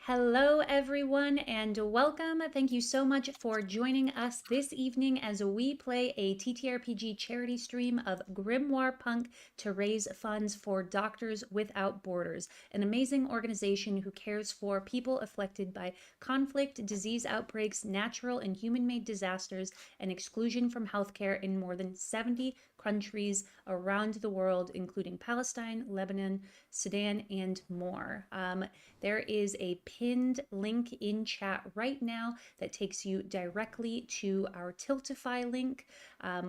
Hello, everyone, and welcome. Thank you so much for joining us this evening as we play a TTRPG charity stream of GrimoirePunk to raise funds for Doctors Without Borders, an amazing organization who cares for people afflicted by conflict, disease outbreaks, natural and human-made disasters, and exclusion from healthcare in more than 70 countries around the world, including Palestine, Lebanon, Sudan, and more. There is a pinned link in chat right now that takes you directly to our Tiltify link.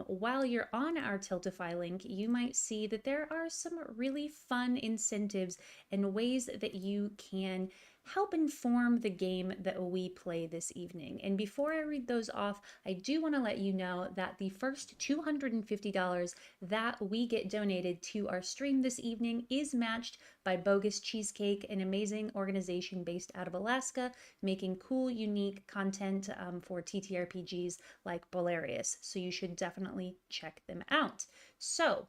While you're on our Tiltify link, you might see that there are some really fun incentives and ways that you can help inform the game that we play this evening. And before I read those off, I do want to let you know that the first $250 that we get donated to our stream this evening is matched by Bogus Cheesecake, an amazing organization based out of Alaska, making cool, unique content for TTRPGs like Bolarius. So you should definitely check them out. So,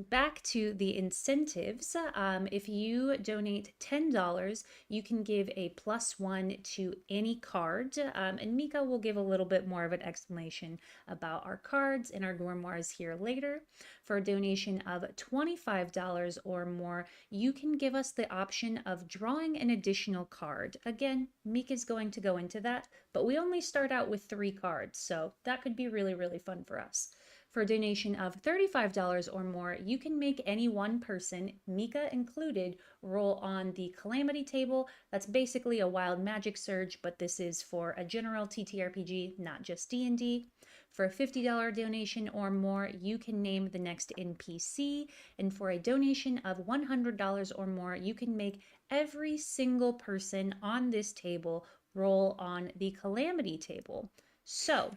back to the incentives. If you donate $10, you can give a +1 to any card. And Mika will give a little bit more of an explanation about our cards and our grimoires here later. For a donation of $25 or more, you can give us the option of drawing an additional card. Again, Mika is going to go into that, but we only start out with 3 cards, so that could be really, really fun for us. For a donation of $35 or more, you can make any one person, Mika included, roll on the Calamity table. That's basically a wild magic surge, but this is for a general TTRPG, not just D&D. For a $50 donation or more, you can name the next NPC. And for a donation of $100 or more, you can make every single person on this table roll on the Calamity table. So,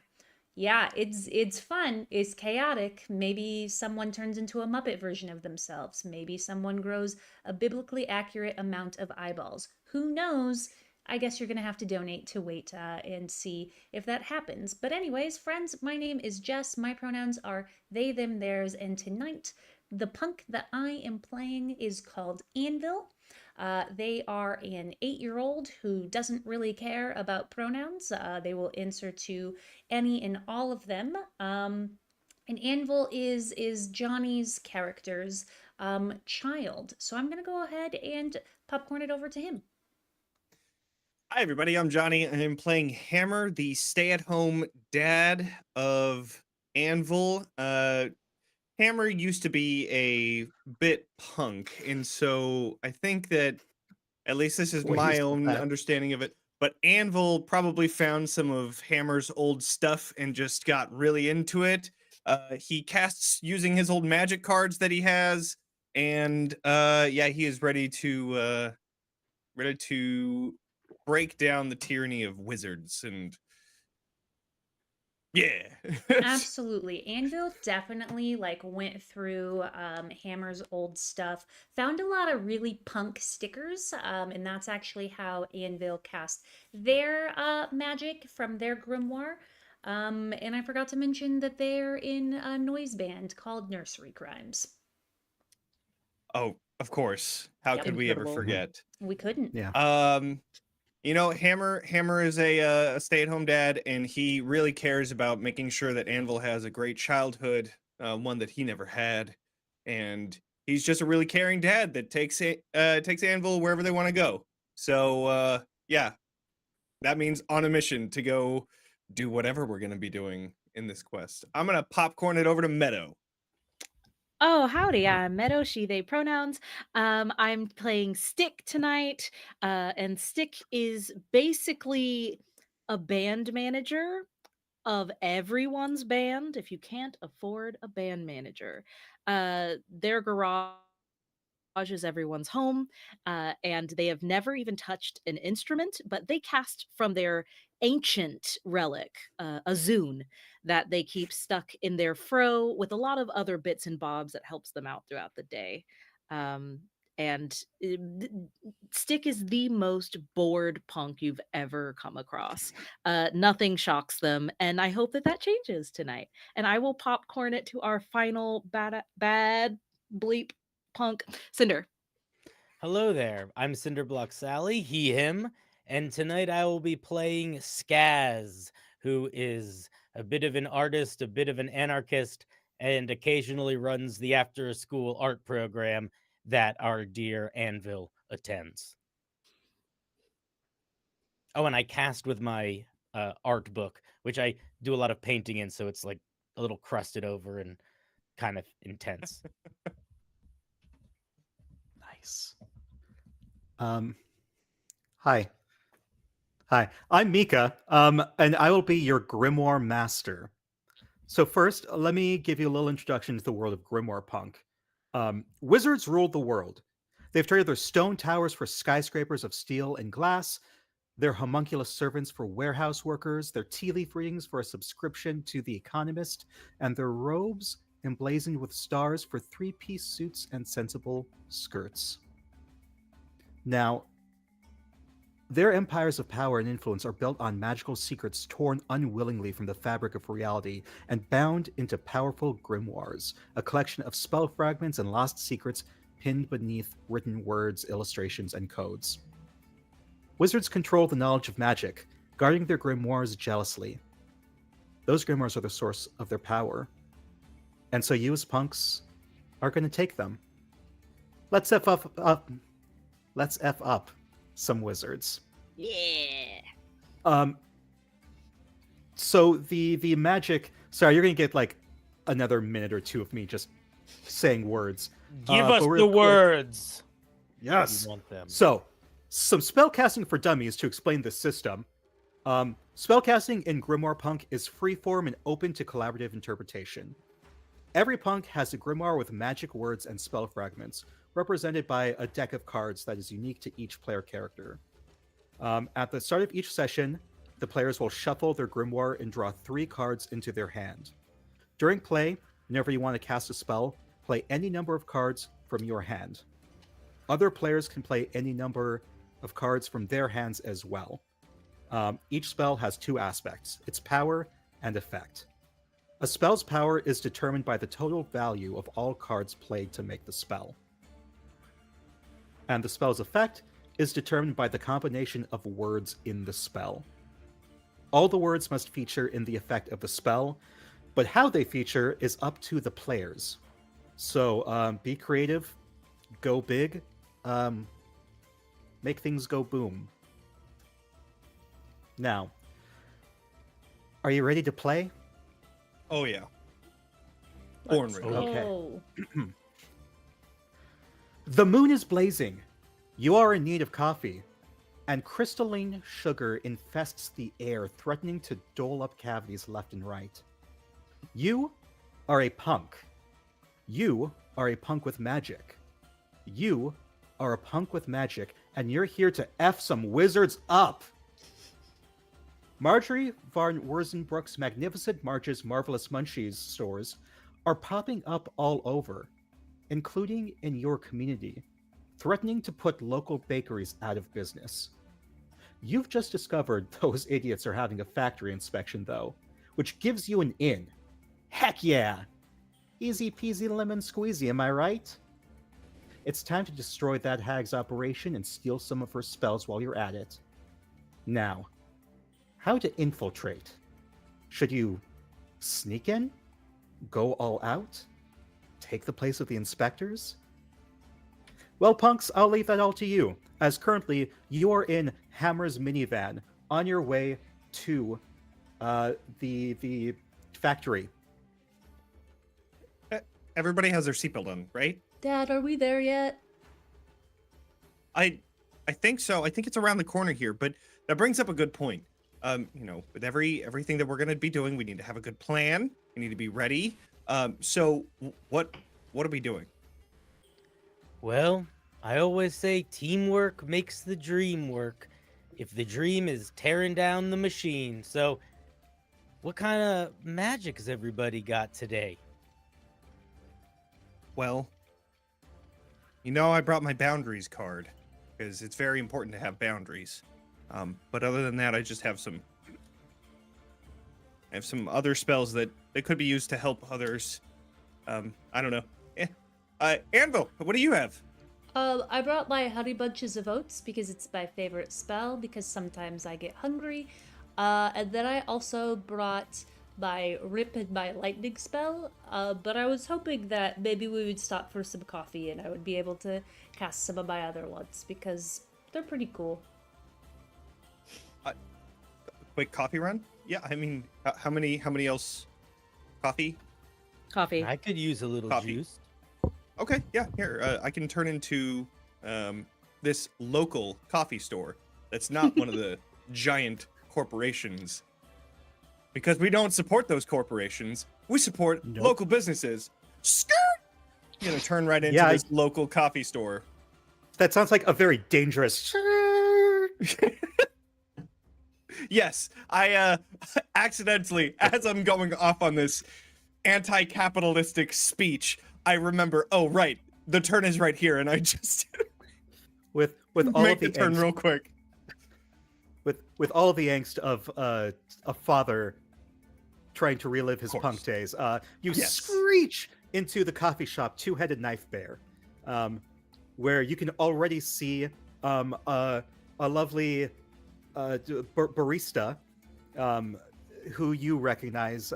yeah, it's fun. It's chaotic. Maybe someone turns into a Muppet version of themselves. Maybe someone grows a biblically accurate amount of eyeballs. Who knows? I guess you're going to have to donate to wait and see if that happens. But anyways, friends, my name is Jess. My pronouns are they, them, theirs, and tonight the punk that I am playing is called Anvil. They are an 8-year-old who doesn't really care about pronouns. They will answer to any and all of them. And Anvil is Johnny's character's child. So I'm gonna go ahead and popcorn it over to him. Hi, everybody. I'm Johnny. I'm playing Hammer, the stay-at-home dad of Anvil. Hammer used to be a bit punk, and so I think that at least this is Well, he my said own that. understanding of it. But Anvil probably found some of Hammer's old stuff and just got really into it. He casts using his old magic cards that he has, and yeah, he is ready to break down the tyranny of wizards and yeah. Absolutely. Anvil definitely like went through Hammer's old stuff, found a lot of really punk stickers, and that's actually how Anvil cast their magic from their grimoire. And I forgot to mention that they're in a noise band called Nursery Crimes. Oh, of course. How Yep, could we ever Incredible. forget? we couldn't. Yeah. Um, Hammer is a stay-at-home dad, and he really cares about making sure that Anvil has a great childhood, one that he never had, and he's just a really caring dad that takes Anvil wherever they want to go. So yeah, that means on a mission to go do whatever we're gonna be doing in this quest. I'm gonna popcorn it over to Meadow. Oh, howdy. I'm Meadow, she, they pronouns. I'm playing Stick tonight. And Stick is basically a band manager of everyone's band if you can't afford a band manager. Their garage is everyone's home, and they have never even touched an instrument, but they cast from their ancient relic, a zune that they keep stuck in their fro with a lot of other bits and bobs that helps them out throughout the day. Um, and Stick is the most bored punk you've ever come across. Nothing shocks them, and I hope that that changes tonight. And I will popcorn it to our final bad bleep punk, Cinder. Hello there. I'm Cinderblock Sally, he, him, and tonight I will be playing Skaz, who is a bit of an artist, a bit of an anarchist, and occasionally runs the after-school art program that our dear Anvil attends. Oh, and I cast with my art book, which I do a lot of painting in, so it's like a little crusted over and kind of intense. Nice. Hi. Hi. I'm Mika, and I will be your Grimoire Master. So first, let me give you a little introduction to the world of GrimoirePunk. Wizards ruled the world. They've traded their stone towers for skyscrapers of steel and glass, their homunculus servants for warehouse workers, their tea leaf readings for a subscription to The Economist, and their robes emblazoned with stars for three-piece suits and sensible skirts. Now, their empires of power and influence are built on magical secrets torn unwillingly from the fabric of reality and bound into powerful grimoires, a collection of spell fragments and lost secrets pinned beneath written words, illustrations, and codes. Wizards control the knowledge of magic, guarding their grimoires jealously. Those grimoires are the source of their power. And so you as punks are going to take them. Let's F up some wizards. Yeah. So the magic. Sorry, you're gonna get like another minute or two of me just saying words. Give but us real the quick- words. Yes. We want them. So, some spellcasting for dummies to explain the system. Spellcasting in GrimoirePunk is freeform and open to collaborative interpretation. Every punk has a grimoire with magic words and spell fragments, represented by a deck of cards that is unique to each player character. At the start of each session, the players will shuffle their grimoire and draw 3 cards into their hand. During play, whenever you want to cast a spell, play any number of cards from your hand. Other players can play any number of cards from their hands as well. Each spell has 2 aspects, its power and effect. A spell's power is determined by the total value of all cards played to make the spell. And the spell's effect is determined by the combination of words in the spell. All the words must feature in the effect of the spell, but how they feature is up to the players. So be creative, go big, make things go boom. Now, are you ready to play? Oh yeah. Born ready. Okay. Oh. The moon is blazing. You are in need of coffee, and crystalline sugar infests the air, threatening to dole up cavities left and right. You are a punk. You are a punk with magic. You are a punk with magic, and you're here to F some wizards up. Marjorie Varn Wurzenbrook's Magnificent Marge's Marvelous Munchies stores are popping up all over, including in your community, threatening to put local bakeries out of business. You've just discovered those idiots are having a factory inspection, though, which gives you an in. Heck yeah! Easy peasy lemon squeezy, am I right? It's time to destroy that hag's operation and steal some of her spells while you're at it. Now, how to infiltrate? Should you sneak in? Go all out? Take the place of the inspectors? Well, punks, I'll leave that all to you, as currently you are in Hammer's minivan on your way to the factory. Everybody has their seatbelt on, right? Dad, are we there yet? I think so. I think it's around the corner here, but that brings up a good point. With everything that we're gonna be doing, we need to have a good plan. We need to be ready. So what are we doing? Well, I always say teamwork makes the dream work. If the dream is tearing down the machine. So, what kind of magic has everybody got today? Well, I brought my boundaries card because it's very important to have boundaries. But other than that, I just have some other spells that could be used to help others. I don't know. Anvil, what do you have? I brought my honey bunches of oats because it's my favorite spell, because sometimes I get hungry. And then I also brought my rip and my lightning spell, but I was hoping that maybe we would stop for some coffee and I would be able to cast some of my other ones because they're pretty cool. Quick coffee run? Yeah, I mean, how many else? Coffee? Coffee. I could use a little Coffee. juice. Okay, yeah, here. I can turn into this local coffee store that's not one of the giant corporations. Because we don't support those corporations. We support Nope. local businesses. Skirt! I'm gonna turn right into Yeah, this local coffee store. That sounds like a very dangerous. Yes, I accidentally, as I'm going off on this anti-capitalistic speech, I remember, oh right, the turn is right here, and I just with all make of the the turn angst, real quick. with all of the angst of a father trying to relive his course. punk days, you Yes. screech into the coffee shop, Two-Headed Knife Bear, where you can already see a lovely barista who you recognize.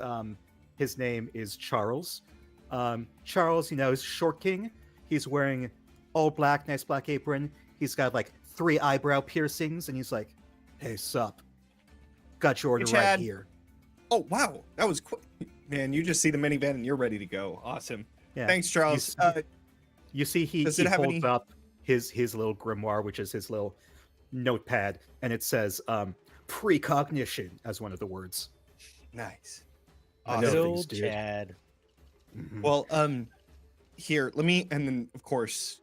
His name is Charles. Charles, is short king. He's wearing all black, nice black apron. He's got like 3 eyebrow piercings, and he's like, "Hey, sup? Got your order right Chad. here." Oh wow, that was quick. Man, you just see the minivan and you're ready to go. Awesome. Yeah. Thanks, Charles. You see, he does it have holds any- up his little grimoire, which is his little notepad, and it says precognition as one of the words. Nice. I know Good Awesome. things, old dude. Chad. Mhm. Well, here, let me, and then of course,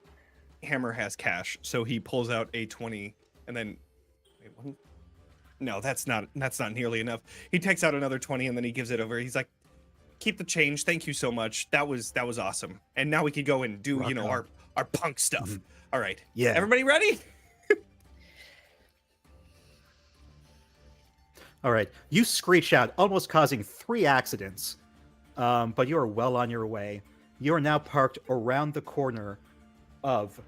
Hammer has cash, so he pulls out a 20, and then, wait, what? No, that's not nearly enough. He takes out another 20, and then he gives it over. He's like, "Keep the change. Thank you so much. That was awesome. And now we can go and do, Rock on. our punk stuff. Mhm. All right, Yeah. everybody ready? All right. You screech out, almost causing 3 accidents, but you are well on your way. You are now parked around the corner of,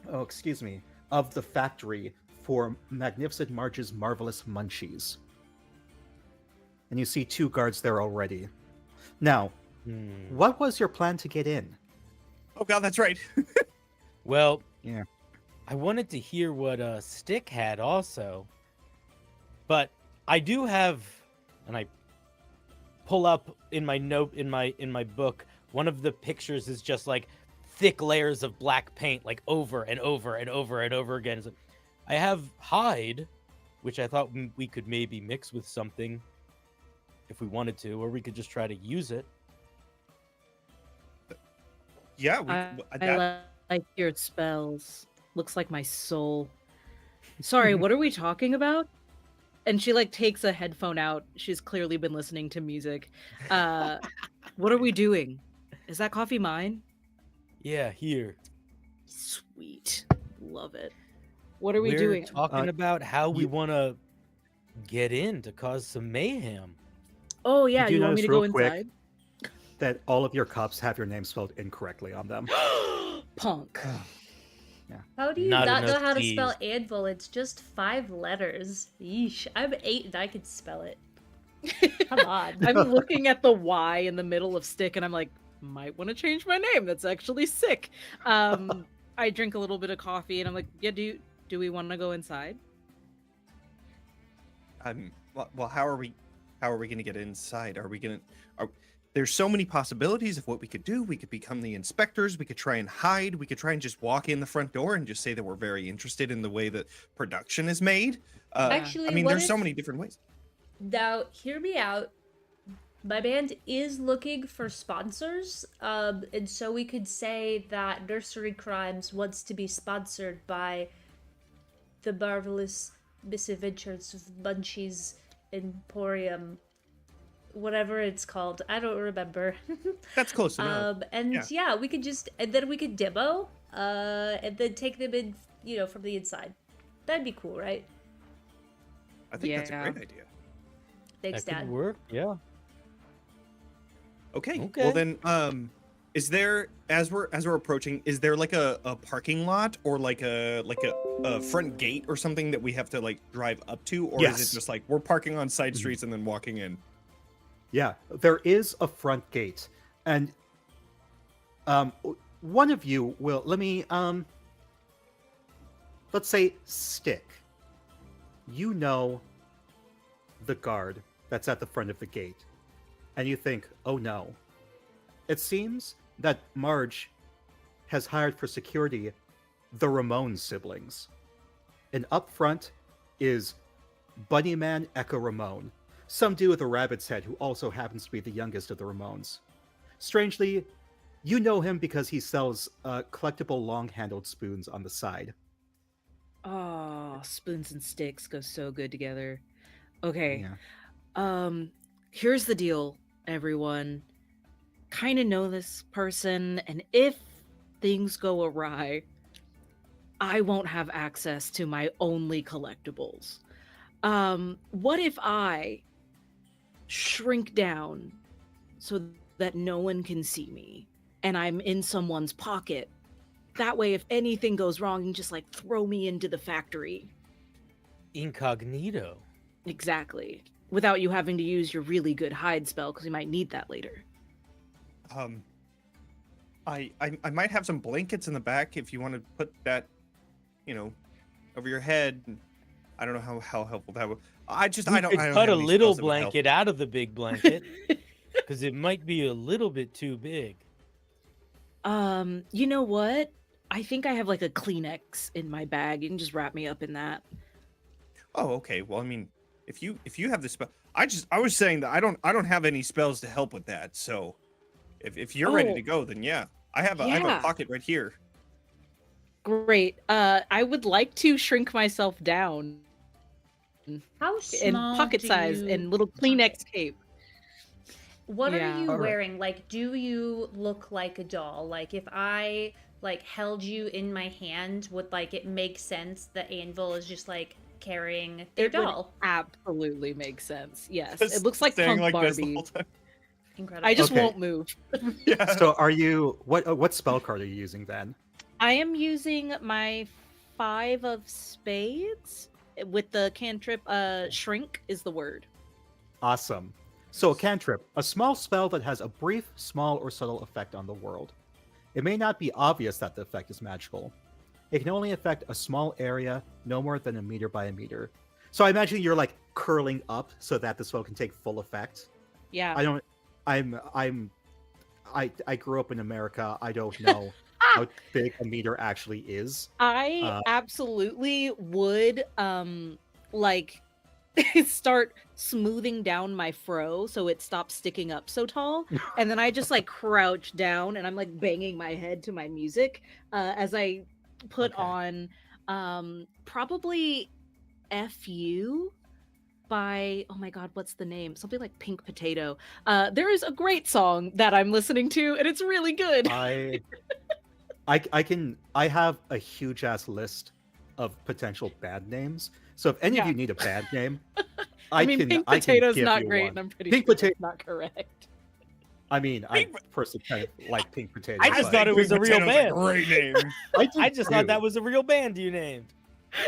of the factory for Magnificent Marge's Marvelous Munchies. And you see 2 guards there already. Now, what was your plan to get in? Oh God, that's right. Well, Yeah. I wanted to hear what Stick had also, but I do have, and I pull up in my note in my book. One of the pictures is just like thick layers of black paint, like over and over and over and over again. It's like, I have hide, which I thought we could maybe mix with something if we wanted to, or we could just try to use it. Yeah, I like your spells. Looks like my soul. Sorry, what are we talking about? And she like takes a headphone out. She's clearly been listening to music. What are we doing? Is that coffee mine? Yeah, here. Sweet. Love it. What are we We're doing? talking about how we you- want to get in to cause some mayhem. Oh yeah, do you want me notice to go real quick- inside? That all of your cups have your name spelled incorrectly on them. Punk. How do you Not not know enough how to T's. spell anvil? It's just 5 letters. Yeesh. I'm 8 and I could spell it. Come on. I'm looking at the Y in the middle of stick and I'm like, might want to change my name. That's actually sick. I drink a little bit of coffee and I'm like, yeah, do we want to go inside? well, how are we going to get inside? There's so many possibilities of what we could do. We could become the inspectors. We could try and hide. We could try and just walk in the front door and just say that we're very interested in the way that production is made. Actually, I mean, what there's so if- many different ways. Now, hear me out. My band is looking for sponsors, and so we could say that Nursery Crimes wants to be sponsored by the marvelous misadventures of Munchies Emporium, whatever it's called. I don't remember. That's close enough. And yeah, we could just, and then we could demo, and then take them in, from the inside. That'd be cool, right? I think that's a yeah. great idea. Thanks, That Dad. could work. Yeah. Okay. Okay. Well then, Is there, as we're approaching, is there like a parking lot or like a front gate or something that we have to like drive up to, or is Yes. it just like we're parking on side Mhm. streets and then walking in? Yeah, there is a front gate, and one of you will let's say Stick. You know the guard that's at the front of the gate, and you think, oh no. It seems that Marge has hired for security the Ramon siblings. And up front is Bunnyman Echo Ramon, some dude with a rabbit's head who also happens to be the youngest of the Ramones. Strangely, you know him because he sells collectible long-handled spoons on the side. Oh, spoons and sticks go so good together. Okay. Yeah. Here's the deal, everyone. Kind of know this person, and if things go awry, I won't have access to my only collectibles. What if I shrink down so that no one can see me and I'm in someone's pocket? That way, if anything goes wrong, you can just like throw me into the factory. Incognito. Exactly. Without you having to use your really good hide spell, because you might need that later. I might have some blankets in the back if you want to put that, over your head. I don't know how helpful that would. I You don't could have cut a any little spells that would help. blanket out of the big blanket because it might be a little bit too big. You know what? I think I have like a Kleenex in my bag. You can just wrap me up in that. Oh, okay. Well, I mean, if you have the spell, I was saying that I don't have any spells to help with that. So, if you're ready Oh, to go, then yeah, I have a yeah. pocket right here. Great. I would like to shrink myself down How in small pocket do size you... and little Kleenex cape. What are Yeah. you All right. wearing? Like, do you look like a doll? Like, if I like held you in my hand, would like it make sense that Anvil is just like carrying their It would doll? absolutely make sense. Yes. Just It looks like staying Punk like this the Barbie. whole time. Incredible. I just Okay. won't move. Yeah. So are you what spell card are you using then? I am using my 5 of spades with the cantrip. Shrink is the word. Awesome. So a cantrip, a small spell that has a brief, small, or subtle effect on the world. It may not be obvious that the effect is magical. It can only affect a small area, no more than a meter by a meter. So I imagine you're like curling up so that the spell can take full effect. Yeah. I grew up in America. I don't know how big a meter actually is. I absolutely would like start smoothing down my fro so it stops sticking up so tall, and then I just like crouch down and I'm like banging my head to my music as I put Okay. on probably FU by, oh my god, what's the name? Something like Pink Potato. There is a great song that I'm listening to and it's really good. I have a huge ass list of potential bad names. So if any of Yeah. you need a bad name, I mean, Pink I can Potato's give not you great one. and I'm pretty Pink sure Potato. that's not correct. I mean, I Pink- personally kind of like Pink Potato. I just but thought it was a real Potato's band. great name. I just thought that too. was a real band you named.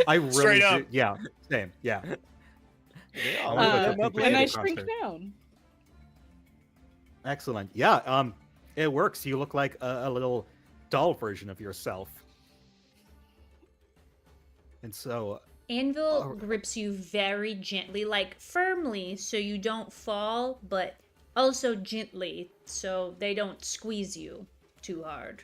I really Straight do. up. Yeah, same. Yeah. Yeah, I'll look look them at Pink up And Potato I later. shrink concert. down. Excellent. Yeah. It works. You look like a little doll version of yourself. And so, Anvil grips you very gently, like firmly, so you don't fall, but also gently, so they don't squeeze you too hard.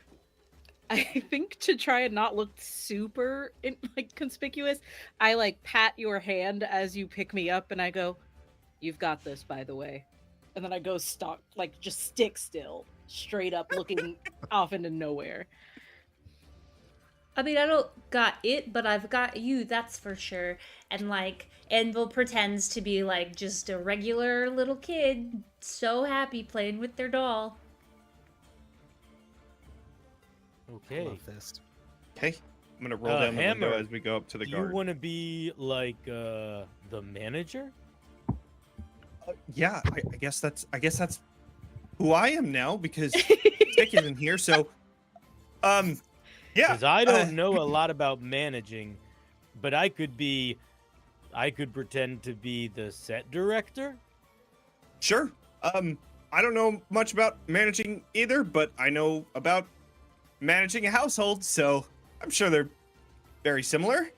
I think to try and not look super like conspicuous, I like pat your hand as you pick me up and I go, "You've got this, by the way." And then I go stock, like just stick still, straight up looking off into nowhere. I mean, I don't got it, but I've got you, that's for sure. And like, Anvil pretends to be like just a regular little kid, so happy playing with their doll. I Okay. love this. Okay, I'm gonna roll down the window Hammer, as we go up to the Do you guard. want to be like the manager? Yeah, I guess that's who I am now because Stick isn't here. So, yeah. Because I don't know a lot about managing, but I could pretend to be the set director. Sure. I don't know much about managing either, but I know about managing a household, so I'm sure they're very similar.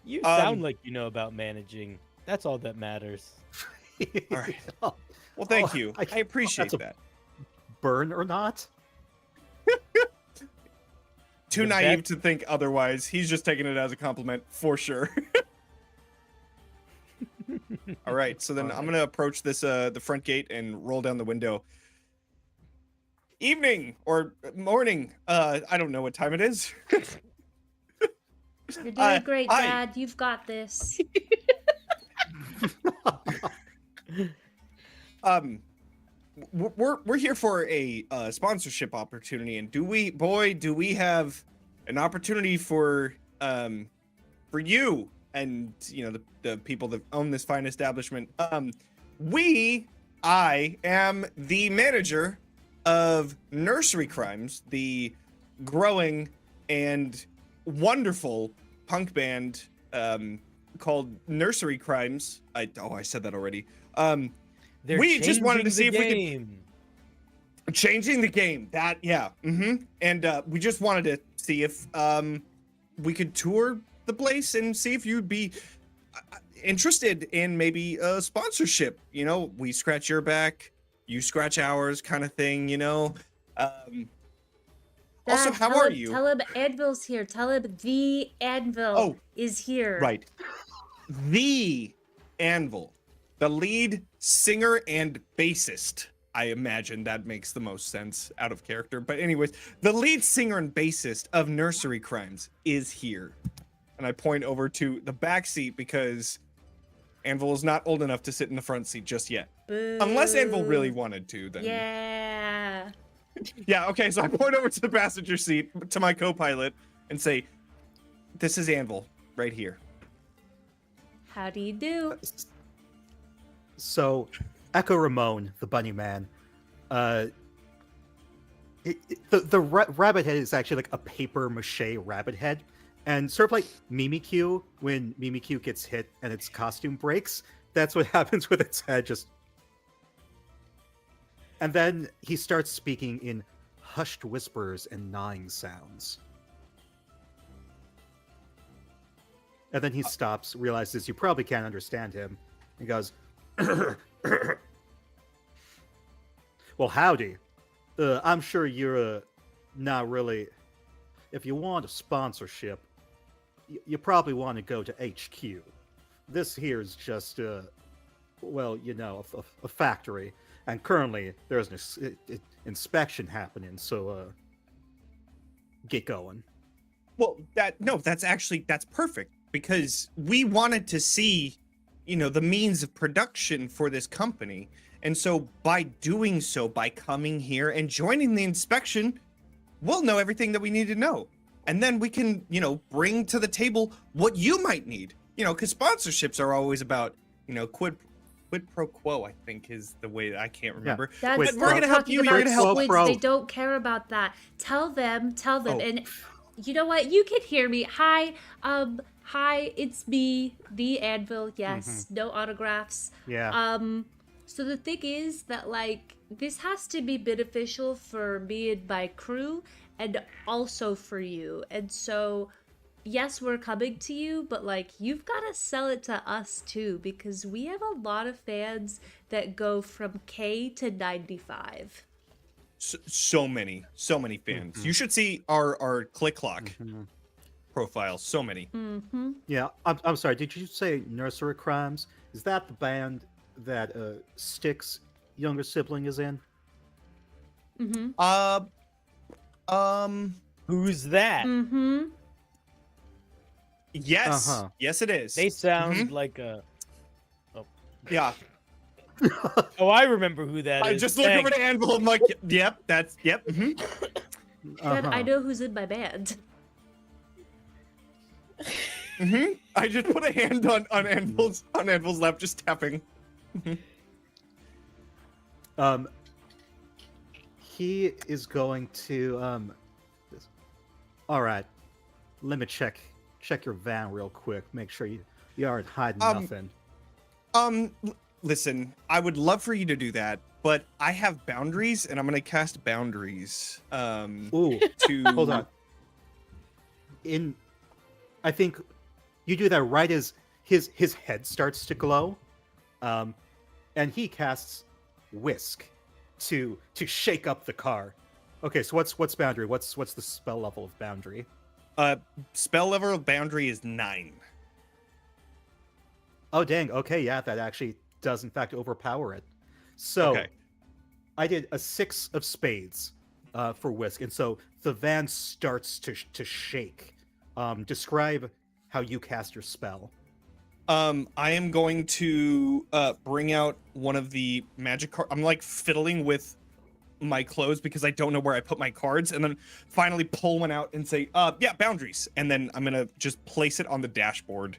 You sound like you know about managing. That's all that matters. All right. Well, thank you. I appreciate that's a that. Burn or not? Too The naive to think otherwise. He's just taking it as a compliment for sure. All right, so then I'm gonna approach this the front gate and roll down the window. Evening or morning. I don't know what time it is. You're doing great, hi. Dad. You've got this. We're here for a sponsorship opportunity, and do we have an opportunity for you and the people that own this fine establishment. I am the manager of Nursery Crimes, the growing and wonderful punk band called Nursery Crimes. I said that already. We just wanted to see if we could changing the game. That and we just wanted to see if we could tour the place and see if you'd be interested in maybe a sponsorship. We scratch your back, you scratch ours, kind of thing. Also, Dad, how are you? Tell him Anvil's here. Tell him the Anvil is here. Right. The Anvil, the lead singer and bassist. I imagine that makes the most sense out of character. But anyways, the lead singer and bassist of Nursery Crimes is here. And I point over to the back seat because Anvil is not old enough to sit in the front seat just yet. Boo. Unless Anvil really wanted to, then. Yeah. Yeah, okay, so I point over to the passenger seat to my co-pilot and say, this is Anvil right here. How do you do? So, Echo Ramon, the bunny man, the rabbit head is actually like a paper mache rabbit head. And sort of like Mimikyu, when Mimikyu gets hit and its costume breaks, that's what happens with its head. And then he starts speaking in hushed whispers and gnawing sounds. And then he stops, realizes you probably can't understand him, and goes, well, howdy. I'm sure you're not really... If you want a sponsorship, you probably want to go to HQ. This here is just, a factory. And currently, there's an inspection happening, so get going. Well, that's perfect, because we wanted to see, the means of production for this company. And so by doing so, by coming here and joining the inspection, we'll know everything that we need to know. And then we can, bring to the table what you might need. Because sponsorships are always about, quid pro quo, I think is the way that I can't remember. That's But we're going to help you, you're going to help us. They don't care about that. Tell them. Oh. And you know what? You can hear me. Hi, it's me, the Anvil. Yes, no autographs. Yeah. So the thing is that, this has to be beneficial for me and my crew, and also for you. And so, yes, we're coming to you, but, you've got to sell it to us, too, because we have a lot of fans that go from K to 95. So many fans. You should see our Click Clock profile. So many. Yeah, I'm sorry. Did you say Nursery Crimes? Is that the band that Stick's younger sibling is in? Who's that? Yes. Yes, it is. They sound like a... Yeah. Oh, I remember who that is. I just look over to Anvil. I'm like, yep, that's, yep. Dad, I know who's in my band. I just put a hand on Anvil's lap, just tapping. he is going to all right, let me check your van real quick. Make sure you aren't hiding nothing. Listen, I would love for you to do that, but I have boundaries, and I'm gonna cast boundaries. Ooh, To hold on. I think you do that right as his head starts to glow, and he casts Whisk to shake up the car. Okay, so what's boundary? What's the spell level of boundary? Spell level of boundary is 9. Oh dang, okay, yeah, that actually does in fact overpower it. So Okay. I did a 6 of spades for Whisk, and so the van starts to shake. Describe how you cast your spell. I am going to bring out one of the magic cards. I'm like fiddling with my clothes because I don't know where I put my cards, and then finally pull one out and say, yeah, boundaries. And then I'm gonna just place it on the dashboard.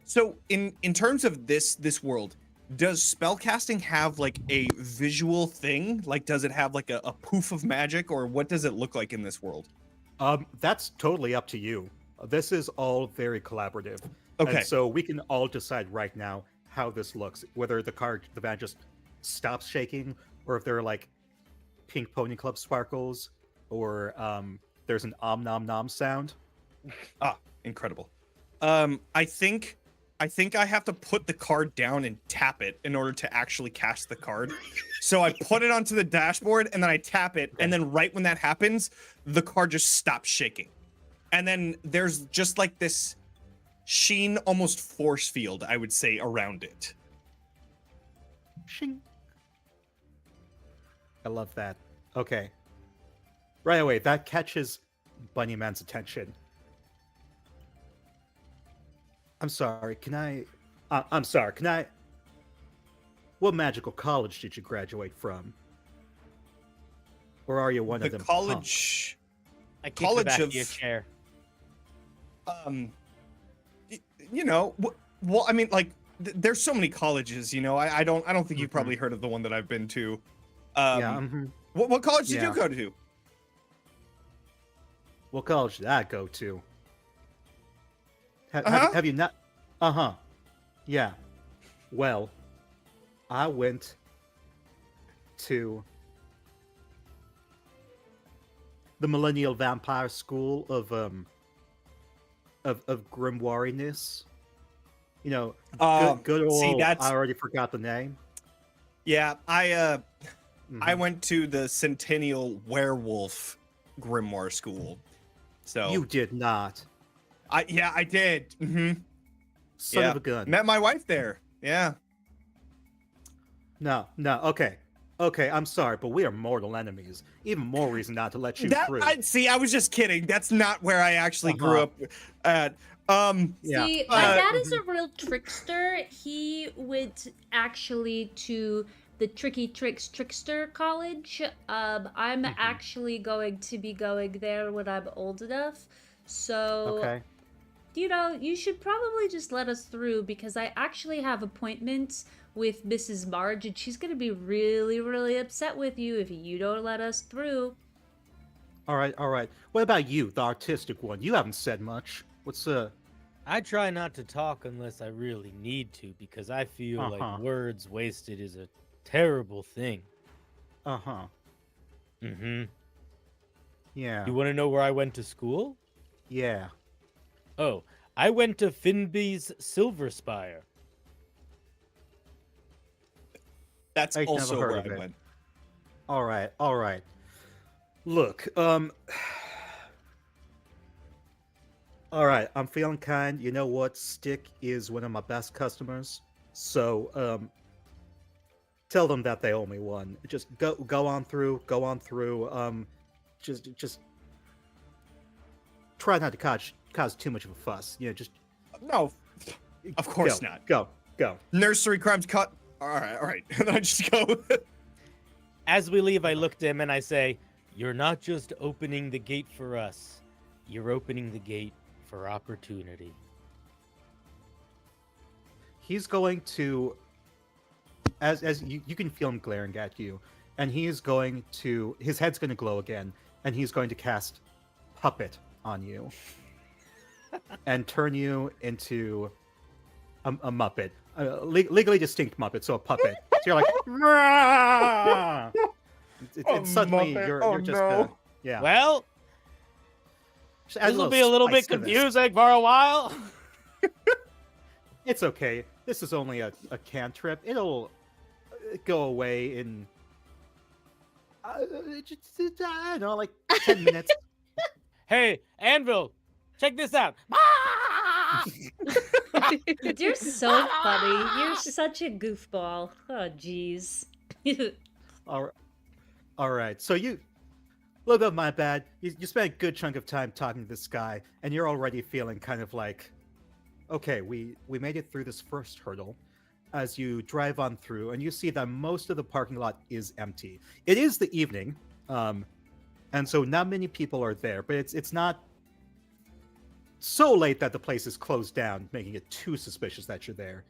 So in terms of this world, does spellcasting have like a visual thing? Like, does it have like a poof of magic, or what does it look like in this world? That's totally up to you. This is all very collaborative. Okay. And so we can all decide right now how this looks, whether the van just stops shaking, or if there are like pink pony club sparkles, or there's an om nom nom sound. Ah, incredible. I think I have to put the card down and tap it in order to actually cast the card. So I put it onto the dashboard and then I tap it, and then right when that happens, the card just stops shaking. And then there's just like this sheen, almost force field, I would say, around it. Shing. I love that. Okay. Right away, that catches Bunnyman's attention. I'm sorry, can I... What magical college did you graduate from? Or are you one of The them college, I kicked College the back of- of your chair. you know, well, I mean, like, there's so many colleges, you know. I don't think you've Mhm. probably heard of the one that I've been to. Yeah, What college did Yeah. you go to? What college did I go to? Uh-huh. Have you not? Uh-huh. Yeah. Well, I went to the Millennial Vampire School of grimoireness. You know, good old. see, that's- I already forgot the name. Yeah, I Mhm. went to the Centennial Werewolf Grimoire School. So You did not. I did. Mm-hmm. Son Yeah. of a gun. Met my wife there. Yeah. No. Okay. Okay, I'm sorry, but we are mortal enemies. Even more reason not to let you That through. I was just kidding. That's not where I actually grew up at. Yeah. See, my dad is mhm. a real trickster. He went actually to the Tricky Tricks Trickster College. I'm Mhm. actually going to be going there when I'm old enough. So, Okay. you know, you should probably just let us through because I actually have appointments with Mrs. Marge and she's going to be really, really upset with you if you don't let us through. All right. What about you, the artistic one? You haven't said much. What's I try not to talk unless I really need to because I feel Uh-huh. like words wasted is a terrible thing. Uh-huh. Mm-hmm. Yeah. You want to know where I went to school? Yeah. Oh, I went to Finby's Silver Spire. That's I've never also heard where of I it. went. All right. Look, all right, I'm feeling kind. You know what? Stick is one of my best customers. So, tell them that they owe me one. Just go on through. Just try not to cause too much of a fuss. You know, just No, of course go, not. Go. Nursery crimes cut. All right. And then I just go. As we leave, I look to him and I say, "You're not just opening the gate for us. You're opening the gate for opportunity." He's going to, as you can feel him glaring at you. and his head's going to glow again, and he's going to cast Puppet on you and turn you into a Muppet, a legally distinct Muppet, so a puppet. So you're like, "Rah!" And suddenly Muppet. you're just no. yeah. Well, Just add this will be a little spice bit to this. confusing for a while. It's okay. This is only a cantrip. It'll go away in I don't know, like 10 minutes. Hey, Anvil, check this out. You're so funny. You're such a goofball. Oh, jeez. All right. So a little bit of my bad. You spent a good chunk of time talking to this guy, and you're already feeling kind of like, okay, we made it through this first hurdle. As you drive on through, and you see that most of the parking lot is empty. It is the evening, and so not many people are there. But it's not so late that the place is closed down, making it too suspicious that you're there.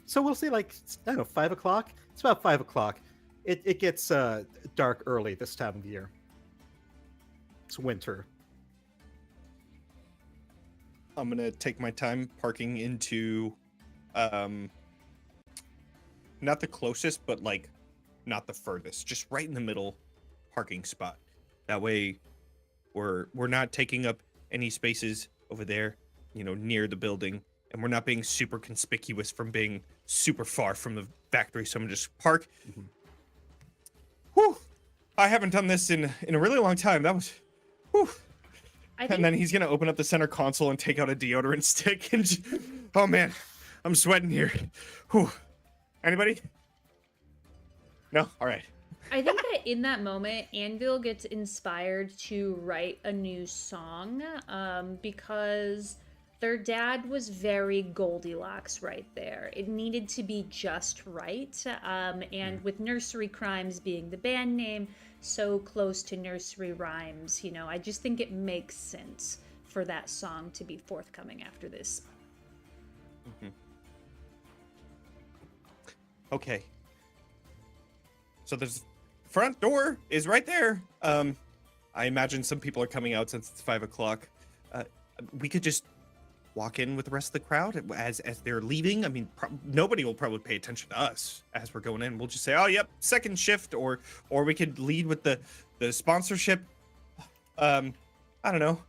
So we'll say like, I don't know, 5 o'clock. It's about 5 o'clock. It gets dark early this time of year. It's winter. I'm gonna take my time parking into not the closest, but like not the furthest, just right in the middle parking spot. That way we're not taking up any spaces over there, near the building, and we're not being super conspicuous from being super far from the factory. So I'm gonna just park. Mhm. Whew. I haven't done this in a really long time. That was whew. And then he's gonna open up the center console and take out a deodorant stick and oh man, I'm sweating here. Whew. Anybody? No? All right. I think that in that moment, Anvil gets inspired to write a new song because their dad was very Goldilocks right there. It needed to be just right. And with Nursery Crimes being the band name, so close to nursery rhymes, I just think it makes sense for that song to be forthcoming after this. Mm-hmm. Okay. So there's front door is right there. I imagine some people are coming out since it's 5 o'clock. We could just walk in with the rest of the crowd as they're leaving. I mean, nobody will probably pay attention to us as we're going in. We'll just say, "Oh, yep, second shift," or we could lead with the sponsorship. I don't know.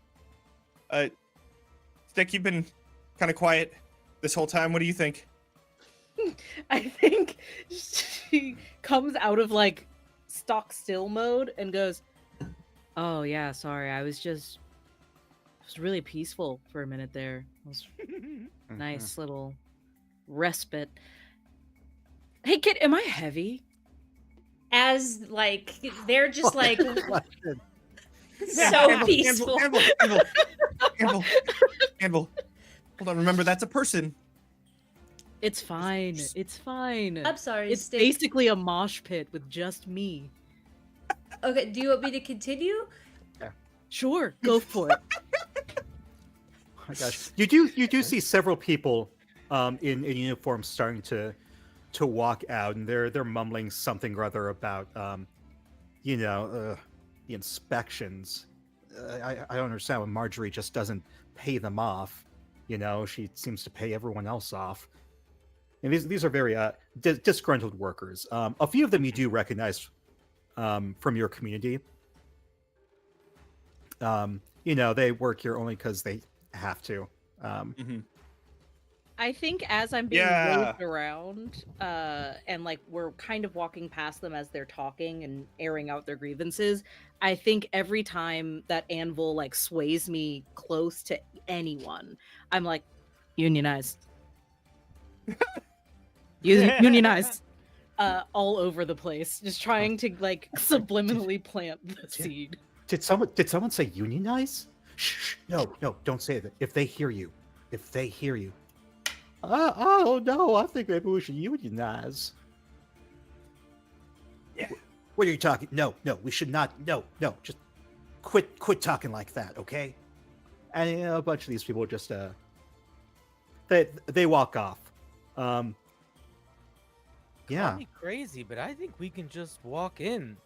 Stick, you've been kind of quiet this whole time. What do you think? I think she comes out of like stock still mode and goes, "Oh yeah, sorry. It was really peaceful for a minute there. It was nice little respite. Hey kid, am I heavy?" As like they're just like Question. so peaceful. Anvil. Hold on, remember that's a person. It's fine. It's fine. I'm sorry, It's Stick. basically a mosh pit with just me. Okay, do you want me to continue? Sure, go for it. Oh my gosh, you do see several people in uniform starting to walk out, and they're mumbling something or other about the inspections. I don't understand why Marjorie just doesn't pay them off. She seems to pay everyone else off. And these are very disgruntled workers. A few of them you do recognize from your community. They work here only because they have to. I think as I'm being Yeah. moved around, and like we're kind of walking past them as they're talking and airing out their grievances, I think every time that Anvil like sways me close to anyone, I'm like, unionized. Unionized. All over the place, just trying to like subliminally plant the seed. Did someone say unionize? Shh, no, don't say that. If they hear you. Oh no, I think maybe we should unionize. Yeah. What are you talking? No, we should not. No, just quit talking like that, okay? And a bunch of these people just they walk off. Yeah. Call me crazy, but I think we can just walk in.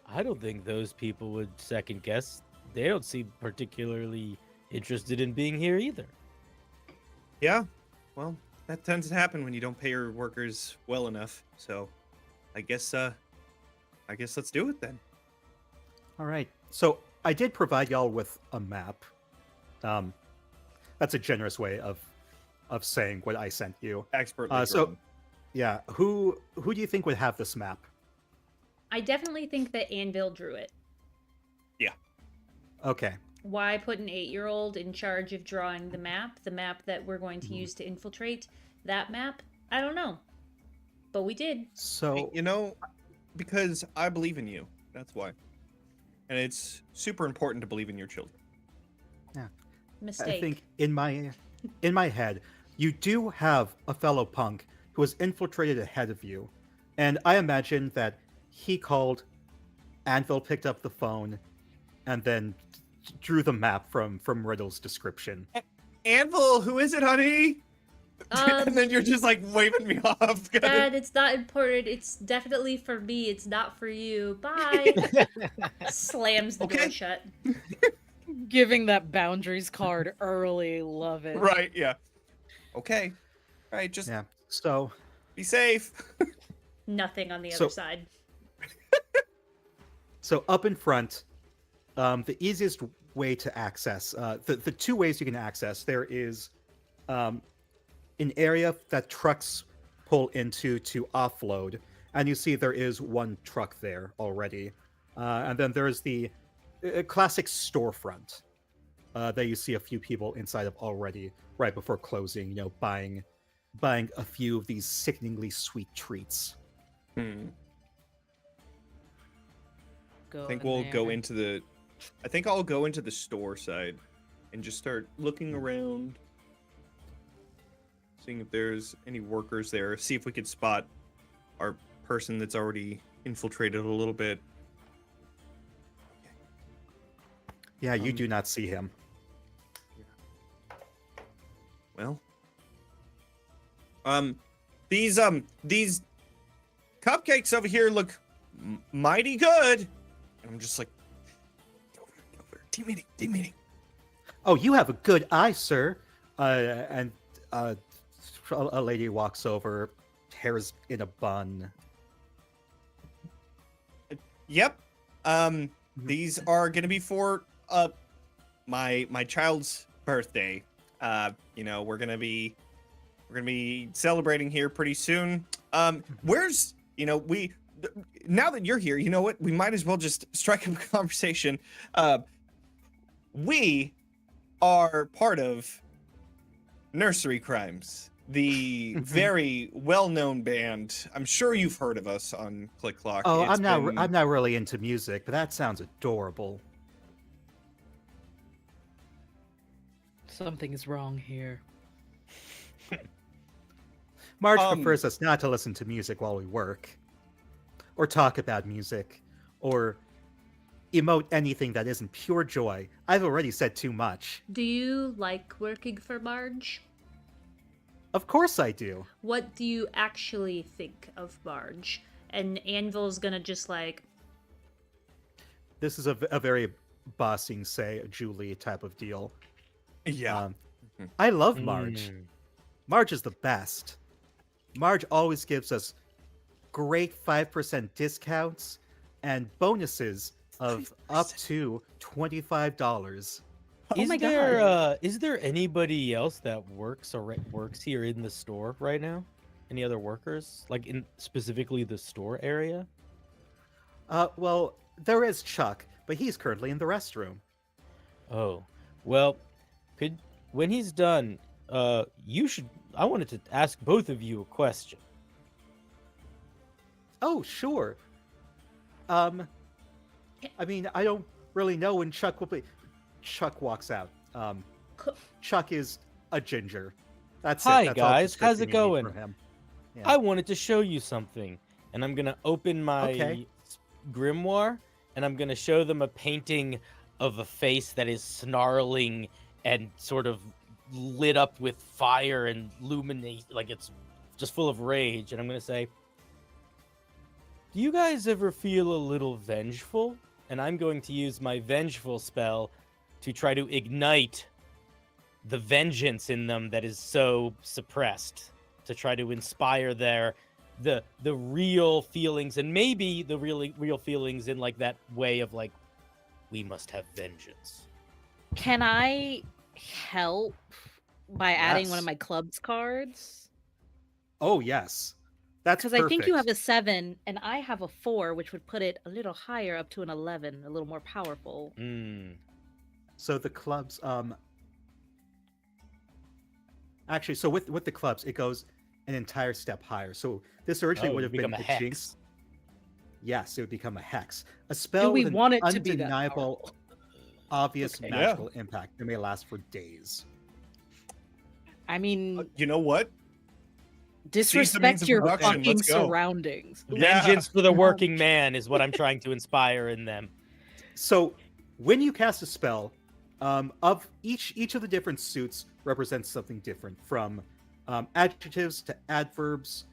I don't think those people would second guess. They don't seem particularly interested in being here either. Yeah, well, that tends to happen when you don't pay your workers well enough. So, I guess let's do it then. All right. So I did provide y'all with a map. That's a generous way of saying what I sent you. Expertly So drawn. yeah, who do you think would have this map? I definitely think that Anvil drew it. Okay. Why put an 8-year-old in charge of drawing the map that we're going to use to infiltrate that map? I don't know. But we did. So You know, because I believe in you. That's why. And it's super important to believe in your children. Mistake. I think in my head, you do have a fellow punk who was infiltrated ahead of you, and I imagine that he called, Anvil picked up the phone, and then drew the map from Riddle's description. Anvil, who is it, honey? And then you're just like waving me off. Dad, it's not important. It's definitely for me. It's not for you. Bye. Slams the door Okay. shut. Giving that boundaries card early. Love it. Right, yeah. Okay. All right, just Yeah. So be safe. Nothing on the So- other side. So up in front, the easiest way to access, the two ways you can access, there is an area that trucks pull into to offload, and you see there is one truck there already. And then there is the classic storefront that you see a few people inside of already right before closing, buying a few of these sickeningly sweet treats. Go I think in we'll go there. into the. I think I'll go into the store side and just start looking around, seeing if there's any workers there. See if we could spot our person that's already infiltrated a little bit. Yeah, you do not see him. Well, these cupcakes over here look mighty good. And I'm just like, go over. Team meeting. Oh, you have a good eye, sir. And a lady walks over, hair's in a bun. Yep. These are gonna be for my child's birthday. We're gonna be celebrating here pretty soon. Where's now that you're here, you know what? We might as well just strike up a conversation. We are part of Nursery Crimes, the very well-known band. I'm sure you've heard of us on Click Clock. Oh, It's been- I'm not really into music, but that sounds adorable. Something is wrong here. Marge Um, prefers us not to listen to music while we work, or talk about music, or emote anything that isn't pure joy. I've already said too much. Do you like working for Marge? Of course I do. What do you actually think of Marge? And Anvil's gonna just like, This is a very bossing, say, Julie type of deal. Yeah. I love Marge. Marge is the best. Marge always gives us great 5% discounts and bonuses of up to $25. Oh my Is there anybody else that works here in the store right now? Any other workers, like in specifically the store area? Well, there is Chuck, but he's currently in the restroom. Oh, well, when he's done, I wanted to ask both of you a question. Oh, sure. I mean, I don't really know when Chuck will be. Chuck walks out. Co- Chuck is a ginger. That's Hi, it. That's all guys. How's description it you need going? from him. Yeah. I wanted to show you something, and I'm gonna open my Okay. grimoire, and I'm gonna show them a painting of a face that is snarling and sort of lit up with fire and luminate, like it's just full of rage. And I'm gonna say, Do you guys ever feel a little vengeful? And I'm going to use my vengeful spell to try to ignite the vengeance in them that is so suppressed, to try to inspire the real feelings, and maybe the really real feelings in like that way of like, we must have vengeance. Can I help by adding one of Yes. my club's cards? Oh yes, that's Because perfect. I think you have a 7 and I have a 4, which would put it a little higher, up to an 11, a little more powerful. So the clubs, actually, so with the clubs, it goes an entire step higher. So this originally would have been become a a hex. jinx. Yes, it would become a hex. A Do spell we with an want it to be that undeniable, powerful? obvious Okay. magical impact that may last for days. I mean, You know what? Seize the means disrespect of your production, fucking let's go. surroundings. Yeah. Vengeance for the working man is what I'm trying to inspire in them. So when you cast a spell, of each of the different suits represents something different, from adjectives to adverbs,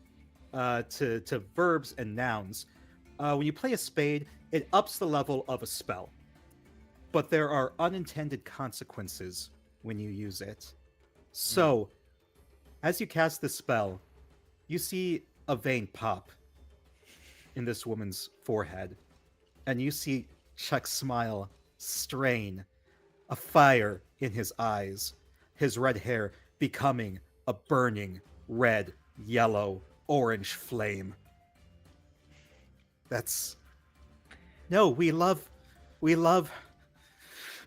to verbs and nouns. When you play a spade, it ups the level of a spell, but there are unintended consequences when you use it. So, as you cast the spell, you see a vein pop in this woman's forehead, and you see Chuck smile, strain, a fire in his eyes, his red hair becoming a burning red, yellow, orange flame. That's... No, we love...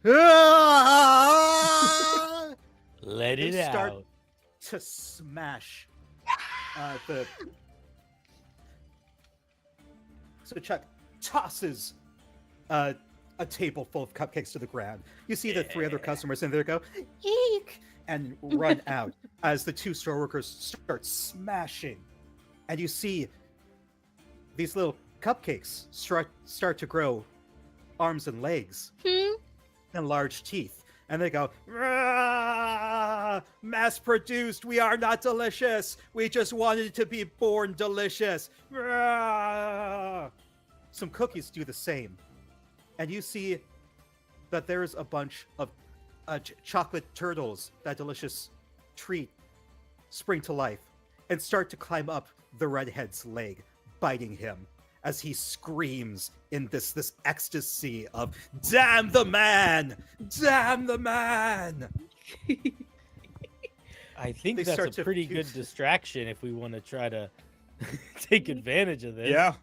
Ah! Let They it start out. to smash the... So Chuck tosses a table full of cupcakes to the ground. You see the 3 other customers in there go, eek, and run out as the 2 store workers start smashing. And you see these little cupcakes start to grow arms and legs and large teeth. And they go, "Rah! Mass produced, we are not delicious. We just wanted to be born delicious. Rah!" Some cookies do the same. And you see that there's a bunch of chocolate turtles, that delicious treat, spring to life and start to climb up the redhead's leg, biting him as he screams in this ecstasy of "Damn the man! Damn the man!" I think They that's start a to pretty fuse. good distraction if we want to try to take advantage of this. Yeah.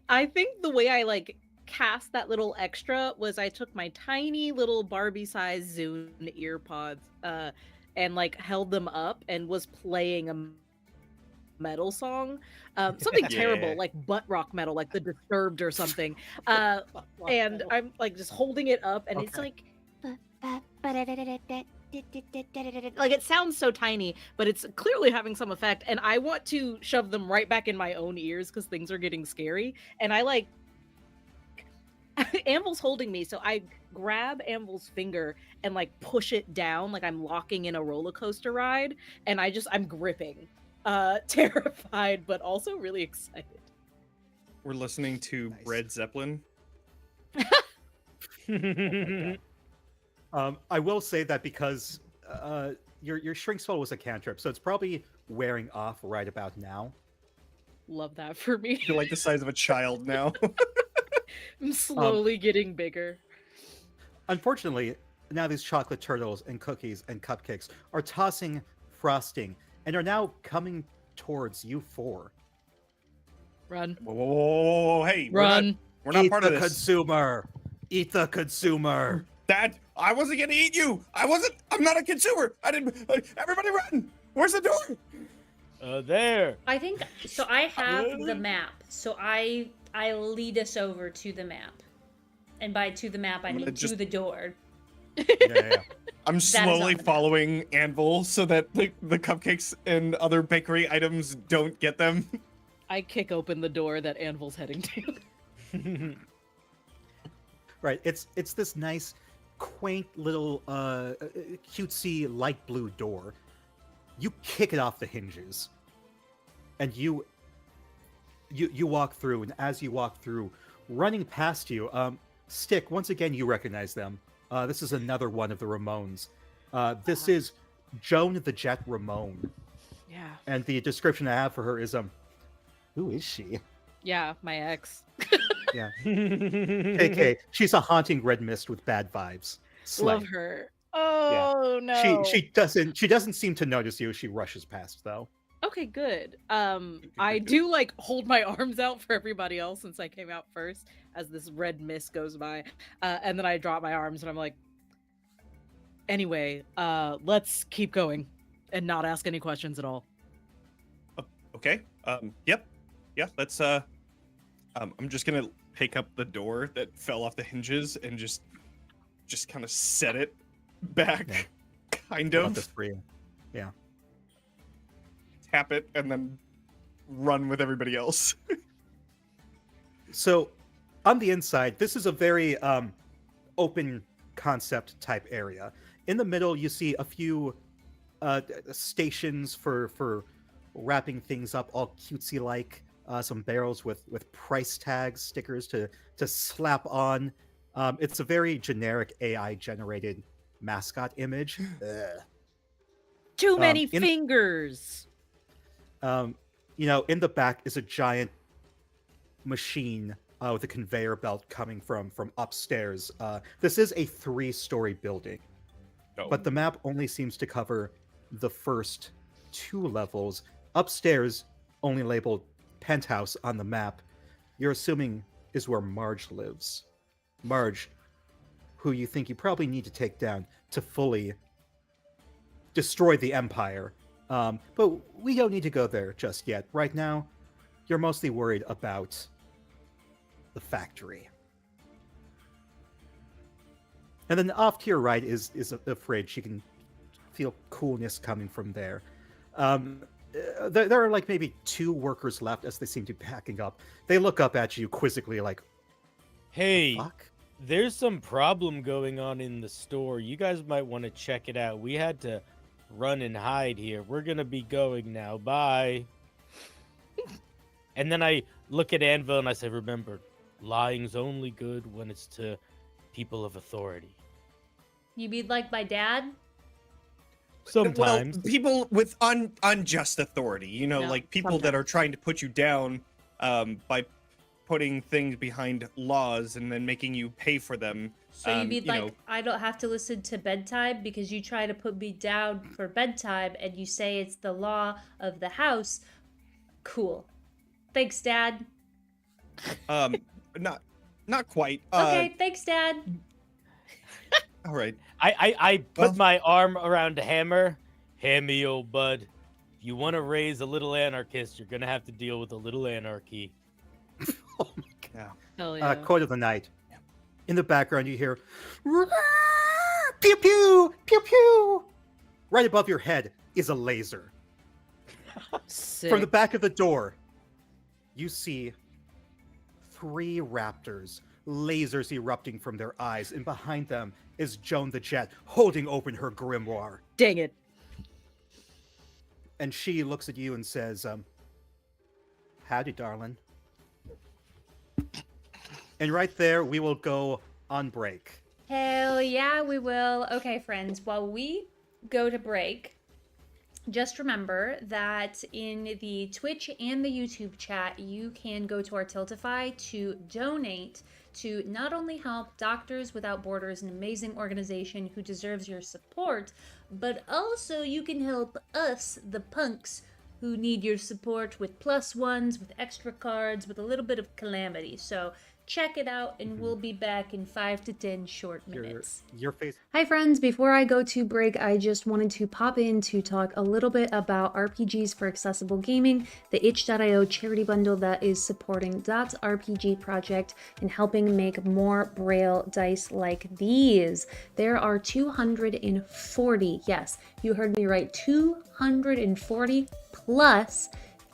I think the way I like cast that little extra was I took my tiny little Barbie-sized Zune earpods and like held them up and was playing a metal song, something Yeah. terrible like butt rock metal, like the Disturbed or something. And I'm like just holding it up, and it's Okay. like it sounds so tiny, but it's clearly having some effect. And I want to shove them right back in my own ears because things are getting scary. And I like Anvil's holding me, so I grab Anvil's finger and like push it down like I'm locking in a roller coaster ride, and I'm gripping, terrified but also really excited. We're listening to Nice. Red Zeppelin. I will say that because your shrink spell was a cantrip, so it's probably wearing off right about now. Love that for me. You're like the size of a child now. I'm slowly getting bigger. Unfortunately, now these chocolate turtles and cookies and cupcakes are tossing frosting and are now coming towards you 4. Run. Whoa, whoa, whoa, whoa, whoa, hey, Run. we're not Eat part the of this. consumer. Eat the consumer. Dad, I wasn't gonna eat you. I'm not a consumer. I didn't. Everybody run. Where's the door? There. I think so. I have the map, so I lead us over to the map, and by to the map I I'm gonna mean to just- the door. Yeah. I'm slowly on the map. following Anvil so that the cupcakes and other bakery items don't get them. I kick open the door that Anvil's heading to. Right. It's this nice, quaint little cutesy light blue door. You kick it off the hinges, and you you walk through, and as you walk through, running past you, Stick, once again you recognize them. This is another one of the Ramones. This is Joan the Jet Ramone. Yeah. And the description I have for her is who is she? Yeah, my ex. Yeah. KK. She's a haunting red mist with bad vibes. Slay. Love her. Oh no. She doesn't seem to notice you. She rushes past though. Okay, good. I do like hold my arms out for everybody else since I came out first as this red mist goes by. And then I drop my arms and I'm like, anyway, let's keep going and not ask any questions at all. Okay. Yep. Yeah. Let's. I'm just gonna pick up the door that fell off the hinges and just kind of set it back, Yeah. kind Love of this for you. Yeah. tap it, and then run with everybody else. So, on the inside, this is a very open concept type area. In the middle, you see a few stations for wrapping things up, all cutesy like. Some barrels with price tags, stickers to slap on. It's a very generic AI generated mascot image. Too many in- fingers. In the back is a giant machine with a conveyor belt coming from upstairs. This is a 3-story building, but the map only seems to cover the first 2 levels. Upstairs, only labeled penthouse on the map, you're assuming is where Marge lives. Marge, who you think you probably need to take down to fully destroy the Empire. But we don't need to go there just yet. Right now, you're mostly worried about the factory. And then off to your right is a fridge. You can feel coolness coming from there. There are like maybe 2 workers left as they seem to be packing up. They look up at you quizzically like, Hey, fuck? there's some problem going on in the store. You guys might want to check it out. We had to run and hide here. We're going to be going now. Bye. And then I look at Anvil and I say, remember, lying's only good when it's to people of authority. You mean like my dad? Sometimes. Well, people with unjust authority, Yeah, like people that are trying to put you down by putting things behind laws and then making you pay for them. So you mean I don't have to listen to bedtime because you try to put me down for bedtime and you say it's the law of the house? Cool. Thanks, Dad. Not quite. Okay, thanks, Dad. All right. I put Well- my arm around Hammer. Hammy, old bud. If you want to raise a little anarchist, you're going to have to deal with a little anarchy. Oh my god. Hell yeah. Quote of the night. In the background, you hear pew pew pew pew. Right above your head is a laser. Sick. From the back of the door, you see 3 raptors, lasers erupting from their eyes, and behind them is Joan the Jet holding open her grimoire. Dang it. And she looks at you and says, howdy, darling. And right there, we will go on break. Hell yeah, we will. Okay, friends, while we go to break, just remember that in the Twitch and the YouTube chat, you can go to our Tiltify to donate to not only help Doctors Without Borders, an amazing organization who deserves your support, but also you can help us, the punks, who need your support with +1s, with extra cards, with a little bit of calamity. So check it out, and we'll be back in 5 to 10 short minutes. Your face. Hi friends, before I go to break, I just wanted to pop in to talk a little bit about RPGs for Accessible Gaming, the itch.io charity bundle that is supporting Dot's RPG project and helping make more Braille dice like these. There are 240, yes, you heard me right, 240 plus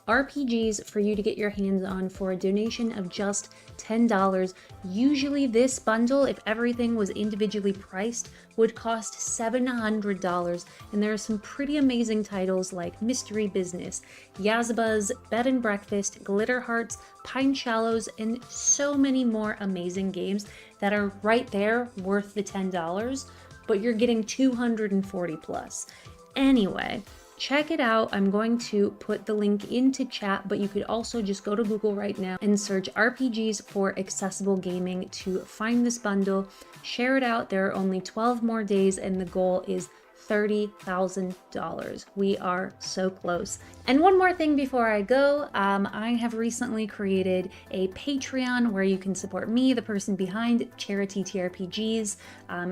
RPGs for you to get your hands on for a donation of just $10. Usually this bundle, if everything was individually priced, would cost $700, and there are some pretty amazing titles like Mystery Business, Yazba's Bed and Breakfast, Glitter Hearts, Pine Shallows, and so many more amazing games that are right there worth the $10, but you're getting 240 plus. Anyway, check it out. I'm going to put the link into chat, but you could also just go to Google right now and search RPGs for accessible gaming to find this bundle. Share it out. There are only 12 more days and the goal is $30,000. We are so close. And one more thing before I go, I have recently created a Patreon where you can support me, the person behind Charity TTRPGs.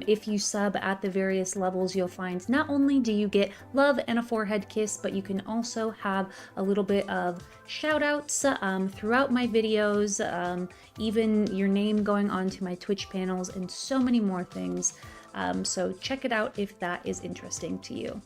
If you sub at the various levels, you'll find not only do you get love and a forehead kiss, but you can also have a little bit of shout outs throughout my videos, even your name going onto my Twitch panels, and so many more things. So check it out if that is interesting to you.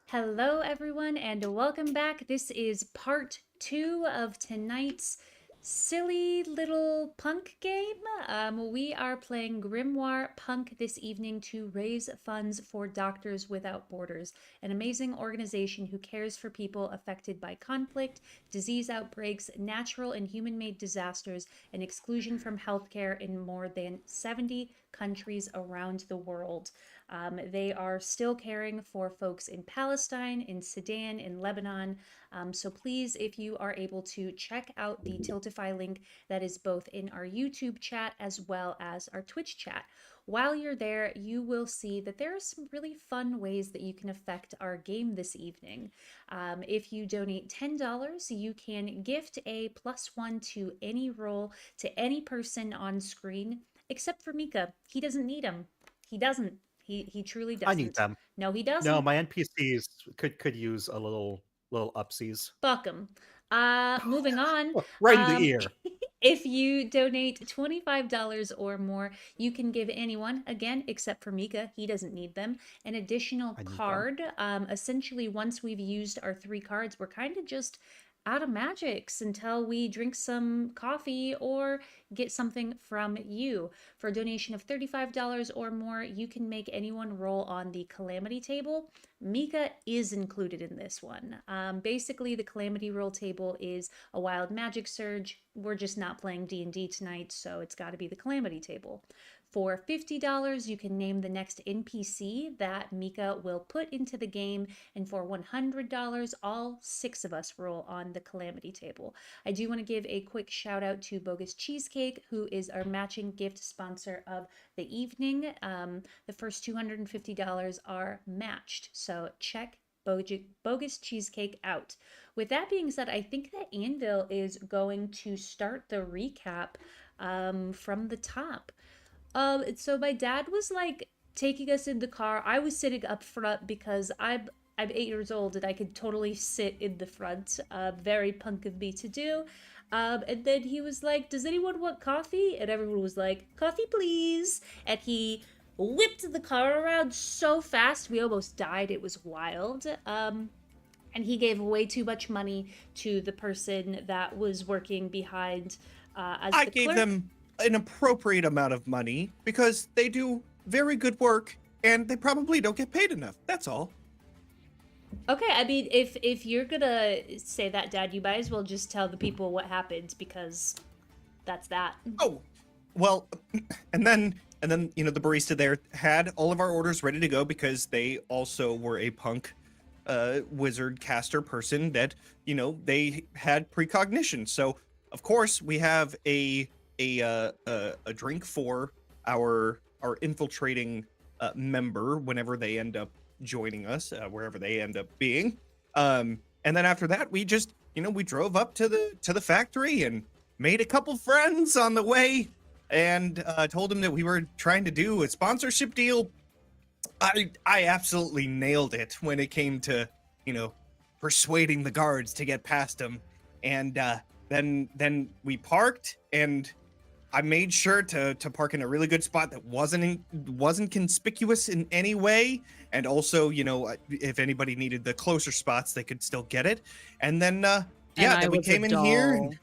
Hello, everyone, and welcome back. This is part 2 of tonight's silly little punk game. We are playing GrimoirePunk this evening to raise funds for Doctors Without Borders, an amazing organization who cares for people affected by conflict, disease outbreaks, natural and human-made disasters, and exclusion from healthcare in more than 70 countries around the world. They are still caring for folks in Palestine, in Sudan, in Lebanon. So please, if you are able to, check out the Tiltify link that is both in our YouTube chat as well as our Twitch chat. While you're there, you will see that there are some really fun ways that you can affect our game this evening. If you donate $10, you can gift a +1 to any roll to any person on screen, except for Mika. He doesn't need them. He doesn't. He truly doesn't. I need them. No, he No, doesn't. my NPCs could use a little upsies. Fuck him. Moving on. Right in the ear. If you donate $25 or more, you can give anyone, again, except for Mika, he doesn't need them, an additional I need them. card. Essentially, once we've used our 3 cards, we're kind of just out of magics until we drink some coffee or get something from you. For a donation of $35 or more, you can make anyone roll on the calamity table. Mika is included in this one. Basically, the calamity roll table is a wild magic surge. We're just not playing D&D tonight, so it's got to be the calamity table. For $50, you can name the next NPC that Mika will put into the game, and for $100, all 6 of us roll on the calamity table. I do want to give a quick shout out to Bogus Cheesecake, who is our matching gift sponsor of the evening. The first $250 are matched, so check Bogus Cheesecake out. With that being said, I think that Anvil is going to start the recap from the top. So my dad was like taking us in the car. I was sitting up front because I'm 8 years old and I could totally sit in the front. Very punk of me to do. And then he was like, "Does anyone want coffee?" And everyone was like, "Coffee, please." And he whipped the car around so fast we almost died. It was wild. And he gave way too much money to the person that was working behind as I the gave clerk. them an appropriate amount of money because they do very good work and they probably don't get paid enough. That's all. Okay, I mean, if you're gonna say that, Dad, you might as well just tell the people what happened because that's that. Oh, well, and then the barista there had all of our orders ready to go because they also were a punk wizard caster person that they had precognition. So of course we have a drink for our infiltrating member whenever they end up joining us, wherever they end up being. And then after that, we just we drove up to the factory and made a couple friends on the way, and told them that we were trying to do a sponsorship deal. I absolutely nailed it when it came to persuading the guards to get past them, and then we parked, and I made sure to park in a really good spot that wasn't conspicuous in any way, and also if anybody needed the closer spots, they could still get it. And then then we came in here. And,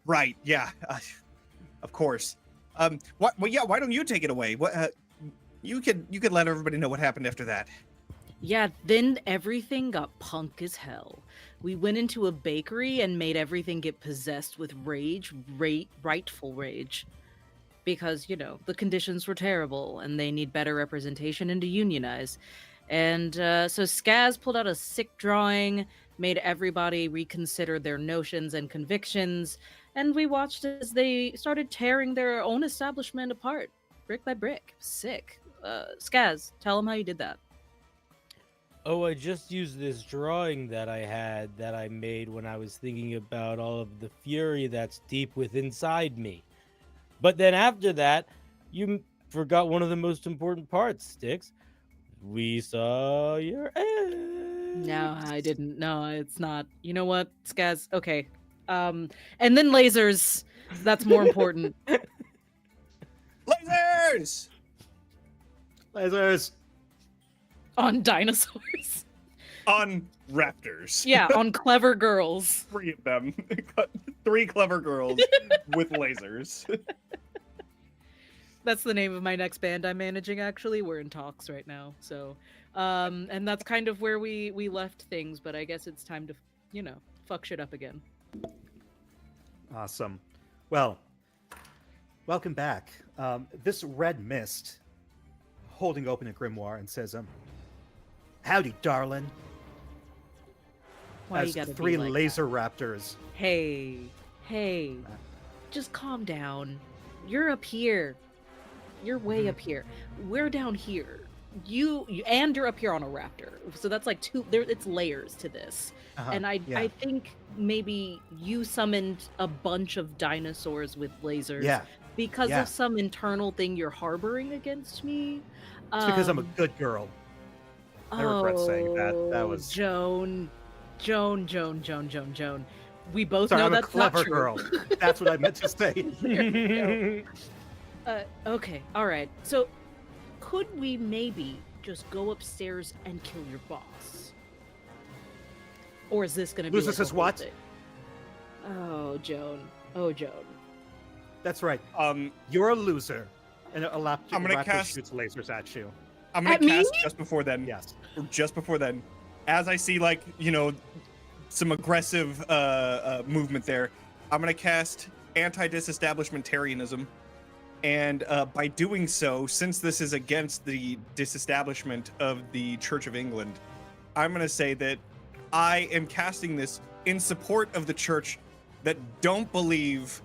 right? Yeah, of course. Why don't you take it away? What you could let everybody know what happened after that. Yeah, then everything got punk as hell. We went into a bakery and made everything get possessed with rightful rage. Because, the conditions were terrible and they need better representation and to unionize. And so Skaz pulled out a sick drawing, made everybody reconsider their notions and convictions, and we watched as they started tearing their own establishment apart, brick by brick. Sick. Skaz, tell them how you did that. Oh, I just used this drawing that I made when I was thinking about all of the fury that's deep within inside me. But then after that, you forgot one of the most important parts, Styx. We saw your ass. No, I didn't. No, it's not. You know what, Skaz? Okay. And then lasers. That's more important. Lasers! Lasers! On dinosaurs. On raptors. Yeah, on clever girls. 3 of them. 3 clever girls with lasers. That's the name of my next band I'm managing, actually. We're in talks right now. So, and that's kind of where we left things, but I guess it's time to, fuck shit up again. Awesome. Well, welcome back. This red mist, holding open a grimoire, and says, "Howdy, darling." Why you As gotta be 3 like laser raptors. Hey, just calm down. You're up here. You're way up here. We're down here. And you're up here on a raptor. So that's like it's layers to this. And I think maybe you summoned a bunch of dinosaurs with lasers because of some internal thing you're harboring against me. It's because I'm a good girl. I regret saying that. That was Joan. We both Sorry, know I'm that's a clever not true. girl. That's what I meant to say. Okay, all right. So, could we maybe just go upstairs and kill your boss? Or is this going to be Loses like his a whole what? thing? Oh, Joan. That's right. You're a loser, and a raptor cast- shoots lasers at you. I'm gonna At me? cast just before then. Yes. Or just before then. As I see, like, some aggressive movement there, I'm gonna cast anti-disestablishmentarianism. And by doing so, since this is against the disestablishment of the Church of England, I'm going to say that I am casting this in support of the church that don't believe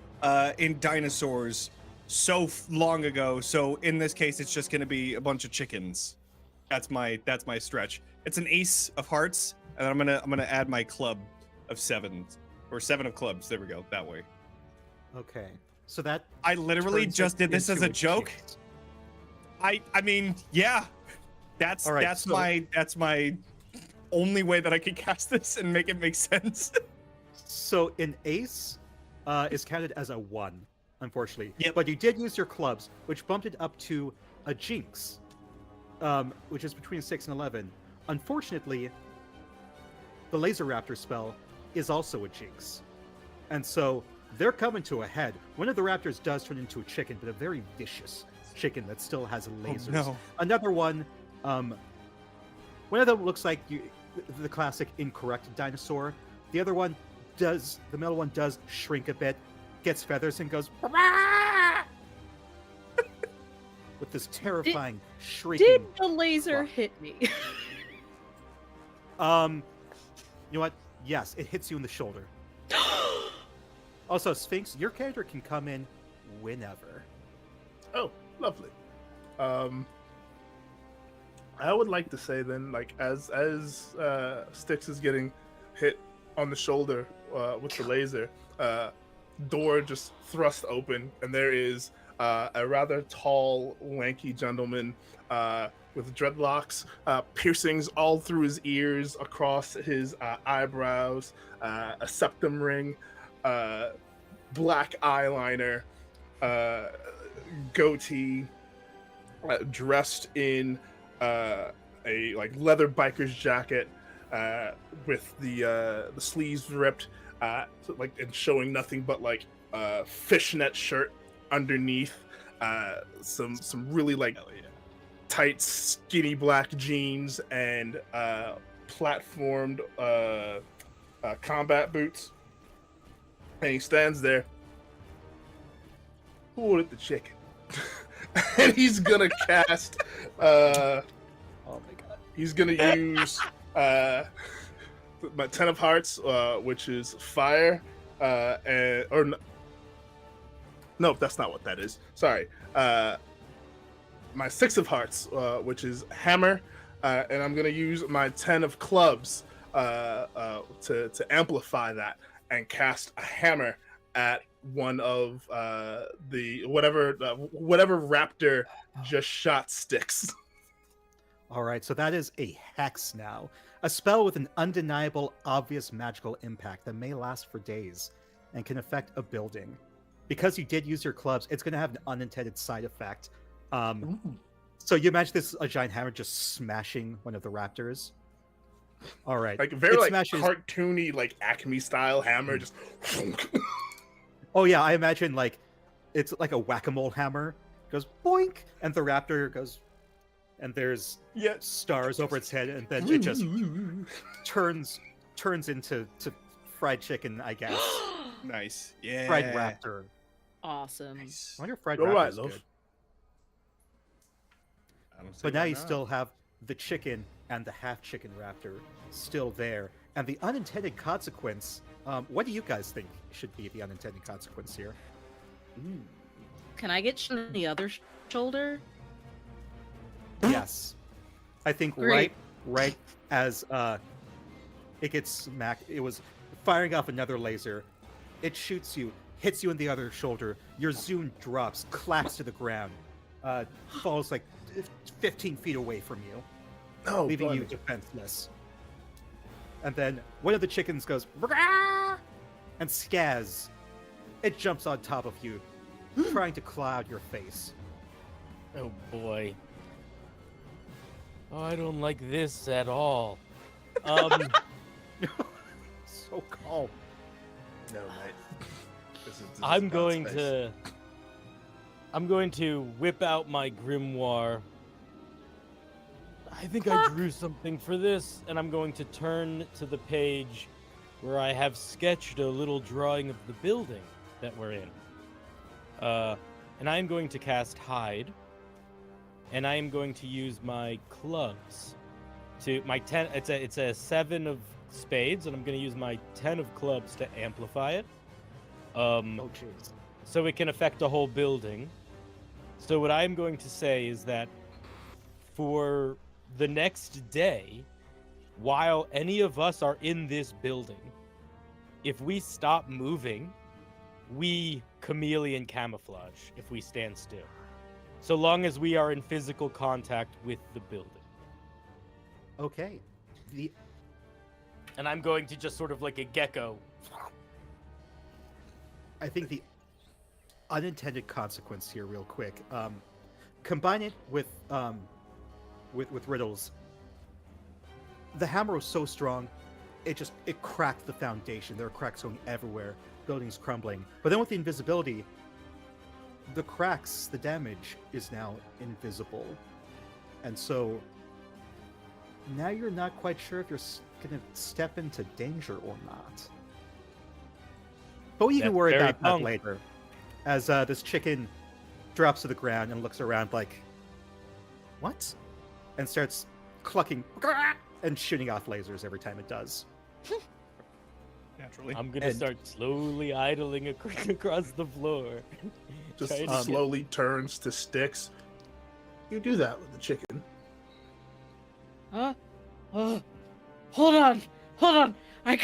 in dinosaurs so long ago. So in this case, it's just going to be a bunch of chickens. That's my stretch. It's an ace of hearts, and I'm gonna add my club of 7 or 7 of clubs. There we go. That way. Okay. So that I literally turns just it did this as into a joke. chase. I mean, yeah. That's All right, that's so- my only way that I could cast this and make it make sense. So an ace is counted as a 1, unfortunately. Yep. But you did use your clubs, which bumped it up to a jinx, which is between 6 and 11. Unfortunately, the laser raptor spell is also a jinx. And so they're coming to a head. One of the raptors does turn into a chicken, but a very vicious chicken that still has lasers. no. Another one, one of them looks like the classic incorrect dinosaur. The other one the middle one does shrink a bit, gets feathers, and goes with this terrifying shrieking. Did the laser Fuck. hit me? You know what? Yes, it hits you in the shoulder. Also, Sphinx, your character can come in whenever. Oh, lovely. I would like to say then, like as Styx is getting hit on the shoulder with the laser, door just thrust open, and there is a rather tall, lanky gentleman with dreadlocks, piercings all through his ears, across his eyebrows, a septum ring, black eyeliner, goatee, dressed in a like leather biker's jacket with the sleeves ripped, so, like, and showing nothing but like fishnet shirt underneath, some really like tight skinny black jeans and platformed combat boots, and he stands there. Who ordered the chicken? And he's gonna cast Oh my god. he's gonna use my 10 of hearts, which is fire, no, that's not what that is. Sorry. My 6 of hearts, which is hammer, and I'm gonna use my 10 of clubs to amplify that and cast a hammer at one of the whatever raptor just shot Styx. All right, so that is a hex now. A spell with an undeniable, obvious magical impact that may last for days and can affect a building. Because you did use your clubs, it's going to have an unintended side effect. So you imagine this a giant hammer just smashing one of the raptors. All right. Like very It like smashes- cartoony, like Acme style hammer. Just Oh yeah, I imagine like it's like a whack-a-mole hammer. Goes boink, and the raptor goes, and there's stars over its head, and then it just turns into fried chicken, I guess. Nice. Yeah. Fried raptor. Awesome. Nice. I wonder if fried All raptor right, is love. good. I don't see But now why you not. still have the chicken and the half-chicken raptor still there. And the unintended consequence, what do you guys think should be the unintended consequence here? Can I get on the other shoulder? Yes. I think Great. right as it gets smacked, it was firing off another laser. It shoots you, hits you in the other shoulder. Your Zune drops, claps to the ground, falls like 15 feet away from you, oh, leaving you blimey. defenseless. And then one of the chickens goes, "Brrrah!" and Skaz. It jumps on top of you, trying to cloud your face. Oh boy. Oh, I don't like this at all. So calm. No, mate. This is I'm God's going face. to. I'm going to whip out my grimoire. I think I drew something for this, and I'm going to turn to the page where I have sketched a little drawing of the building that we're in. And I am going to cast Hide, and I am going to use my clubs to my 10. It's a 7 of spades, and I'm going to use my 10 of clubs to amplify it. Oh jeez. So it can affect a whole building. So what I'm going to say is that for the next day, while any of us are in this building, if we stop moving, we chameleon camouflage if we stand still. So long as we are in physical contact with the building. Okay. And I'm going to just sort of like a gecko. I think the unintended consequence here, real quick. Combine it with Riddle's. The hammer was so strong, it cracked the foundation. There are cracks going everywhere. Buildings crumbling. But then with the invisibility, the cracks, the damage is now invisible, and so now you're not quite sure if you're going to step into danger or not. But you can That's worry very about that punk. later. As this chicken drops to the ground and looks around like, what? And starts clucking and shooting off lasers every time it does. Naturally. I'm going to And- start slowly idling across the floor. Just Try to get- slowly turns to Sticks. You do that with the chicken. Hold on. I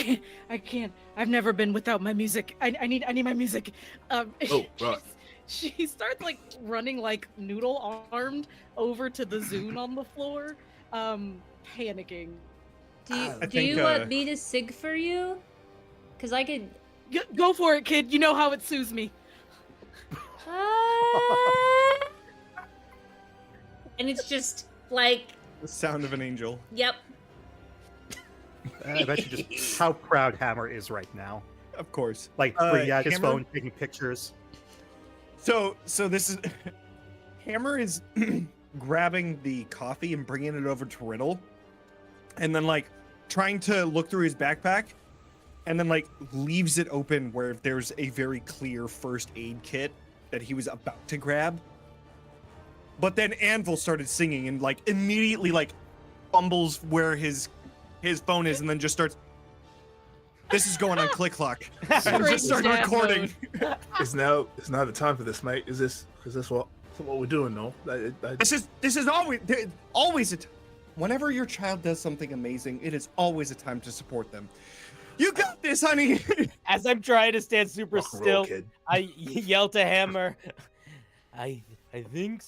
can't. I've never been without my music. I need my music. Oh, right. She starts like running like noodle armed over to the Zune on the floor, panicking. Do you, I do you think, want me to sig for you? Because I could. Go for it, kid. You know how it soothes me. And it's just like, The sound of an angel. yep. I bet you just how proud Hammer is right now. Of course. Like bringing out his Hammer? phone, taking pictures. So this is Hammer is grabbing the coffee and bringing it over to Riddle, and then like trying to look through his backpack, and then like leaves it open where there's a very clear first aid kit that he was about to grab. But then Anvil started singing and like immediately like fumbles where his phone is, and then just starts. This is going on click clock. And Straight just start dad recording. It's now the time for this, mate. Is this what we're doing? No, This is always a whenever your child does something amazing, it is always a time to support them. You got this, honey. As I'm trying to stand super rock and still, roll, kid. I yell to Hammer. I think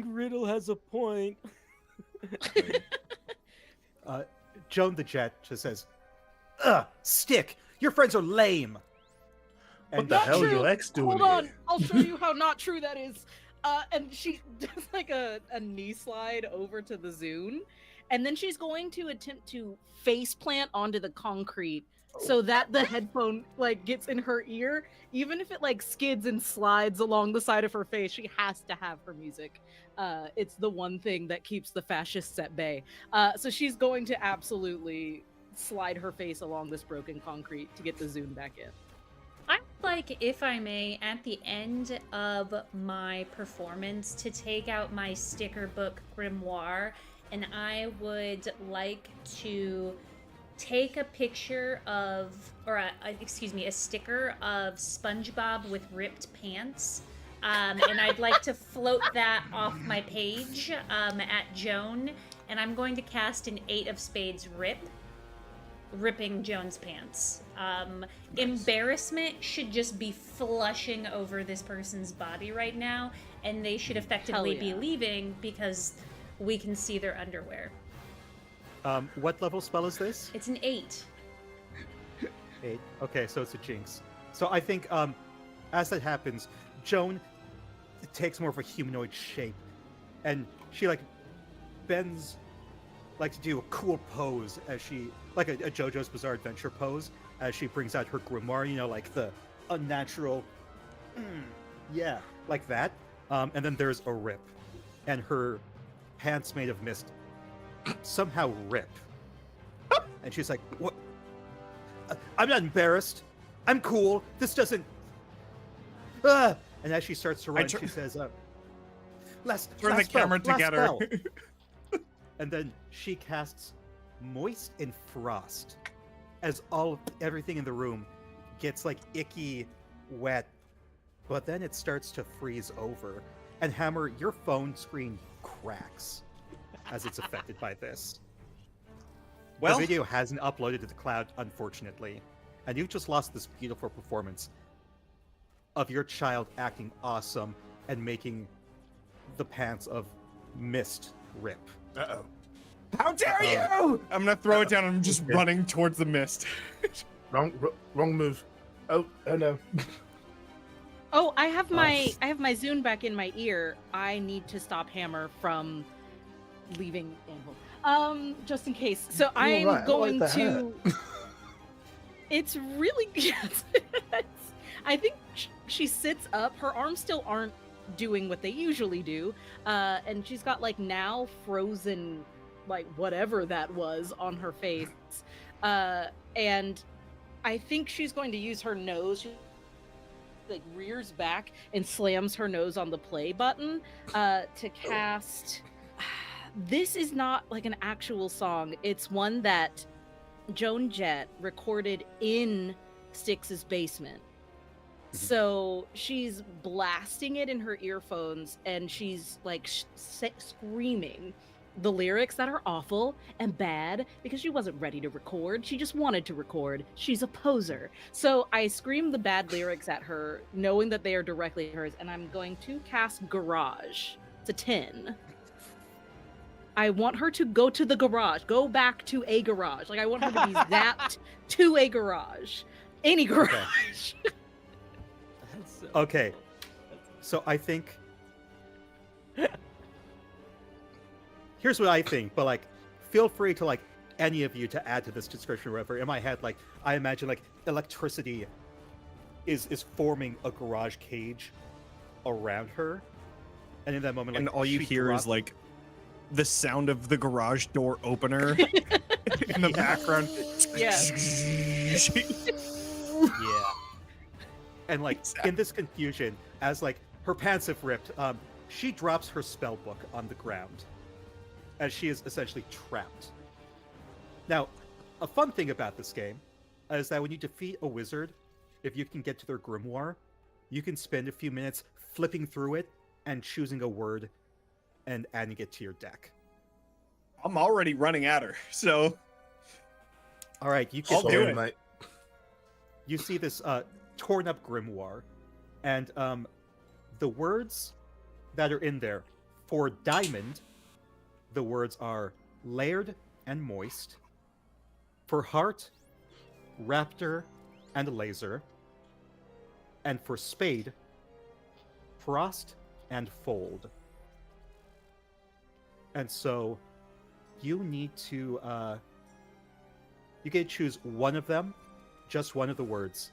Riddle has a point. Joan the Jet just says, "Ugh, Stick, your friends are lame." What And the Not hell true. your ex doing Hold on, here? I'll show you how not true that is. And she does like a knee slide over to the Zune, and then she's going to attempt to face plant onto the concrete so that the headphone like gets in her ear. Even if it like skids and slides along the side of her face, she has to have her music. It's the one thing that keeps the fascists at bay. So she's going to absolutely slide her face along this broken concrete to get the zoom back in. I would like, if I may, at the end of my performance, to take out my sticker book grimoire, and I would like to take a picture of, or excuse me, a sticker of SpongeBob with ripped pants. And I'd like to float that off my page at Joan, and I'm going to cast an 8 of Spades ripping Joan's pants. Nice. Embarrassment should just be flushing over this person's body right now, and they should effectively be leaving because we can see their underwear. What level spell is this? It's an 8. 8. Okay, so it's a jinx. So I think as that happens, Joan takes more of a humanoid shape, and she like bends like to do a cool pose as she, like a JoJo's Bizarre Adventure pose, as she brings out her grimoire, you know, like the unnatural, yeah, like that. And then there's a rip, and her pants made of mist somehow rip. And she's like, what? I'm not embarrassed. I'm cool. This doesn't... And as she starts to run, she says, turn the camera together. And then she casts Moist and Frost as everything in the room gets like icky, wet, but then it starts to freeze over. And Hammer, your phone screen cracks as it's affected by this. Well, the video hasn't uploaded to the cloud, unfortunately, and you've just lost this beautiful performance of your child acting awesome and making the pants of mist rip. Uh-oh. How dare you! I'm gonna throw it down and I'm just running towards the mist. Wrong move. Oh no. Oh, I have my Zune back in my ear. I need to stop Hammer from leaving Anvil. Just in case. So I'm going to. It's really. Yes. I think she sits up. Her arms still aren't doing what they usually do, and she's got like now frozen, like whatever that was on her face, and I think she's going to use her nose. She like rears back and slams her nose on the play button to cast. This is not like an actual song. It's one that Joan Jett recorded in Styx's basement. So she's blasting it in her earphones, and she's like screaming the lyrics that are awful and bad because she wasn't ready to record. She just wanted to record. She's a poser. So I scream the bad lyrics at her, knowing that they are directly hers, and I'm going to cast Garage. It's a 10. I want her to go to the garage, go back to a garage. Like I want her to be zapped to a garage. Any garage. Okay. So I think here's what I think, but like feel free to like any of you to add to this description or whatever. In my head, like I imagine like electricity is forming a garage cage around her. And in that moment, like and all you hear is like the sound of the garage door opener in the background. Yeah. Yeah. And like in this confusion, as like her pants have ripped, she drops her spell book on the ground as she is essentially trapped. Now, a fun thing about this game is that when you defeat a wizard, if you can get to their grimoire, you can spend a few minutes flipping through it and choosing a word and adding it to your deck. I'm already running at her, so all right, you I'll get do there. it. Mate. You see this torn up grimoire, and the words that are in there for diamond, the words are layered and moist. For heart, raptor and laser. And for spade, frost and fold. And so you need to you can choose one of them, just one of the words,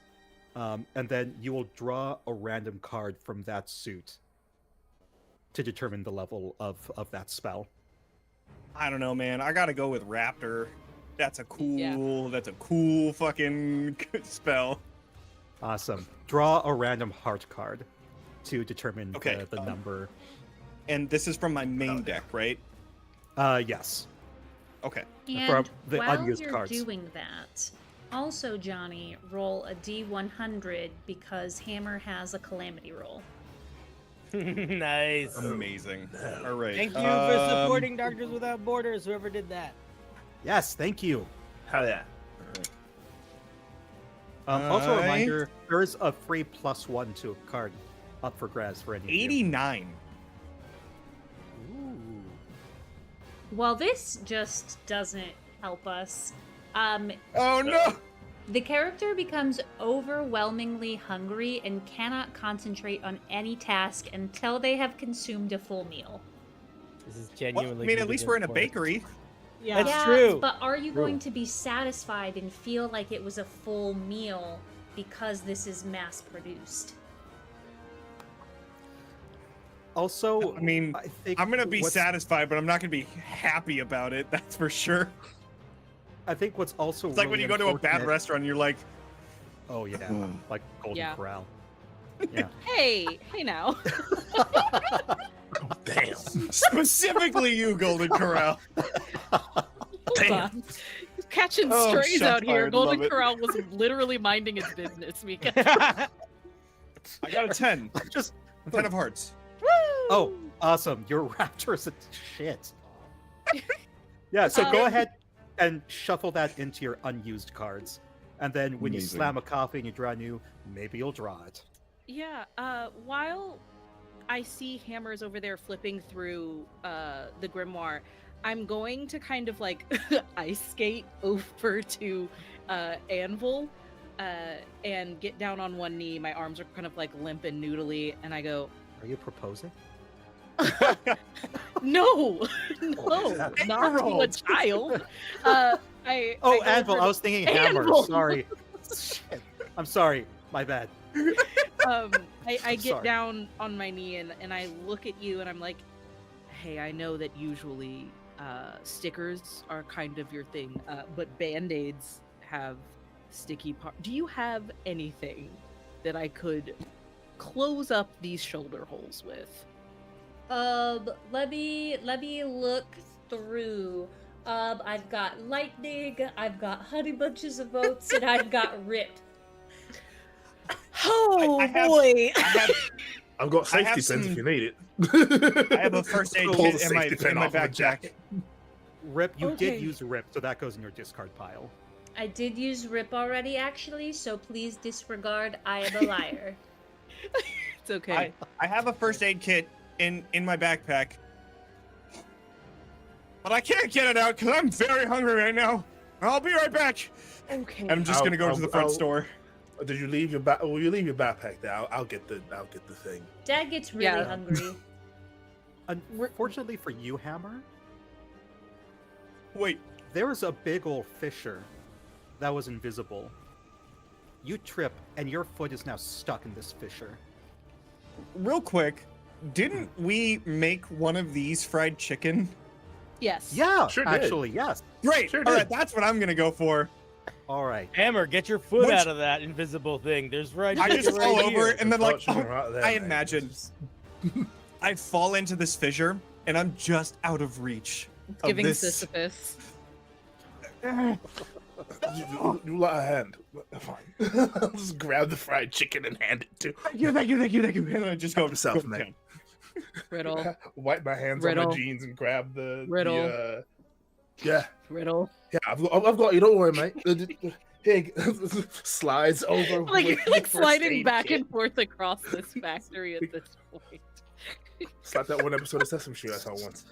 and then you will draw a random card from that suit to determine the level of that spell. I don't know, man. I gotta go with Raptor. That's a cool fucking spell. Awesome. Draw a random heart card to determine the number. And this is from my main deck, right? Yes. Okay. And From the while unused you're cards. doing that, also, Johnny, roll a D100 because Hammer has a calamity roll. Nice. Amazing. All right. Thank you for supporting Doctors Without Borders, whoever did that. Yes, thank you. Hell yeah. Also a Alright. reminder, there is a free +1 to a card up for grabs for any of you. 89. Ooh. Well, this just doesn't help us. Oh no! The character becomes overwhelmingly hungry and cannot concentrate on any task until they have consumed a full meal. This is Well, genuinely. I mean, gonna at be least good we're in a for us. bakery. Yeah. That's true. But are you True. going to be satisfied and feel like it was a full meal because this is mass produced? Also, I mean, I think I'm gonna be what's- satisfied, but I'm not gonna be happy about it. That's for sure. I think what's also It's like when really you go to a bad unfortunate- restaurant, and you're like, Oh yeah, like Golden Yeah. Corral. Yeah. Hey now. Damn. specifically you, Golden Corral. Hold Damn. on. Catching Oh, strays shots out here. fired. Golden Love it. Corral was literally minding its business, Mika. I got a 10. Just 10 of hearts. oh, awesome! Your raptor is a shit. Yeah, so go Um, ahead and shuffle that into your unused cards, and then when you Amazing. slam a coffee and you draw a new, maybe you'll draw it. Yeah, while I see Hammers over there flipping through the grimoire, I'm going to kind of like ice skate over to Anvil and get down on one knee. My arms are kind of like limp and noodly, and I go, Are you proposing? no, no, Oh, not to a Emerald. child. Oh, I Anvil! go over I was thinking hammer. Anvil! Sorry. Shit. I'm sorry. My bad. I I'm get sorry. down on my knee and I look at you and I'm like, hey, I know that usually stickers are kind of your thing, but band-aids have sticky part. Do you have anything that I could close up these shoulder holes with? Let me look through. I've got lightning, I've got honey bunches of oats, and I've got rip. Oh I have- boy! I have, I've got I safety have pins some- if you need it. I have a first aid Pull the kit in my, safety pin in my off of the backpack. jacket. Rip, you Okay. did use rip, so that goes in your discard pile. I did use rip already, actually, so please disregard I am a liar. It's okay. I have a first aid kit in my backpack. But I can't get it out because I'm very hungry right now. I'll be right back. Okay. I'm just gonna go to the front store. Did you leave your back? Will you leave your backpack there? I'll get the thing. Dad gets really Yeah. hungry. Unfortunately for you, Hammer, Wait, there was a big old fissure that was invisible. You trip, and your foot is now stuck in this fissure. real quick, didn't we make one of these fried chicken? Yes. Yeah, Sure did. actually, yes. Great. Sure All right, did. that's what I'm gonna go for. All right. Hammer, get your foot Which- out of that invisible thing. There's right. I just right fall here. over and then like Thought you were right there, I man. imagine I fall into this fissure and I'm just out of reach. Of Giving this. Sisyphus. You let a hand. Fine. I'll just grab the fried chicken and hand it to. Thank you. And I just go Help yourself, go man. down. Riddle. Wipe my hands on Riddle. my jeans and grab the Riddle. yeah, Riddle. yeah. I've got you. Don't worry, mate. Hey, slides over. Like with you're like the first sliding aid back kit. and forth across this factory at this point. It's like that one episode of Sesame Street I saw once.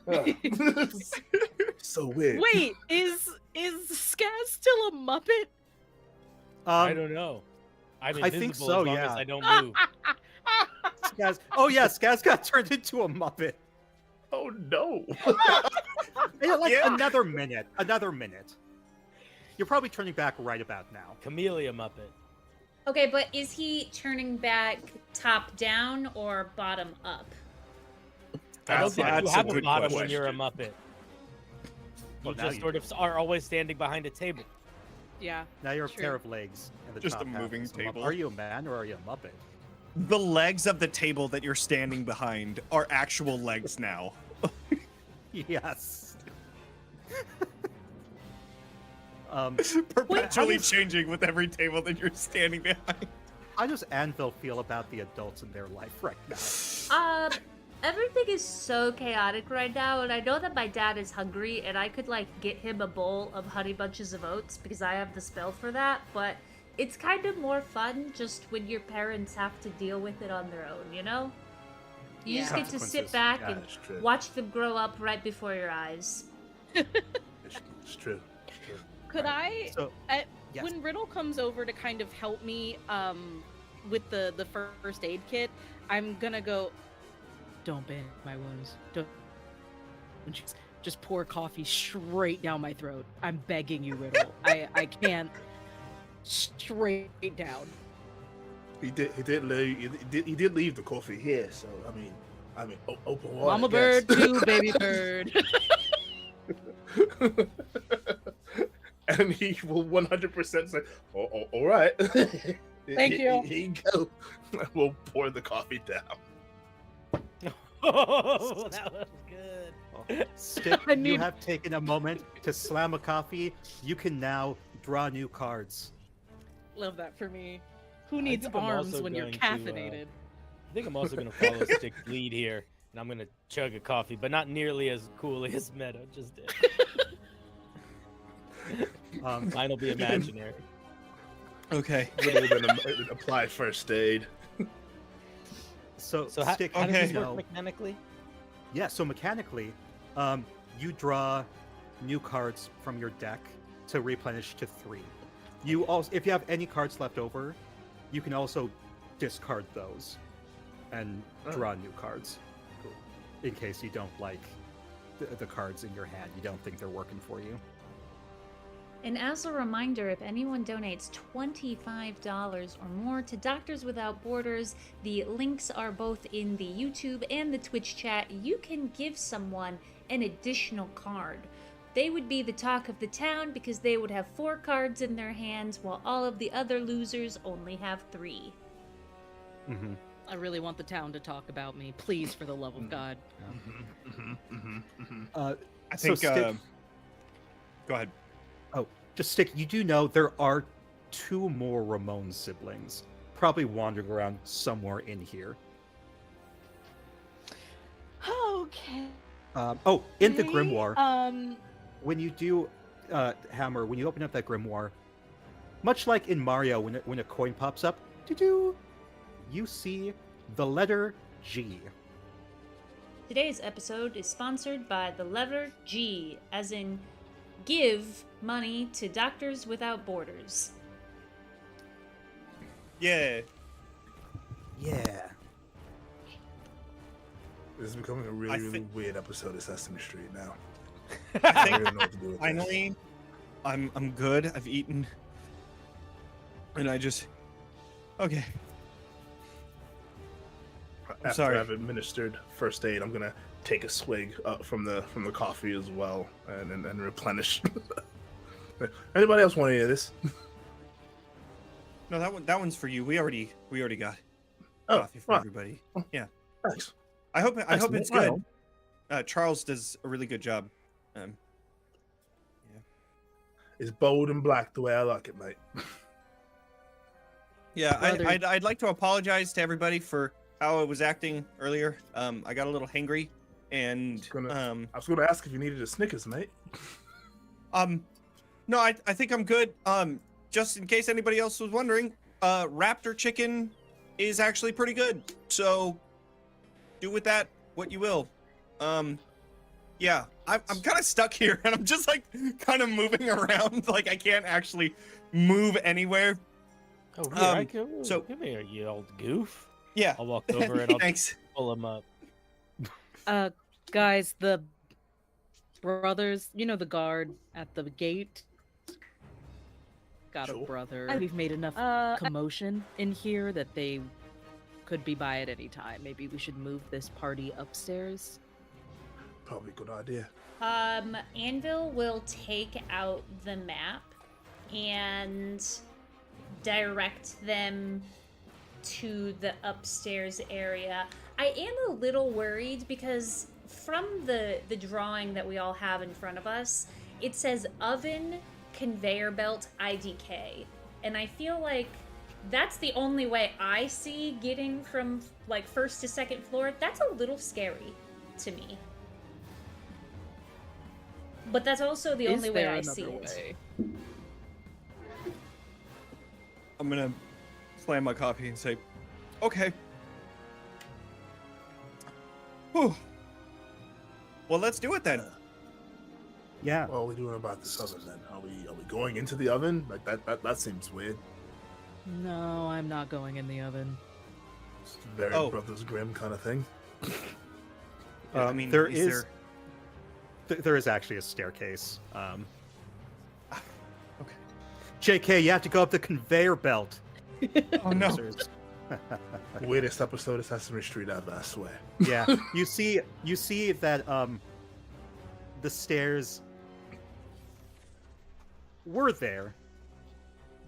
So weird. Wait, is Skaz still a Muppet? I don't know. I'm I think invisible so, as long yeah. as I don't move. Skaz. Oh yeah, Skaz got turned into a Muppet. Oh no. Like Yeah. another minute. Another minute. You're probably turning back right about now. Camellia Muppet. Okay, but is he turning back top down or bottom up? I don't That's- think you that's a have a good bottom when you're a question. Muppet. You Well, now just you sort of are always standing behind a table. Yeah. Now you're a True. pair of legs. And the Just top a half moving is table. Are you a man or are you a Muppet? The legs of the table that you're standing behind are actual legs now. Yes. Perpetually changing with every table that you're standing behind. How does Anvil feel about the adults in their life right now? Everything is so chaotic right now, and I know that my dad is hungry, and I could, like, get him a bowl of Honey Bunches of Oats, because I have the spell for that, but it's kind of more fun just when your parents have to deal with it on their own, you know? You just get to sit Consequences. back Yeah, and That's true. watch them grow up right before your eyes. It's true. It's true. Could I, So, at, yes. when Riddle comes over to kind of help me with the first aid kit, I'm gonna go, don't bandage my wounds. Don't just pour coffee straight down my throat. I'm begging you, Riddle. I can't. Straight down. He did leave the coffee here, so I mean, open water. Mama I guess. bird too, baby bird. And he will 100% say, "Oh, all right." Thank you. Here you go. We'll pour the coffee down. Oh, that was good. Stick, I you need- have taken a moment to slam a coffee. You can now draw new cards. Love that for me. Who needs think I'm arms also when you're going to, caffeinated? I think I'm also going to follow Stick's lead here, and I'm going to chug a coffee, but not nearly as coolly as Meadow just did. Mine will be imaginary. Okay. Literally gonna apply first aid. So, So how, Stick, how does okay. this you work know, mechanically? yeah, so mechanically, you draw new cards from your deck to replenish to 3. You also, if you have any cards left over, you can also discard those and draw new cards. In case you don't like the cards in your hand, you don't think they're working for you. And as a reminder, if anyone donates $25 or more to Doctors Without Borders, the links are both in the YouTube and the Twitch chat. You can give someone an additional card. They would be the talk of the town because they would have 4 cards in their hands, while all of the other losers only have 3. Mm-hmm. I really want the town to talk about me. Please, for the love of God. I So think. Stick, Go ahead. just Stick, you do know there are 2 more Ramon siblings probably wandering around somewhere in here. Okay. In the grimoire, Um. when you do Hammer, when you open up that grimoire, much like in Mario, when a coin pops up, you see the letter G. Today's episode is sponsored by the letter G, as in give money to Doctors Without Borders. Yeah. Yeah. This is becoming a I really, really think- weird episode of Sesame Street now. I I think don't even know what to do with this. finally, I'm good. I've eaten, and I just okay. After sorry. I've administered first aid, I'm gonna take a swig from the coffee as well, and replenish. Anybody else want any of this? No, that one's for you. We already got Oh, coffee for right. everybody. Yeah. Thanks. I hope Thanks, it's mate. good. Charles does a really good job. It's bold and black the way I like it, mate. Yeah, Brother. I'd like to apologize to everybody for how I was acting earlier. I got a little hangry, and I was gonna ask if you needed a Snickers, mate. no, I think I'm good. Just in case anybody else was wondering, Raptor chicken is actually pretty good. So do with that what you will. Yeah, I'm kind of stuck here, and I'm just like kind of moving around. Like I can't actually move anywhere. Oh, here, so- come here, you old goof. Yeah. I'll walk over and I'll Thanks. pull him up. Guys, the brothers, you know, the guard at the gate. Got a Sure. brother. We've made enough commotion in here that they could be by at any time. Maybe we should move this party upstairs. Probably a good idea. Anvil will take out the map and direct them to the upstairs area. I am a little worried because from the drawing that we all have in front of us, it says oven, conveyor belt, IDK. And I feel like that's the only way I see getting from like first to second floor. That's a little scary to me. But that's also the only way I see it. I'm gonna slam my coffee and say, okay. Whew. Well, let's do it then. Yeah. What are we doing about this oven then? Are we going into the oven? Like that seems weird. No, I'm not going in the oven. It's a very Brothers Grimm kind of thing. I mean, there is actually a staircase. Okay. JK, you have to go up the conveyor belt. Oh no. Weirdest episode of Sesame Street ever, I swear. Yeah. You see that the stairs were there,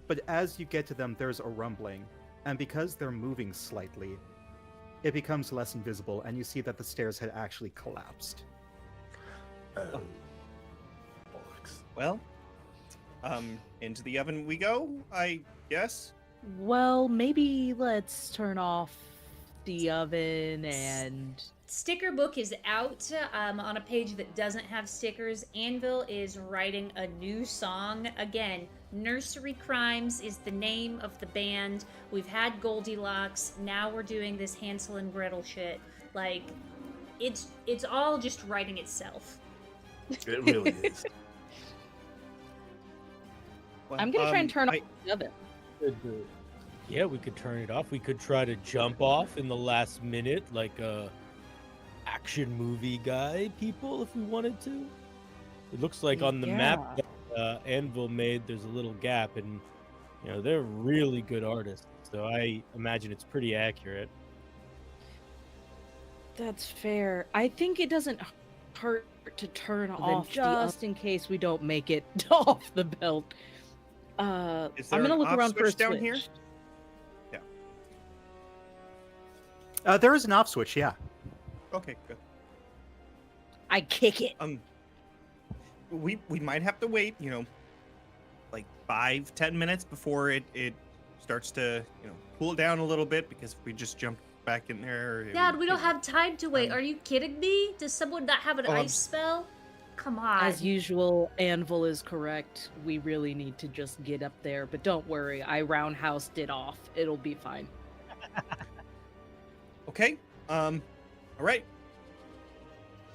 but as you get to them, there's a rumbling, and because they're moving slightly, it becomes less invisible, and you see that the stairs had actually collapsed. Bollocks. Well, into the oven we go, I guess. Well, maybe let's turn off the oven and... Sticker book is out on a page that doesn't have stickers. Anvil is writing a new song. Again, Nursery Crimes is the name of the band. We've had Goldilocks. Now we're doing this Hansel and Gretel shit. Like, it's all just writing itself. It really is. Well, I'm gonna try and turn off the oven. Yeah, we could turn it off. We could try to jump off in the last minute, like a action movie guy people, if we wanted to. It looks like on the map that Anvil made, there's a little gap, and you know they're really good artists, so I imagine it's pretty accurate. That's fair. I think it doesn't hurt to turn off just in case we don't make it off the belt. Is there I'm gonna an look off around for a switch down switch. here? There is an off switch, yeah. Okay, good. I kick it. We might have to wait, like 5-10 minutes before it starts to, cool down a little bit, because if we just jump back in there... Dad, we don't have time to wait. Are you kidding me? Does someone not have an ice spell? Come on. As usual, Anvil is correct. We really need to just get up there, but don't worry. I roundhoused it off. It'll be fine. Okay. All right.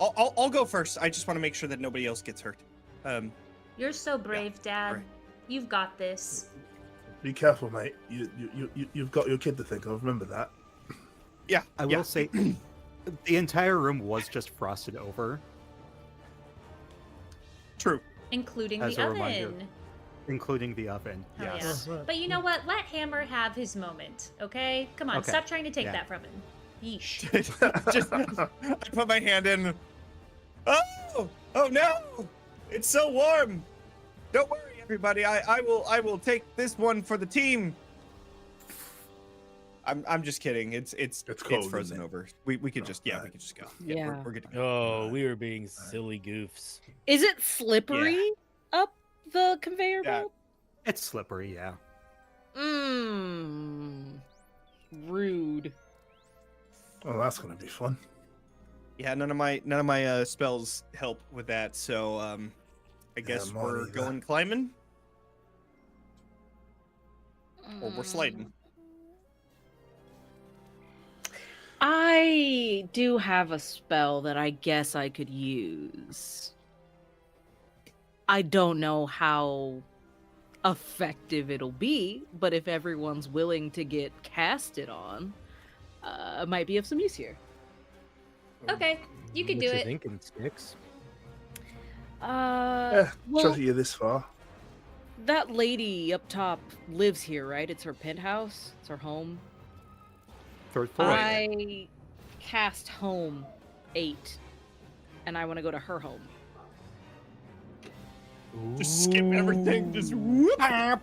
I'll go first. I just want to make sure that nobody else gets hurt. You're so brave, Dad. right. You've got this. Be careful, mate. You've got your kid to think of. Remember that. Yeah. I will say, the entire room was just frosted over, True. Including As the a oven. reminder. including the oven. Hell Yes. yeah. But you know what? Let Hammer have his moment, okay? Come on, Okay. stop trying to take Yeah. that from him. Yeesh. Just, I put my hand in. Oh no! It's so warm. Don't worry, everybody. I will take this one for the team. I'm just kidding. It's cold, frozen isn't it? over. We could just right. we could just go. Yeah. We're good to go. Oh, we were being silly goofs. Is it slippery up the conveyor Yeah. belt? It's slippery, yeah. Rude. Oh, that's gonna be fun. Yeah, none of my spells help with that. So I guess mine we're either. going climbing or we're sliding. I do have a spell that I guess I could use. I don't know how effective it'll be, but if everyone's willing to get casted on, it might be of some use here. Okay, you can What do you it. thinking, Sticks? Well, Trust you this far. that lady up top lives here, right? It's her penthouse. It's her home. Third floor. I cast home 8, and I want to go to her home. Just skip everything. Just whoop. Could I?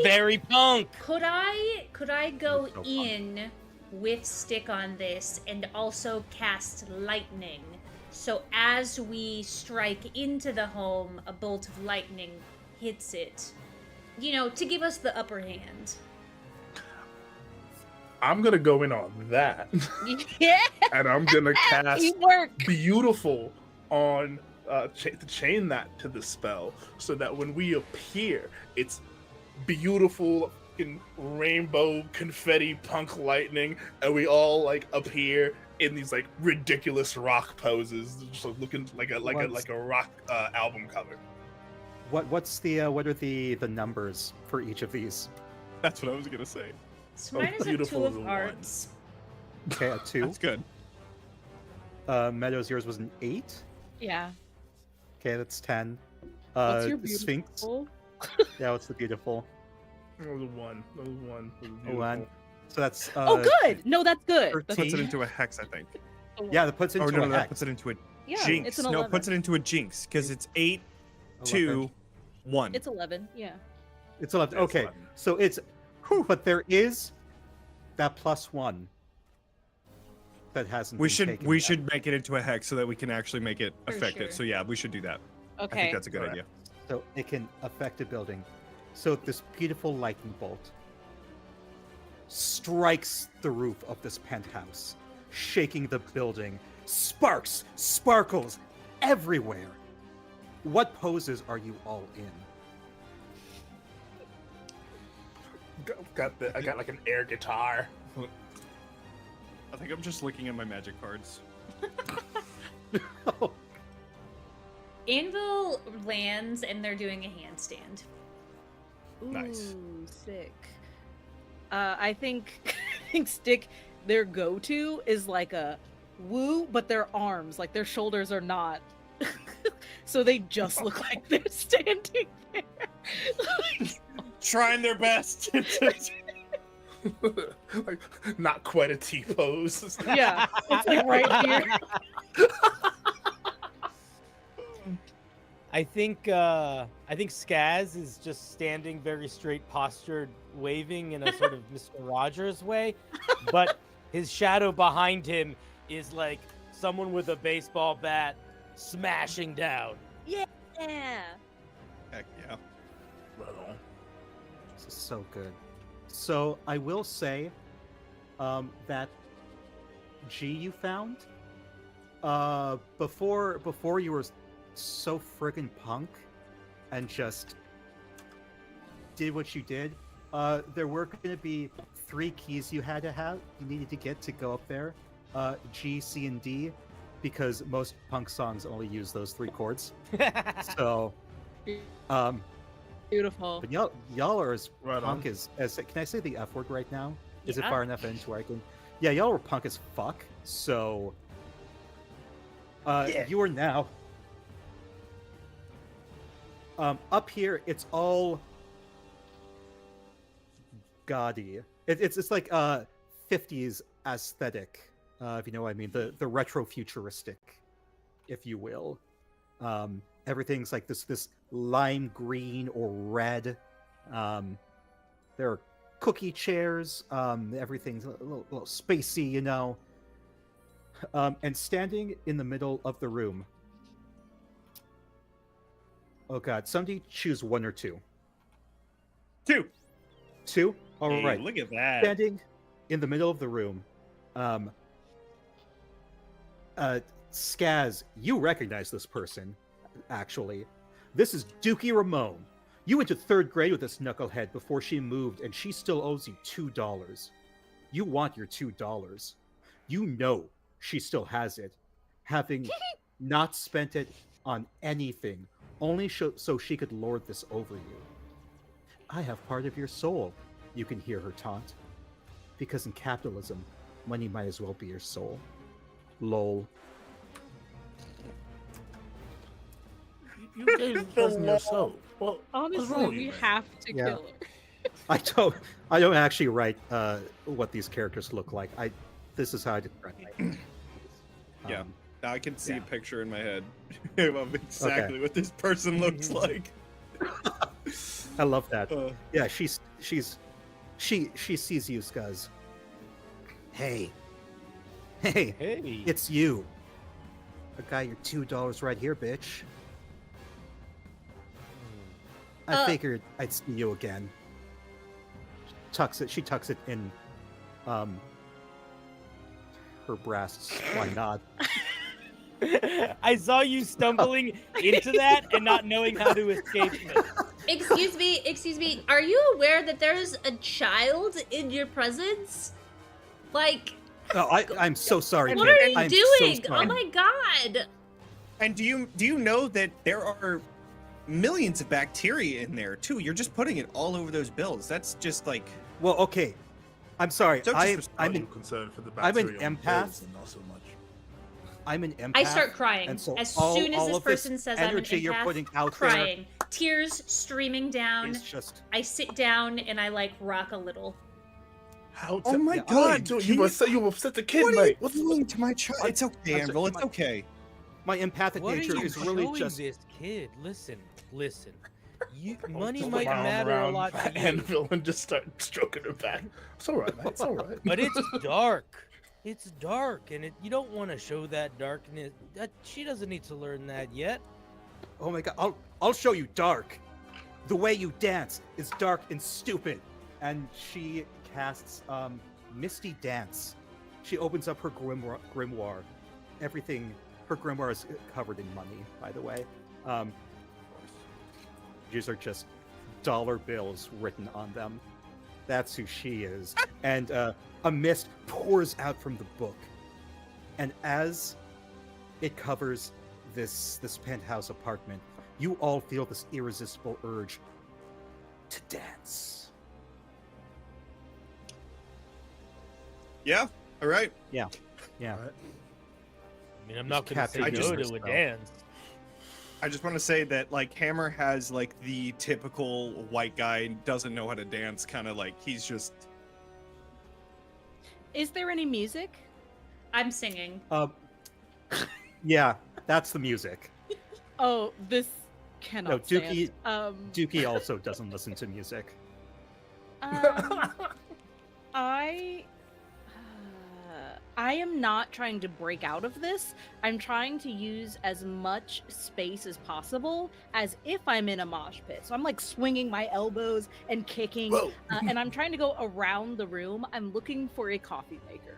Very punk. Could I go So fun. in with Stick on this and also cast lightning? So as we strike into the home, a bolt of lightning hits it. You know, to give us the upper hand. I'm gonna go in on that, Yeah, and I'm gonna cast teamwork. beautiful on to chain that to the spell, so that when we appear, it's beautiful in rainbow confetti punk lightning, and we all like appear in these like ridiculous rock poses, just like, looking like a rock album cover. What are the numbers for each of these? That's what I was gonna say. So mine is a beautiful 2 is a of one. hearts. Okay, a 2. That's good. Meadows, yours was an 8. Yeah. Okay, that's 10. What's your Sphinx. beautiful? Yeah, what's the beautiful? It was a 1. It was 1. It was A 1. beautiful. So that's Oh, good. No, that's good. That's Puts it 13? into a hex, I think. Yeah, that puts it Or into no, a that hex. puts it into a Yeah, jinx. it's an No, 11. it puts it into a jinx because it's 8, 2, 1. It's 11. Yeah. It's 11. It's Okay, 11. so it's... But there is that +1 that hasn't We been should taken we yet. should make it into a hex so that we can actually make it For effective. sure. So yeah, we should do that. I Okay. think that's a good Alright. idea. So it can affect a building. So this beautiful lightning bolt strikes the roof of this penthouse, shaking the building. Sparks, sparkles everywhere. What poses are you all in? I got like an air guitar. I think I'm just looking at my magic cards. Anvil lands and they're doing a handstand. Nice. Ooh, sick. I think Stick, their go-to is like a woo, but their arms, like their shoulders are not. So they just look like they're standing there. Trying their best. Like not quite a T pose. Yeah, it's like right here. I think Skaz is just standing very straight postured, waving in a sort of Mr. Rogers way, but his shadow behind him is like someone with a baseball bat smashing down. Yeah. Heck yeah. Right on. This is so good. So I will say that G you found before you were so friggin' punk and just did what you did. There were going to be 3 keys you needed to get to go up there. G, C, and D, because most punk songs only use those 3 chords. So, Beautiful. but y'all are as Right punk on. as can I say the F word right now? Is it Yeah. far enough into where I can? Yeah, y'all were punk as fuck. So, you are now up here. It's all gaudy. It's like 50s aesthetic, if you know what I mean. The retro futuristic, if you will. Everything's like this lime green or red. There are cookie chairs. Everything's a little spacey, you know. And standing in the middle of the room. Oh God! Somebody choose 1 or 2. 2. 2. All right. Hey, look at that. Standing in the middle of the room. Skaz, you recognize this person, actually. This is Dookie Ramone. You went to 3rd grade with this knucklehead before she moved, and she still owes you $2. You want your $2. You know she still has it, having not spent it on anything, only so she could lord this over you. I have part of your soul, you can hear her taunt. Because in capitalism, money might as well be your soul. Lol. You gave the person yourself. Well, what's wrong Honestly, with we you, man? have to Yeah. kill her. I don't actually write what these characters look like. This is how I describe it. Yeah. Now I can see yeah. a picture in my head of exactly what this person looks like. I love that. Uh, Yeah, she sees you, Scuzz. Hey, Hey. it's you. I got your $2 right here, bitch. I figured I'd see you again. She tucks it in her breasts. Why not? I saw you stumbling into that and not knowing how to escape it. Excuse me. Are you aware that there's a child in your presence? Like, No, I'm so sorry. what kid. are you I'm doing? So Oh sorry. my god. and do you know that there are millions of bacteria in there too? You're just putting it all over those bills. That's just like Well, okay. I'm sorry. So I'm I'm concerned for the I'm an bacteria on the empath. bills and not so much. I'm an empath. I start crying. And so As all- soon as all this of this person says I'm an energy you're empath, putting out crying. Tears streaming down. It's just I sit down and I like rock a little. How? Oh my Yeah, god! You upset the kid, What are mate. you doing to my child? It's okay, I'm sorry, Anvil. It's my- okay. my empathic What are nature you is really showing just this kid? Listen. Money Just might arm matter a around lot to you, Anvil and just start stroking her back. It's all right, man. It's all right. but it's dark. It's dark, and you don't want to show that darkness. She doesn't need to learn that yet. Oh my god, I'll show you dark. The way you dance is dark and stupid. And she casts Misty Dance. She opens up her grimoire. Everything, her grimoire is covered in money, by the way. These are just dollar bills written on them. That's who she is. And a mist pours out from the book. And as it covers this penthouse apartment, you all feel this irresistible urge to dance. Yeah. All right. Yeah. All right. I mean, I'm not going to captured say I just- no to a dance. I just want to say that like Hammer has like the typical white guy doesn't know how to dance kind of like he's just Is there any music? I'm singing. Yeah, that's the music. Oh, this cannot No, Dookie- stand. Dookie also doesn't listen to music. I am not trying to break out of this. I'm trying to use as much space as possible as if I'm in a mosh pit. So I'm like swinging my elbows and kicking, Whoa. and I'm trying to go around the room. I'm looking for a coffee maker.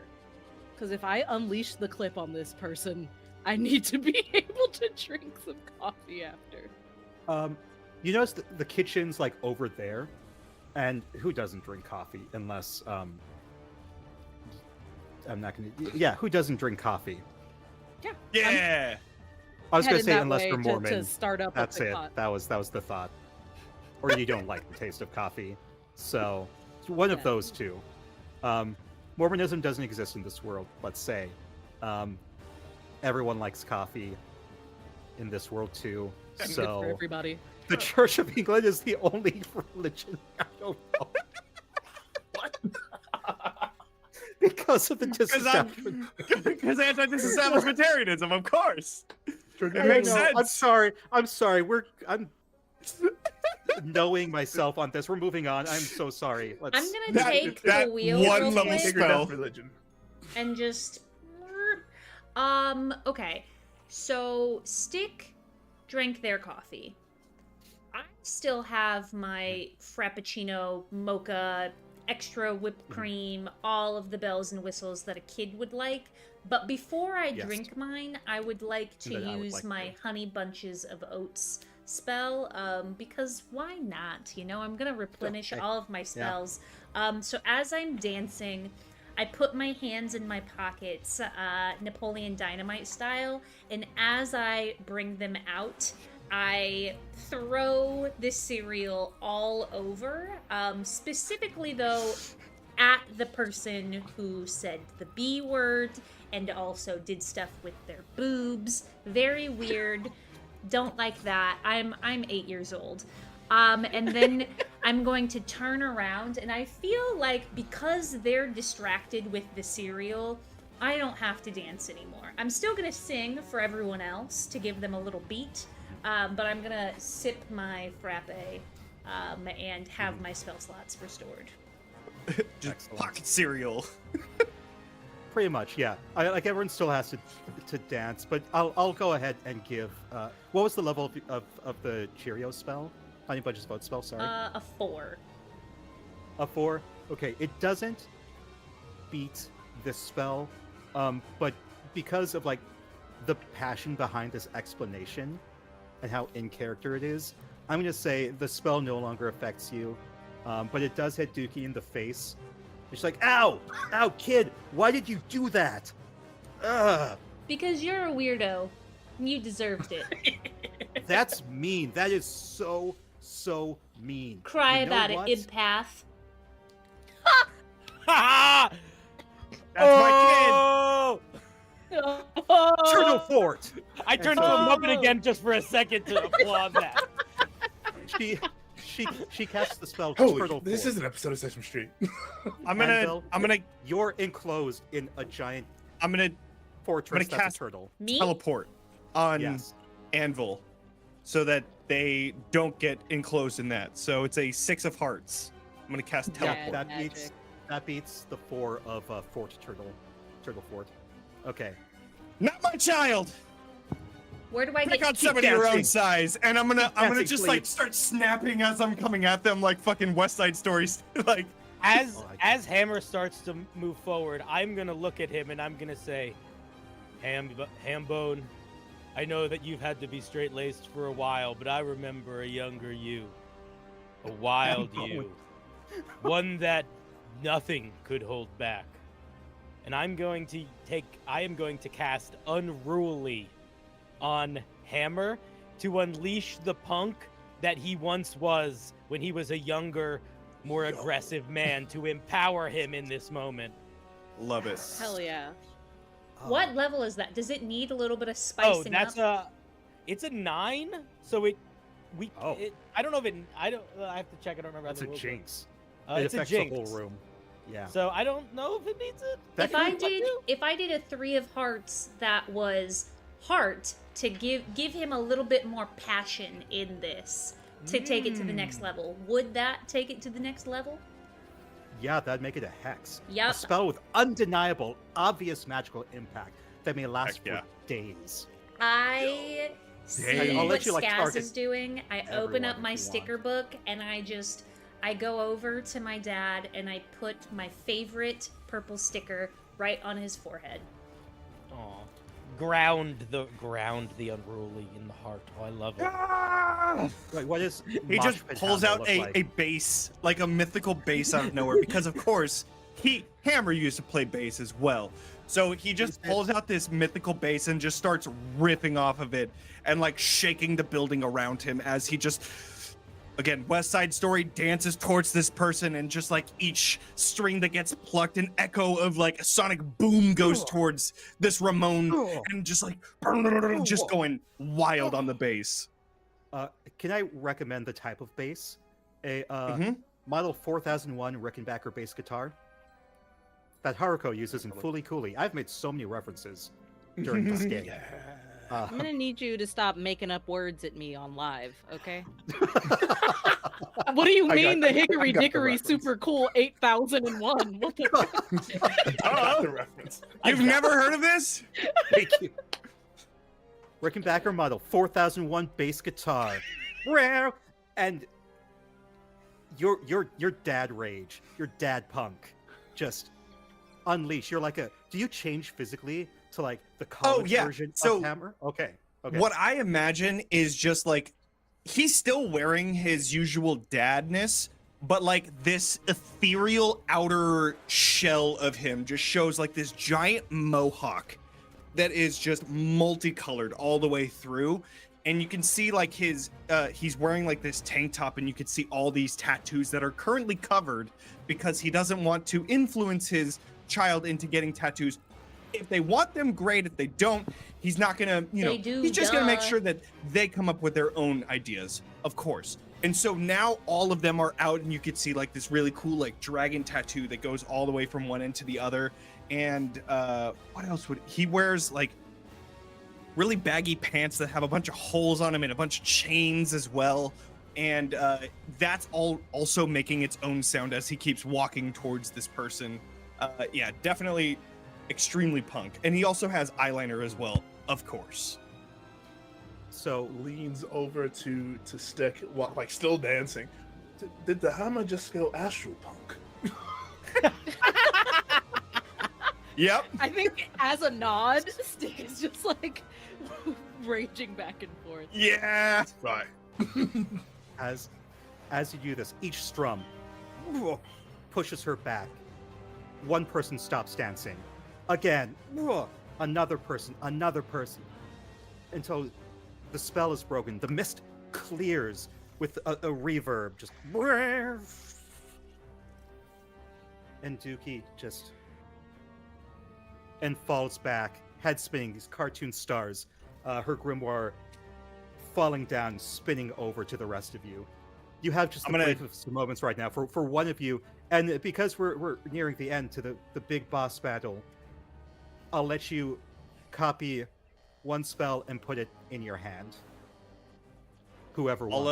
Because if I unleash the clip on this person, I need to be able to drink some coffee after. You notice the kitchen's like over there, and who doesn't drink coffee unless I'm not gonna. Yeah, who doesn't drink coffee? yeah. I was gonna Headed say that unless way you're to Mormon. start up That's the it. pot. That was the thought. Or you don't like the taste of coffee. So it's one of Yeah. those two. Mormonism doesn't exist in this world. Let's say. Everyone likes coffee in this world too. Good for So everybody. the Church of England is the only religion. I don't know. What? Because of the disestablishment. Because anti-disestablishmentarianism, of course. That I makes know, sense. I'm sorry. I'm knowing myself on this. We're moving on. I'm so sorry. Let's. I'm gonna take that the wheel one real level quick Figured spell. out religion. and just. Okay. So Stick drank their coffee. I still have my Frappuccino, mocha, extra whipped cream, all of the bells and whistles that a kid would like. But before I Yes. drink mine, I would like to That I would use like my to. honey bunches of oats spell, because why not? You know, I'm gonna replenish Okay. all of my spells. So as I'm dancing, I put my hands in my pockets, Napoleon Dynamite style, and as I bring them out, I throw the cereal all over, specifically though at the person who said the B word and also did stuff with their boobs. Very weird. don't like that. I'm 8 years old. And then I'm going to turn around, and I feel like because they're distracted with the cereal, I don't have to dance anymore. I'm still gonna sing for everyone else to give them a little beat, but I'm gonna sip my frappe and have my spell slots restored. Just Excellent. pocket cereal. Pretty much, yeah. Like everyone still has to dance, but I'll go ahead and give. What was the level of the Cheerio spell? Honey Bunch's vote spell. Sorry. A 4. A 4. Okay, it doesn't beat this spell, but because of like the passion behind this explanation and how in character it is, I'm gonna say the spell no longer affects you, but it does hit Dookie in the face. It's like, ow, ow, kid, why did you do that? Ugh, Because you're a weirdo. You deserved it. that's mean. That is so mean. Cry You know about what? it, Ibpath. That's my Turtle Fort. I turned And to so- a Muppet again just for a second to applaud that. She casts the spell Holy, Turtle this Fort. is an episode of Sesame Street. I'm Anvil, gonna You're enclosed in a giant I'm gonna fortress that's cast- a turtle. Me? teleport on Yes. Anvil so that they don't get enclosed in that. So it's a 6 of hearts. I'm gonna cast Yeah, teleport. That magic. beats the 4 of Fort Turtle Fort. Okay. Not my child. Where do I Pick get on somebody your own dancing. size, and I'm gonna dancing, just like please. start snapping as I'm coming at them like fucking West Side Stories. Like As Oh, I- as Hammer starts to move forward, I'm gonna look at him and I'm gonna say, Hambone, I know that you've had to be straight-laced for a while, but I remember a younger you, a wild you, one that nothing could hold back. And I am going to cast Unruly on Hammer to unleash the punk that he once was when he was a younger, more aggressive man, to empower him in this moment. love it. Hell yeah. What level is that? Does it need a little bit of Oh, spicing that's up? it's a 9, so Oh. I don't know if I have to check. I don't remember. how That's the a rules work. jinx. It It it's a affects jinx. the whole room. Yeah. So I don't know if it needs it. That If I could- did, if I did a 3 of hearts that was heart to give him a little bit more passion in this to take it to the next level, would that take it to the next level? Yeah, that'd make it a hex. Yep. A spell with undeniable, obvious magical impact that may last Heck yeah. for days. I see Dang. I'll what let you, like, Skaz target is doing. I open everyone up if my you sticker book and I go over to my dad and I put my favorite purple sticker right on his forehead. Aw. Ground the unruly in the heart. Oh, I love it. Ah! Wait, what is He Mosh just Pit pulls Hammer out look a like? bass, like a mythical bass out of nowhere, because of course Hammer used to play bass as well. So he just pulls out this mythical bass and just starts ripping off of it and like shaking the building around him as he just, again, West Side Story, dances towards this person, and just like each string that gets plucked, an echo of like a sonic boom goes towards this Ramon, and just like just going wild on the bass. Can I recommend the type of bass? A Mhm. model 4001 Rickenbacker bass guitar that Haruko uses in Fooly Cooly. I've made so many references during this game. I'm gonna need you to stop making up words at me on live, okay? What do you I mean got- the Hickory I got the Dickory reference. super cool 8001? What the I got the reference. You've never heard of this? Thank you. Rickenbacker model 4001 bass guitar. Rare and your dad rage, your dad punk, just unleash. You're like do you change physically to like the college yeah. version So- of Hammer? Okay. Okay. What I imagine is just like he's still wearing his usual dadness, but like this ethereal outer shell of him just shows like this giant mohawk that is just multicolored all the way through. And you can see like he's wearing like this tank top, and you can see all these tattoos that are currently covered because he doesn't want to influence his child into getting tattoos If they want them, great. If they don't, he's not gonna, They do, he's just gonna make duh. sure that they come up with their own ideas, of course. And so now all of them are out, and you could see like this really cool like dragon tattoo that goes all the way from one end to the other. And what else would he wears? Like really baggy pants that have a bunch of holes on them and a bunch of chains as well. And that's all also making its own sound as he keeps walking towards this person. Yeah, definitely extremely punk. And he also has eyeliner as well, of course. So Leans over to Stick, like still dancing. Did the hammer just go astral punk? Yep. I think as a nod, Stick is just like raging back and forth. Yeah. Right. as you do this, each strum pushes her back. One person stops dancing. Again, another person, until the spell is broken. The mist clears with a reverb, just. And Dookie just falls back, head spinning, these cartoon stars, her grimoire falling down, spinning over to the rest of you. You have just the briefest moments right now for one of you, and because we're nearing the end to the big boss battle, I'll let you copy one spell and put it in your hand. Whoever wants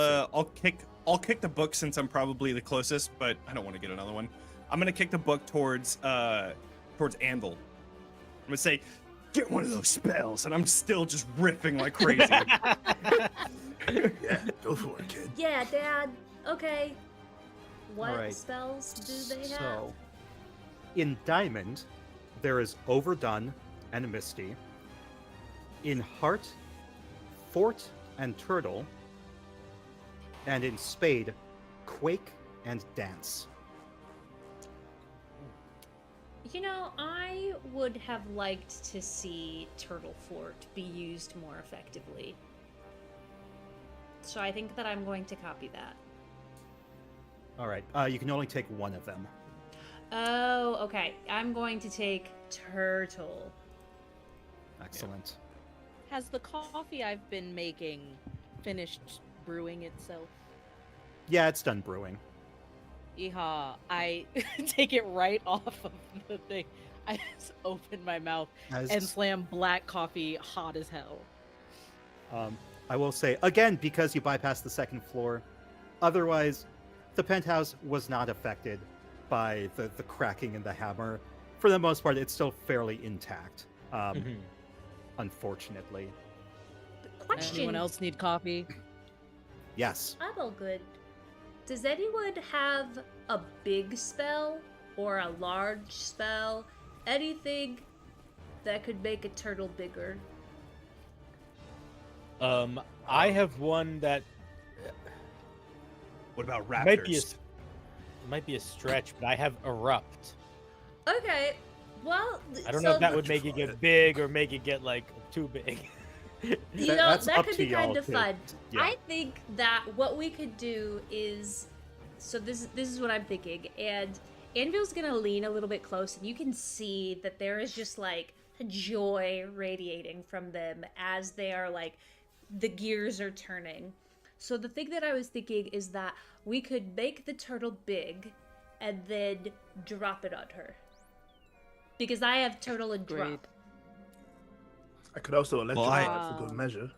it. I'll kick the book since I'm probably the closest, but I don't want to get another one. I'm gonna kick the book towards Anvil. I'm gonna say, get one of those spells, and I'm still just riffing like crazy. Yeah, go for it, kid. Yeah, Dad. Okay. What Alright. spells do they have? So, in Diamond, there is Overdone and Misty. In Heart, Fort and Turtle. And in Spade, Quake and Dance. You know, I would have liked to see Turtle Fort be used more effectively. So I think that I'm going to copy that. Alright, you can only take one of them. Oh, okay. I'm going to take Turtle. Excellent. Has the coffee I've been making finished brewing itself? Yeah, it's done brewing. Yeehaw. I take it right off of the thing. I just open my mouth and slam black coffee hot as hell. I will say, again, because you bypassed the second floor, otherwise, the penthouse was not affected by the cracking in the hammer. For the most part, it's still fairly intact, unfortunately. Question. Anyone else need coffee? Yes. I'm all good. Does anyone have a big spell or a large spell? Anything that could make a turtle bigger? I have one that What about raptors? might be a stretch, but I have Erupt. Okay. Well, I don't know if that would make it get big or make it get like too big. You know, That's that up could to be kind y'all of to- fun. yeah. I think that what we could do is, so this is what I'm thinking, and Anvil's gonna lean a little bit close, and you can see that there is just like joy radiating from them as they are like, the gears are turning. So the thing that I was thinking is that we could make the turtle big and then drop it on her. Because I have turtle and Great. drop. I could also electrify I- for good measure.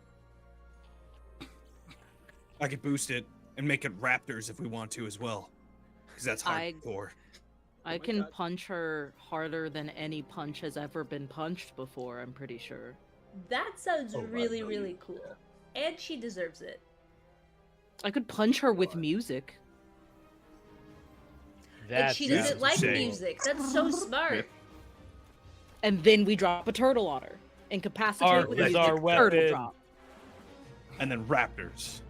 I could boost it and make it raptors if we want to as well, because that's hardcore. I can punch her harder than any punch has ever been punched before, I'm pretty sure. That sounds Oh, I really, know really you. cool. And she deserves it. I could punch her with music. And she doesn't like insane. music. That's so smart. And then we drop a turtle on her. Incapacitate Art with is music, our turtle weapon. drop. And then raptors.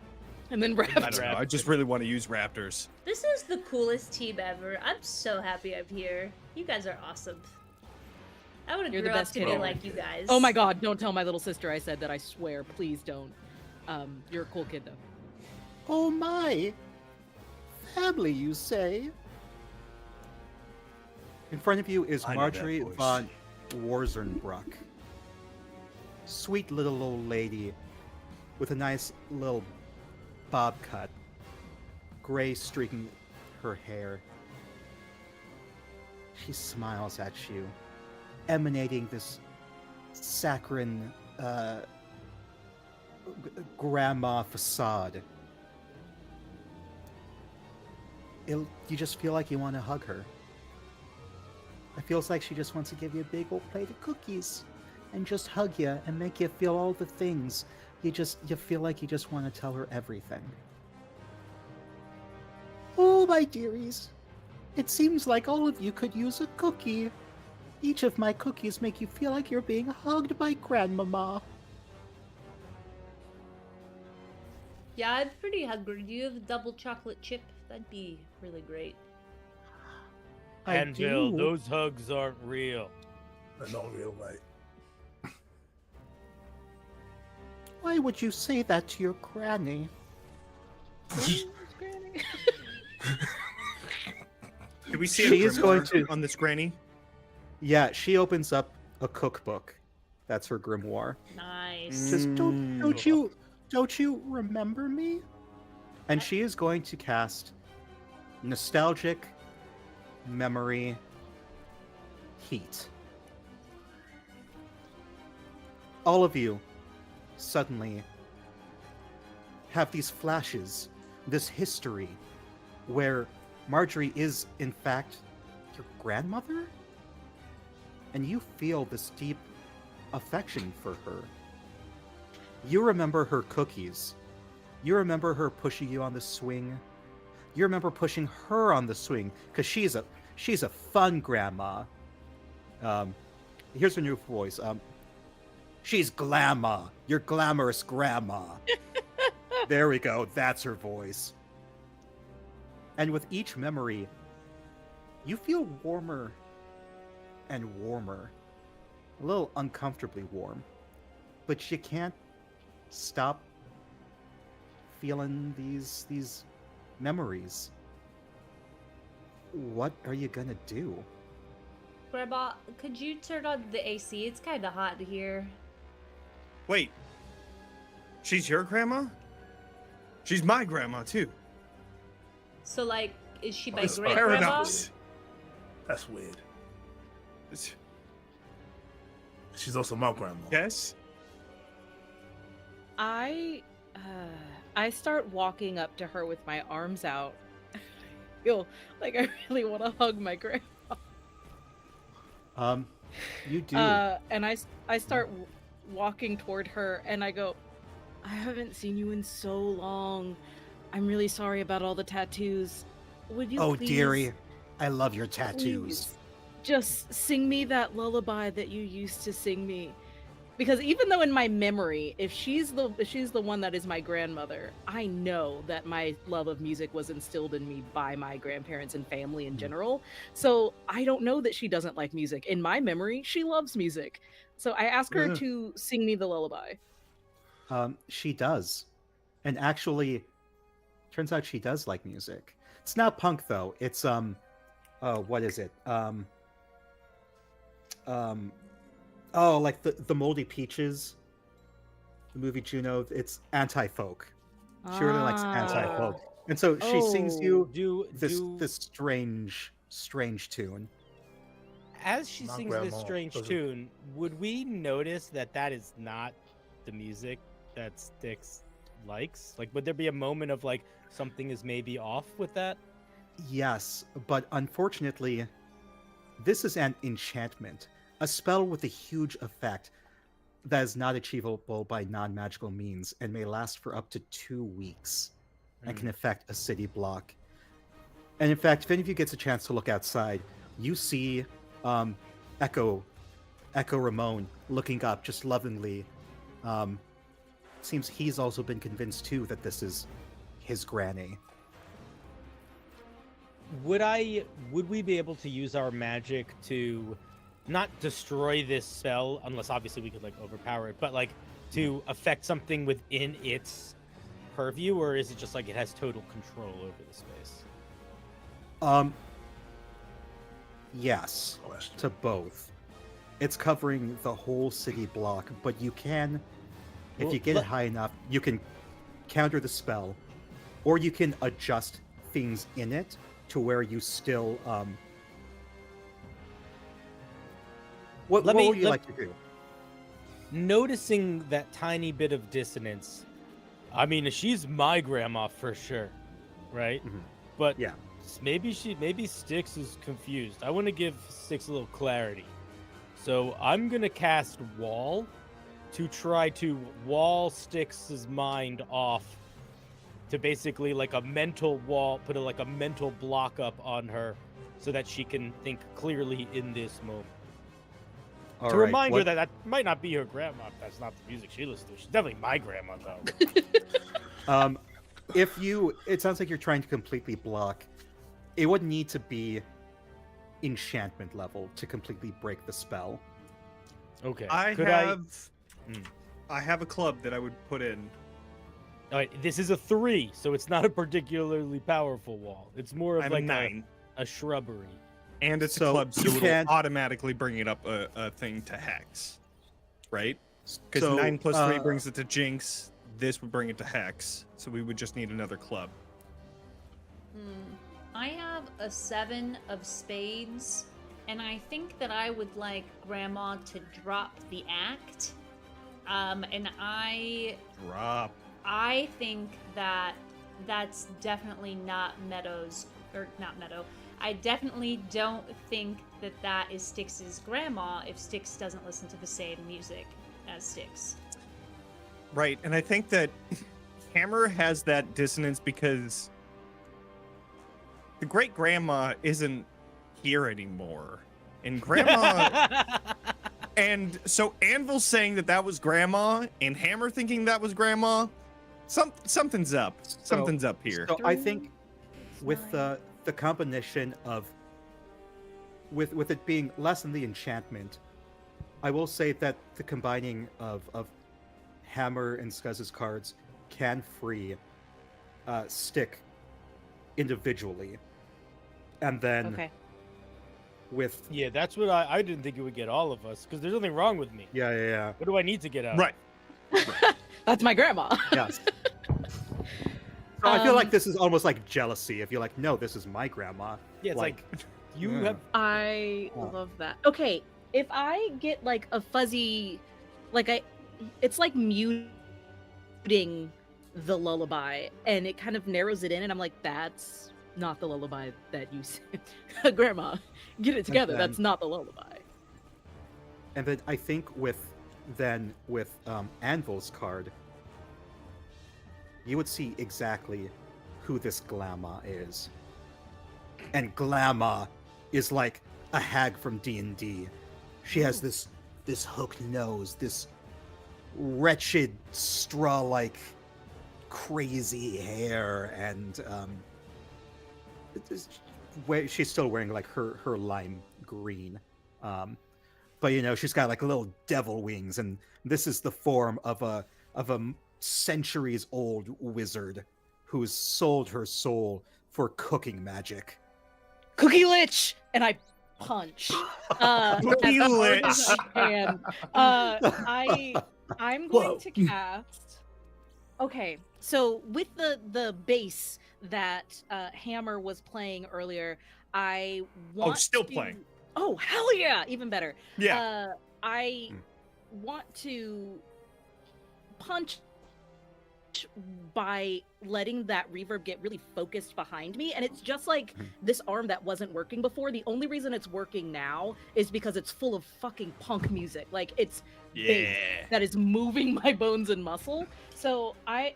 And then I don't raptor. know. I just really want to use raptors. This is the coolest team ever. I'm so happy I'm here. You guys are awesome. I would have You're the grew up best to kid be ever. like you guys. Oh my god, don't tell my little sister I said that, I swear. Please don't. You're a cool kid though. Oh my! Family, you say? In front of you is I know that Marjorie voice. von Warzernbruck. Sweet little old lady with a nice little bob cut, gray streaking her hair. She smiles at you, emanating this saccharine grandma facade. You just feel like you want to hug her. It feels like she just wants to give you a big old plate of cookies and just hug you and make you feel all the things. You feel like you just want to tell her everything. Oh, my dearies. It seems like all of you could use a cookie. Each of my cookies make you feel like you're being hugged by Grandmama. Yeah, I'm pretty hungry. Do you have a double chocolate chip? That'd be really great. And Bill, those hugs aren't real. They're not real, mate. Why would you say that to your granny? Did we see She a is going grimoire to- on this granny? Yeah, she opens up a cookbook. That's her grimoire. Nice. Says, don't you remember me? And she is going to cast Nostalgic Memory Heat. All of you suddenly have these flashes, this history, where Marjorie is, in fact, your grandmother? And you feel this deep affection for her. You remember her cookies. You remember her pushing you on the swing. You remember pushing her on the swing, because she's a fun grandma. Here's her new voice. She's Glamma, your glamorous grandma. There we go. That's her voice. And with each memory, you feel warmer and warmer. A little uncomfortably warm. But you can't stop feeling these memories. What are you gonna do? Grandma, could you turn on the AC? It's kind of hot here. Wait. She's your grandma? She's my grandma, too. So, like, is she my That's great grandma? paradox. That's weird. She's also my grandma. Yes? I start walking up to her with my arms out. I feel like I really want to hug my grandma. You do. And I start walking toward her, and I go, I haven't seen you in so long. I'm really sorry about all the tattoos. Would you Oh, please, dearie, I love your tattoos. please just sing me that lullaby that you used to sing me? Because even though in my memory, if she's the one that is my grandmother, I know that my love of music was instilled in me by my grandparents and family in general. So I don't know that she doesn't like music. In my memory, she loves music. So I ask her Yeah. to sing me the lullaby. She does. And actually, turns out she does like music. It's not punk though. It's what is it? Like the Moldy Peaches, the movie Juno. It's anti-folk. She really likes anti-folk, and so she sings you this strange tune. As she My sings this grandma strange doesn't- tune, would we notice that is not the music that Styx likes? Like, would there be a moment of like something is maybe off with that? Yes, but unfortunately, this is an enchantment, a spell with a huge effect that is not achievable by non-magical means and may last for up to 2 weeks and can affect a city block. And in fact, if any of you gets a chance to look outside, you see Echo Ramon looking up just lovingly. Seems he's also been convinced too that this is his granny. Would we be able to use our magic to not destroy this spell, unless obviously we could like overpower it, but like to affect something within its purview, or is it just like it has total control over the space? Yes, Question. to both. It's covering the whole city block, but you can, if Well, you get let- it high enough, you can counter the spell, or you can adjust things in it to where you still. What Let me- would you let- like to do? Noticing that tiny bit of dissonance. I mean, she's my grandma for sure, right? Mhm. But Yeah. maybe Styx is confused. I want to give Styx a little clarity. So I'm gonna cast Wall to try to wall Styx's mind off to basically like a mental wall, put like a mental block up on her so that she can think clearly in this moment. All To right, remind her what- that might not be her grandma. If that's not the music she listens to. She's definitely my grandma, though. If you, it sounds like you're trying to completely block. It would need to be enchantment level to completely break the spell. Okay. I Could have a club that I would put in. All right. This is a 3, so it's not a particularly powerful wall. It's more of I'm like a 9. a shrubbery. And it's So a club, so you it'll can- automatically bring it up a thing to Hex. Right? Because So, 9 plus 3 brings it to Jinx. This would bring it to Hex. So we would just need another club. I have a 7 of spades, and I think that I would like Grandma to drop the act. And Drop. I think that that's definitely not Meadows, or not Meadow. I definitely don't think that that is Styx's grandma if Styx doesn't listen to the same music as Styx. Right, and I think that Hammer has that dissonance because the great grandma isn't here anymore. And grandma and so Anvil saying that was grandma and Hammer thinking that was grandma, something's up. Something's up here. So I think with the combination of with it being less than the enchantment, I will say that the combining of Hammer and Skuzz's cards can free Stick individually, and then Okay. with Yeah, that's what I didn't think it would get all of us because there's nothing wrong with me. yeah What do I need to get out? Right. That's my grandma. yes. So I feel like Um, this is almost like jealousy. If you're like, no, this is my grandma. Yeah, it's like you Yeah. have. I Oh. love that. Okay, if I get like a fuzzy, it's like muting the lullaby, and it kind of narrows it in, and I'm like, that's not the lullaby that you said. Grandma, get it together. then- That's not the lullaby. And then I think with Anvil's card, you would see exactly who this Glamma is. And Glamma is like a hag from D&D. She has this hooked nose, this wretched straw-like crazy hair, and she's still wearing like her lime green. But you know, she's got like little devil wings, and this is the form of a centuries old wizard who's sold her soul for cooking magic. Cookie Lich, and I punch. Cookie as hard as Lich. I can. I'm going to cast. Okay, so with the bass that Hammer was playing earlier, I want. still to- playing. Oh hell yeah! Even better. Yeah. I want to punch by letting that reverb get really focused behind me, and it's just like this arm that wasn't working before. The only reason it's working now is because it's full of fucking punk music. Like it's bass that is moving my bones and muscle. So I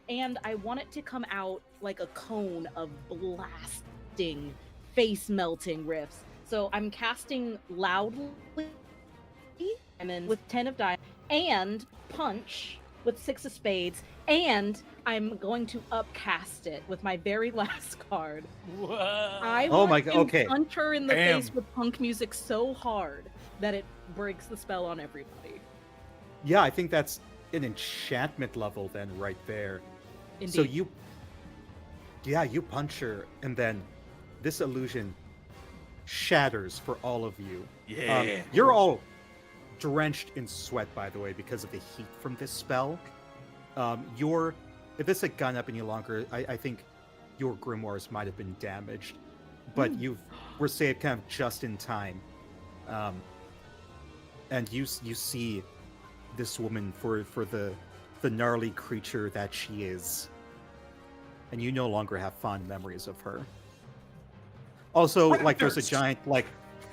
want it to come out like a cone of blasting, face melting riffs. So I'm casting loudly, and then with 10 of dice, and punch with 6 of spades, and I'm going to upcast it with my very last card. Whoa. I Oh want my to God, okay. punch her in the Damn. face with punk music so hard that it breaks the spell on everybody. Yeah, I think that's an enchantment level then right there. Indeed. So you punch her, and then this illusion shatters for all of you. Yeah. You're all drenched in sweat, by the way, because of the heat from this spell. If this had gone up any longer, I think your grimoires might have been damaged, but you were saved kind of just in time. And you see this woman for the gnarly creature that she is, and you no longer have fond memories of her. Also, like, there's a giant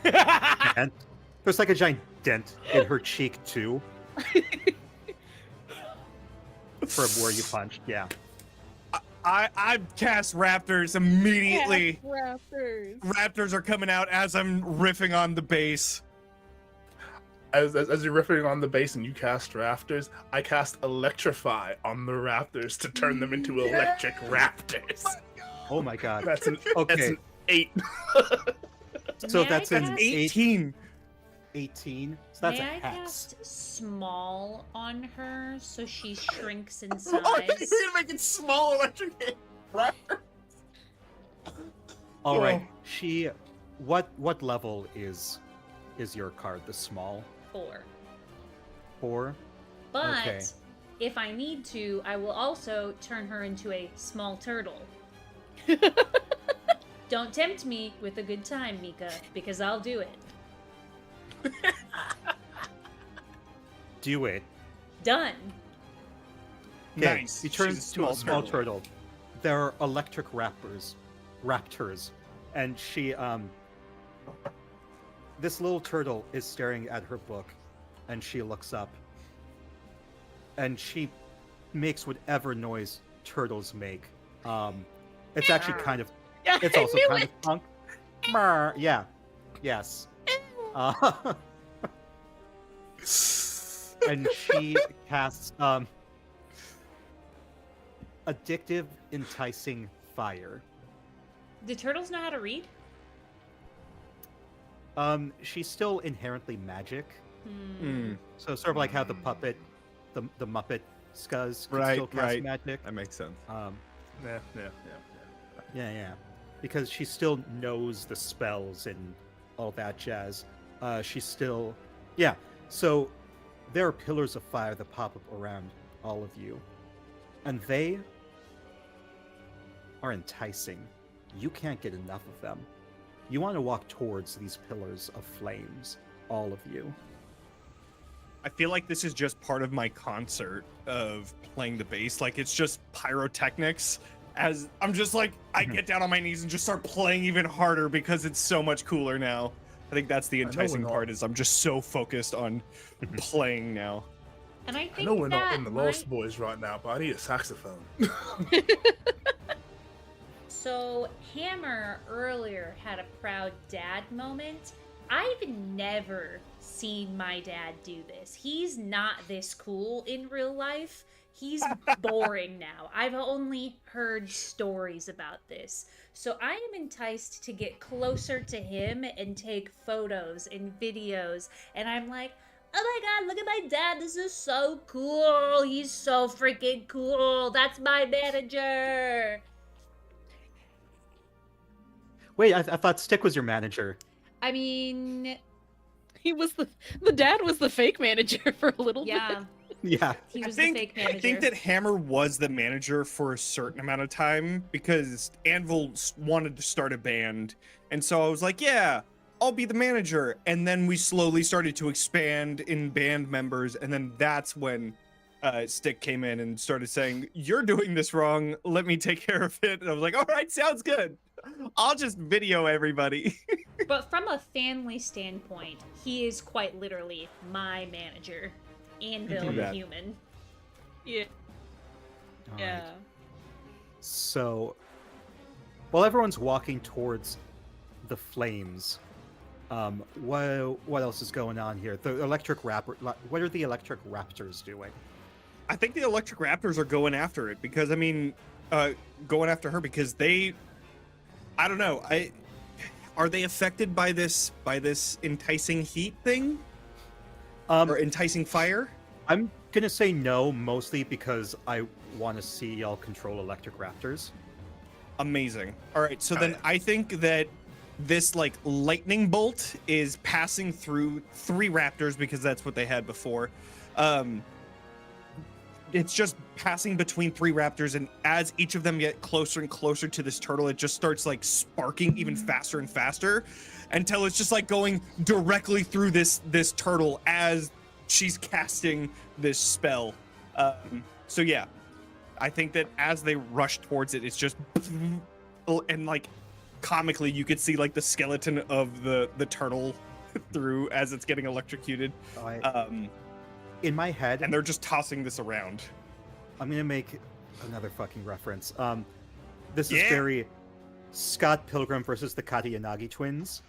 dent. There's like a giant dent in her cheek too, from where you punched. Yeah. I cast Raptors immediately. Raptors. Raptors are coming out as I'm riffing on the bass. As you're riffing on the bass and you cast Raptors, I cast Electrify on the Raptors to turn them into electric Raptors. Oh my god. That's an Okay. That's an 8. So May that's I an cast- 18. 18. So that's May a I hex. cast small on her so she shrinks in Oh, size? you're gonna make it small electric Raptor. All right. She. What level is your card? The small 4. 4. But Okay. if I need to, I will also turn her into a small turtle. Don't tempt me with a good time, Mika, because I'll do it. Do it. Done. Okay. Nice. You turn She's a to a small turtle. turtle. There are electric raptors, and she This little turtle is staring at her book, and she looks up, and she makes whatever noise turtles make. It's actually kind of. Yeah, It's I also knew kind it. of punk. Brr, yeah. Yes. And she casts addictive, enticing fire. Do turtles know how to read? She's still inherently magic, Hmm. so sort of like how the puppet, the Muppet Scuzz can Right, still cast right. magic. That makes sense. Yeah. Because she still knows the spells and all that jazz. She's still, yeah. So there are pillars of fire that pop up around all of you, and they are enticing. You can't get enough of them. You want to walk towards these pillars of flames, all of you. I feel like this is just part of my concert of playing the bass. Like, it's just pyrotechnics. As I'm just like, I get down on my knees and just start playing even harder because it's so much cooler now. I think that's the know we're enticing not- part, is I'm just so focused on playing now. And I I think know we're not that in the my- Lost Boys right now, but I need a saxophone. So Hammer earlier had a proud dad moment. I've never seen my dad do this. He's not this cool in real life. He's boring now. I've only heard stories about this. So I am enticed to get closer to him and take photos and videos. And I'm like, oh my god, look at my dad. This is so cool. He's so freaking cool. That's my manager. Wait, I thought Stick was your manager. I mean, He was the dad was the fake manager for a little yeah, Yeah. he I was think, the fake manager. I think that Hammer was the manager for a certain amount of time because Anvil wanted to start a band. And so I was like, yeah, I'll be the manager. And then we slowly started to expand in band members. And then that's when Stick came in and started saying, you're doing this wrong. Let me take care of it. And I was like, all right, sounds good. I'll just video everybody. But from a family standpoint, he is quite literally my manager. Anvil Yeah. the human. Yeah. All right. Yeah. So, while everyone's walking towards the flames, what else is going on here? The electric raptor. What are the electric raptors doing? I think the Electric Raptors are going after it because, I mean, going after her because they, I don't know, are they affected by this enticing heat thing or enticing fire? I'm gonna say no, mostly because I want to see y'all control electric raptors. Amazing. All right, so then I think that this like lightning bolt is passing through 3 raptors because that's what they had before. It's just passing between 3 raptors, and as each of them get closer and closer to this turtle, it just starts like sparking even faster and faster until it's just like going directly through this turtle as she's casting this spell. So yeah, I think that as they rush towards it, it's just and like comically you could see like the skeleton of the turtle through as it's getting electrocuted. In my head, And they're just tossing this around. I'm gonna make another fucking reference. This is Yeah. very Scott Pilgrim versus the Katayanagi twins,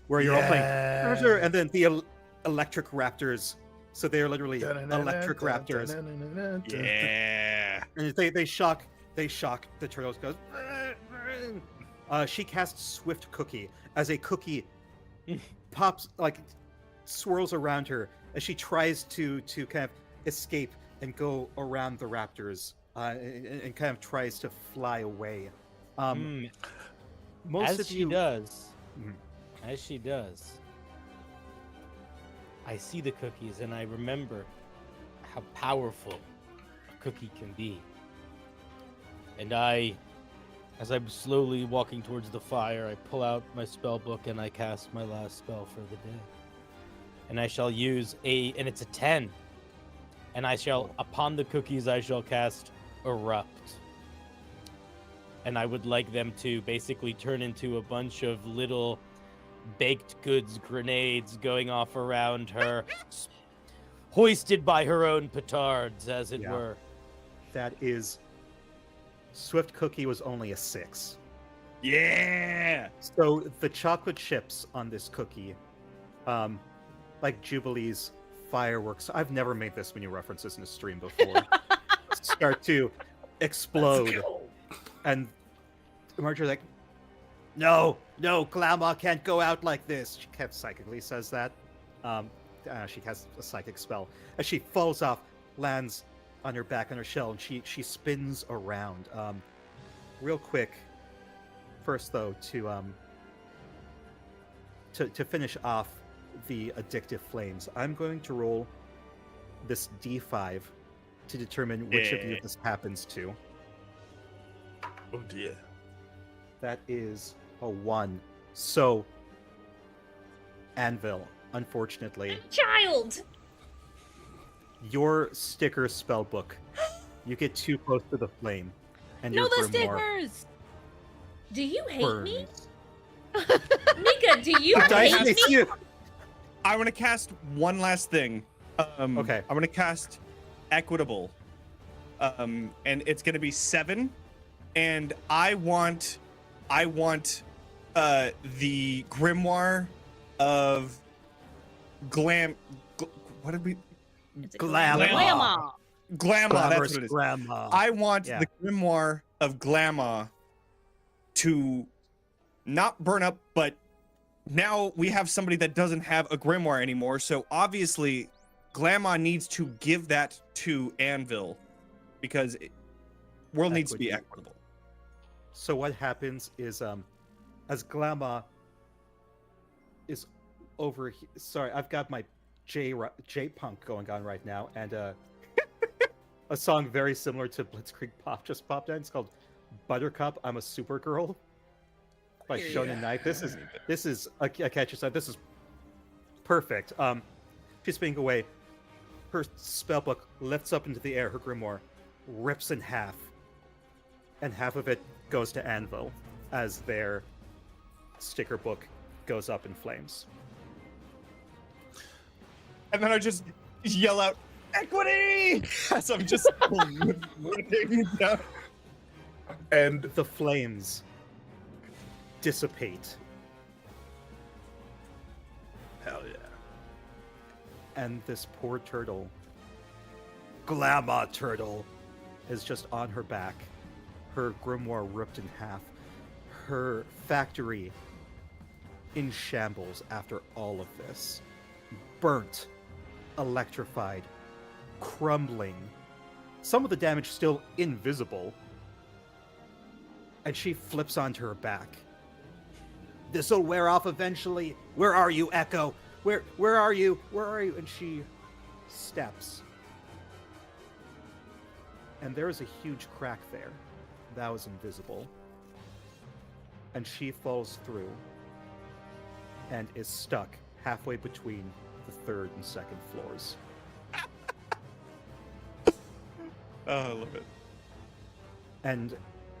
where you're all playing, and then the electric raptors. So they are literally electric raptors, Yeah. and they shock the turtles. Goes. She casts Swift Cookie as a cookie pops, like swirls around her as she tries to kind of escape and go around the raptors, and kind of tries to fly away. Most As of she you does, Mhm. as she does, I see the cookies and I remember how powerful a cookie can be. And as I'm slowly walking towards the fire, I pull out my spell book and I cast my last spell for the day. And I shall use and it's a 10. And I shall, upon the cookies, I shall cast Erupt. And I would like them to basically turn into a bunch of little baked goods grenades going off around her, hoisted by her own petards, as it Yeah. were. that is Swift Cookie was only a 6. Yeah. So the chocolate chips on this cookie, like Jubilee's fireworks. I've never made this many references in a stream before. Start to explode, and Marjorie's like, "No, Glamour can't go out like this." She kept psychically says that. She casts a psychic spell as she falls off, lands on her back on her shell, and she spins around. Real quick, first though, to finish off the addictive flames, I'm going to roll this D5 to determine which of you this happens to. Oh dear. That is a 1. So, Anvil, unfortunately, Child! your sticker spell book, you get too close to the flame, and No, your the grimoire stickers! Do you hate me? burns. Mika, do you The dice hate makes me? you. I want to cast one last thing. Okay. I want to cast Equitable. And it's going to be 7. And I want the grimoire of what did we It's a Glamour. Glamour! Glamour, that's Glamorous what it is. grandma. I want Yeah. the grimoire of Glamour to not burn up, but now we have somebody that doesn't have a grimoire anymore, so obviously Glamour needs to give that to Anvil because world needs to be Equity. equitable. So what happens is, as Glama is over, sorry, I've got my J punk going on right now, and a song very similar to Blitzkrieg Pop just popped in. It's called "Buttercup, I'm a Supergirl" by Shonen Knight. This is a catchy song. This is perfect. She's spinning away. Her spellbook lifts up into the air. Her grimoire rips in half, and half of it goes to Anvil as their sticker book goes up in flames. And then I just yell out, "Equity!" as I'm just lifting down. And The flames dissipate, hell yeah. and this poor turtle, Glama Turtle, is just on her back, her grimoire ripped in half, her factory in shambles after all of this, burnt, electrified, crumbling, some of the damage still invisible, and she flips onto her back. This'll wear off eventually. Where are you, Echo? Where are you? Where are you? And she steps. And there is a huge crack there that was invisible. And she falls through and is stuck halfway between the third and second floors. Oh, I love it. And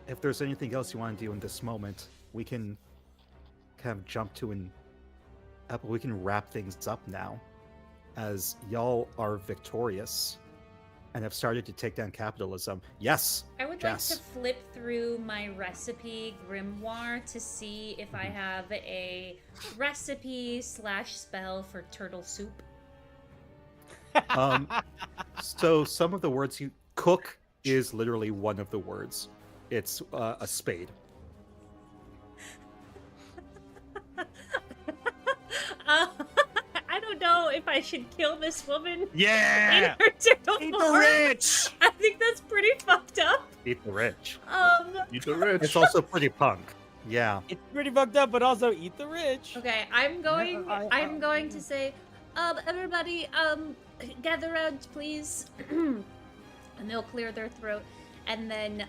if there's anything else you want to do in this moment, we can kind of jump to we can wrap things up now, as y'all are victorious and have started to take down capitalism. Yes, I would Jess. like to flip through my recipe grimoire to see if I have a recipe / spell for turtle soup. So some of the words you cook is literally one of the words. It's a spade. I don't know if I should kill this woman Yeah! in her turtle Eat the form. rich! I think that's pretty fucked up. Eat the rich. Eat the rich. It's also pretty punk. Yeah. It's pretty fucked up, but also eat the rich. Okay, I'm going to say, everybody, gather around, please. And they'll clear their throat, and then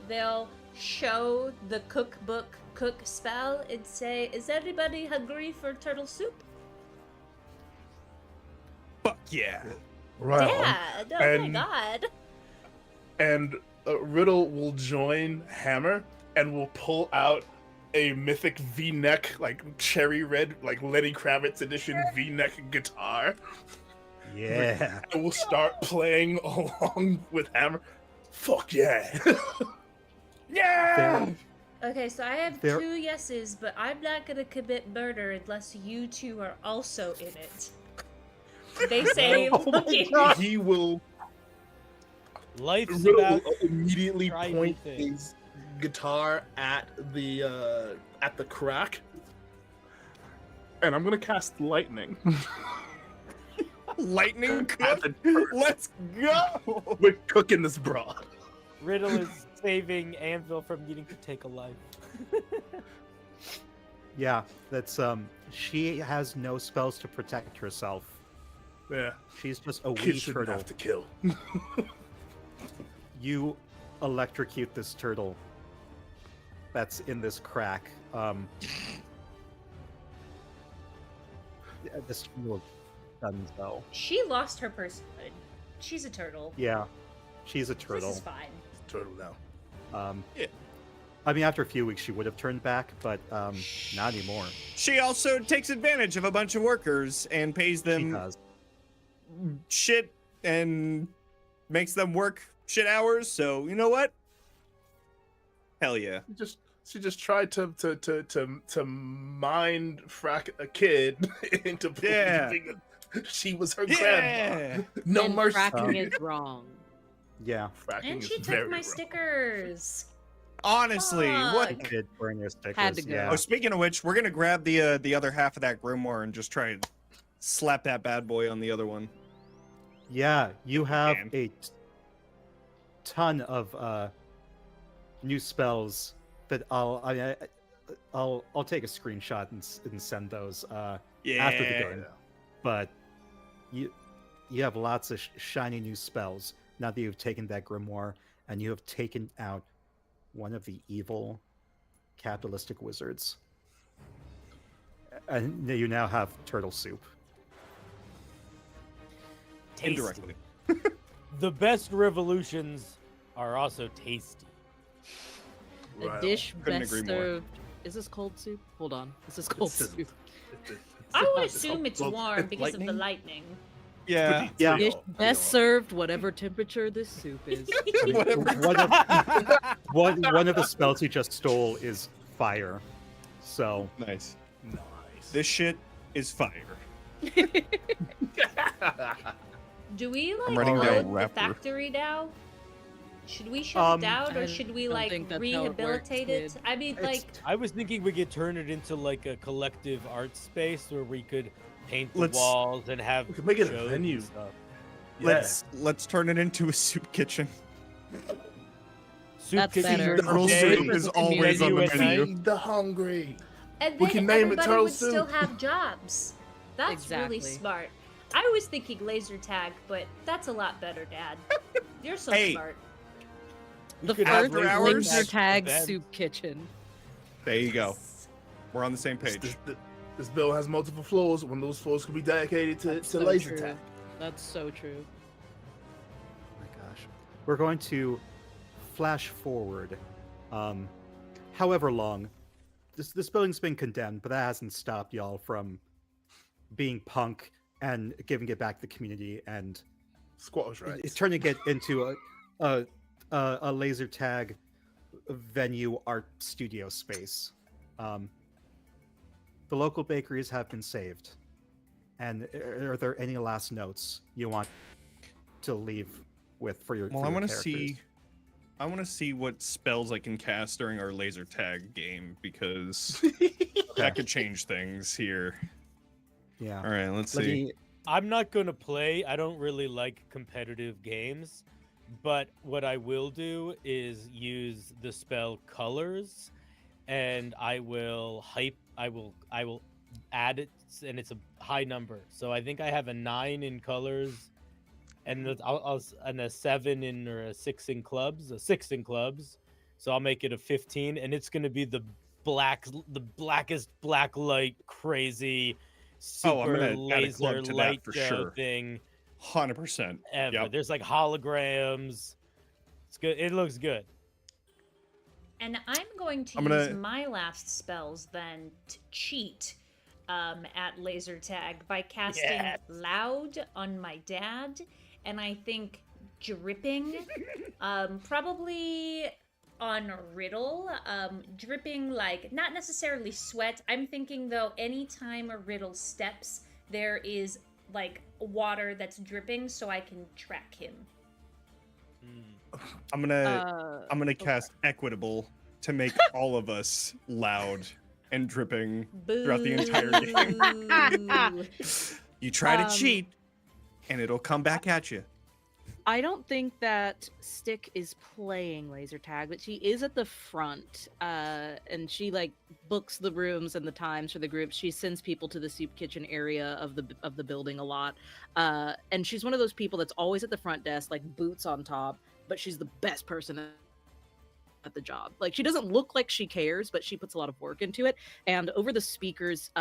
they'll show the cookbook cook spell and say, is anybody hungry for turtle soup? Fuck yeah. Right on. Dad, oh And- my god. And Riddle will join Hammer and will pull out a mythic V-neck, like cherry red, like Lenny Kravitz edition V-neck guitar. Yeah. And we'll start playing along with Hammer. Fuck yeah. Yeah! Okay, so I have There- 2 yeses, but I'm not gonna commit murder unless you 2 are also in it. They say, Oh my looking. God. He will. Life's Riddle about will immediately try new point things. his guitar at the crack, and I'm gonna cast lightning. Lightning At cook? the- Let's go! We're cooking this broad. Riddle is saving Anvil from needing to take a life. Yeah, that's she has no spells to protect herself. Yeah, She's just a wee kids shouldn't turtle. have to kill. You electrocute this turtle that's in this crack. This will done so. She lost her personhood. She's a turtle. Yeah, she's a This turtle. is fine. Turtle now. Yeah. I mean, after a few weeks, she would have turned back, but not anymore. She also takes advantage of a bunch of workers and pays She them does. shit and makes them work shit hours. So you know what? Hell yeah. She just tried to mind frack a kid into believing that she was her grandma. Yeah. No And mercy. fracking is wrong. Yeah, Fracking And is she took very my wrong. stickers. Honestly, what? I did burn your stickers. Had to go. Yeah. Oh, speaking of which, we're gonna grab the other half of that grimoire and just try and slap that bad boy on the other one. Yeah, you have Man. a ton of new spells that I'll take a screenshot and send those Yeah. after the game. But you have lots of shiny new spells now that you've taken that grimoire and you have taken out one of the evil capitalistic wizards. And you now have turtle soup. Tasty. Indirectly. The best revolutions are also tasty. A Right. dish Couldn't best agree more. served. Is this cold soup? Hold on. This is cold It's- soup. I would assume it's well, warm it's because of the lightning? lightning. Yeah. Yeah. Dish best served, whatever temperature this soup is. I mean, one of the spells you just stole is fire. So Nice. Nice. This shit is fire. Do we I'm like writing down flood the rapper. factory now? Should we shut it down, or I should we don't like think that's how it works, rehabilitate it? kid. I mean, It's- like, I was thinking we could turn it into like a collective art space where we could paint the Let's- walls and have We could make it a shows and venue. stuff. Yeah. Let's turn it into a soup kitchen. Soup That's kitchen better. during the Turtle day, soup is Menu always on the at night. menu. Feed the hungry. And We then can name it everybody Turtle would still Soup. have jobs. That's really Exactly. smart. I was thinking laser tag, but that's a lot lot Dad. You're so Hey. smart. The could first after hours- laser tag event. soup kitchen. There you go. We're on the same This, page. this bill has multiple floors. One of those floors could be dedicated to That's so laser true. tag. That's so true. Oh my gosh. We're going to flash forward. However long. This building's been condemned, but that hasn't stopped y'all from being punk and giving it back to the community and Squatters' rights. turning it into a laser tag venue art studio space. The local bakeries have been saved. And are there any last notes you want to leave with for your? Well, for I your want to characters? see. I want to see what spells I can cast during our laser tag game because that could change things here. Yeah. All right, let's Let see. me. I'm not going to play. I don't really like competitive games, but what I will do is use the spell colors, and I will add it, and it's a high number. So I think I have a 9 in colors, and and a 7 in or a 6 in clubs, So I'll make it a 15, and it's going to be the blackest black light crazy. Oh, I'm Super gonna add a laser club to that light for show sure. thing 100%. ever. Yep. There's like holograms. It's good. It looks good. And I'm going to I'm use gonna- my last spells then to cheat at laser tag by casting Yes. loud on my dad, and I think dripping, probably on Riddle, dripping like not necessarily sweat. I'm thinking though, anytime a Riddle steps, there is like water that's dripping, so I can track him. I'm gonna cast Equitable to make all of us loud and dripping throughout the entire game. You try to cheat, and it'll come back at you. I don't think that Stick is playing laser tag, but she is at the front, and she like books the rooms and the times for the group. She sends people to the soup kitchen area of the building a lot, and she's one of those people that's always at the front desk, like boots on top. But she's the best person at the job. Like she doesn't look like she cares, but she puts a lot of work into it. And over the speakers,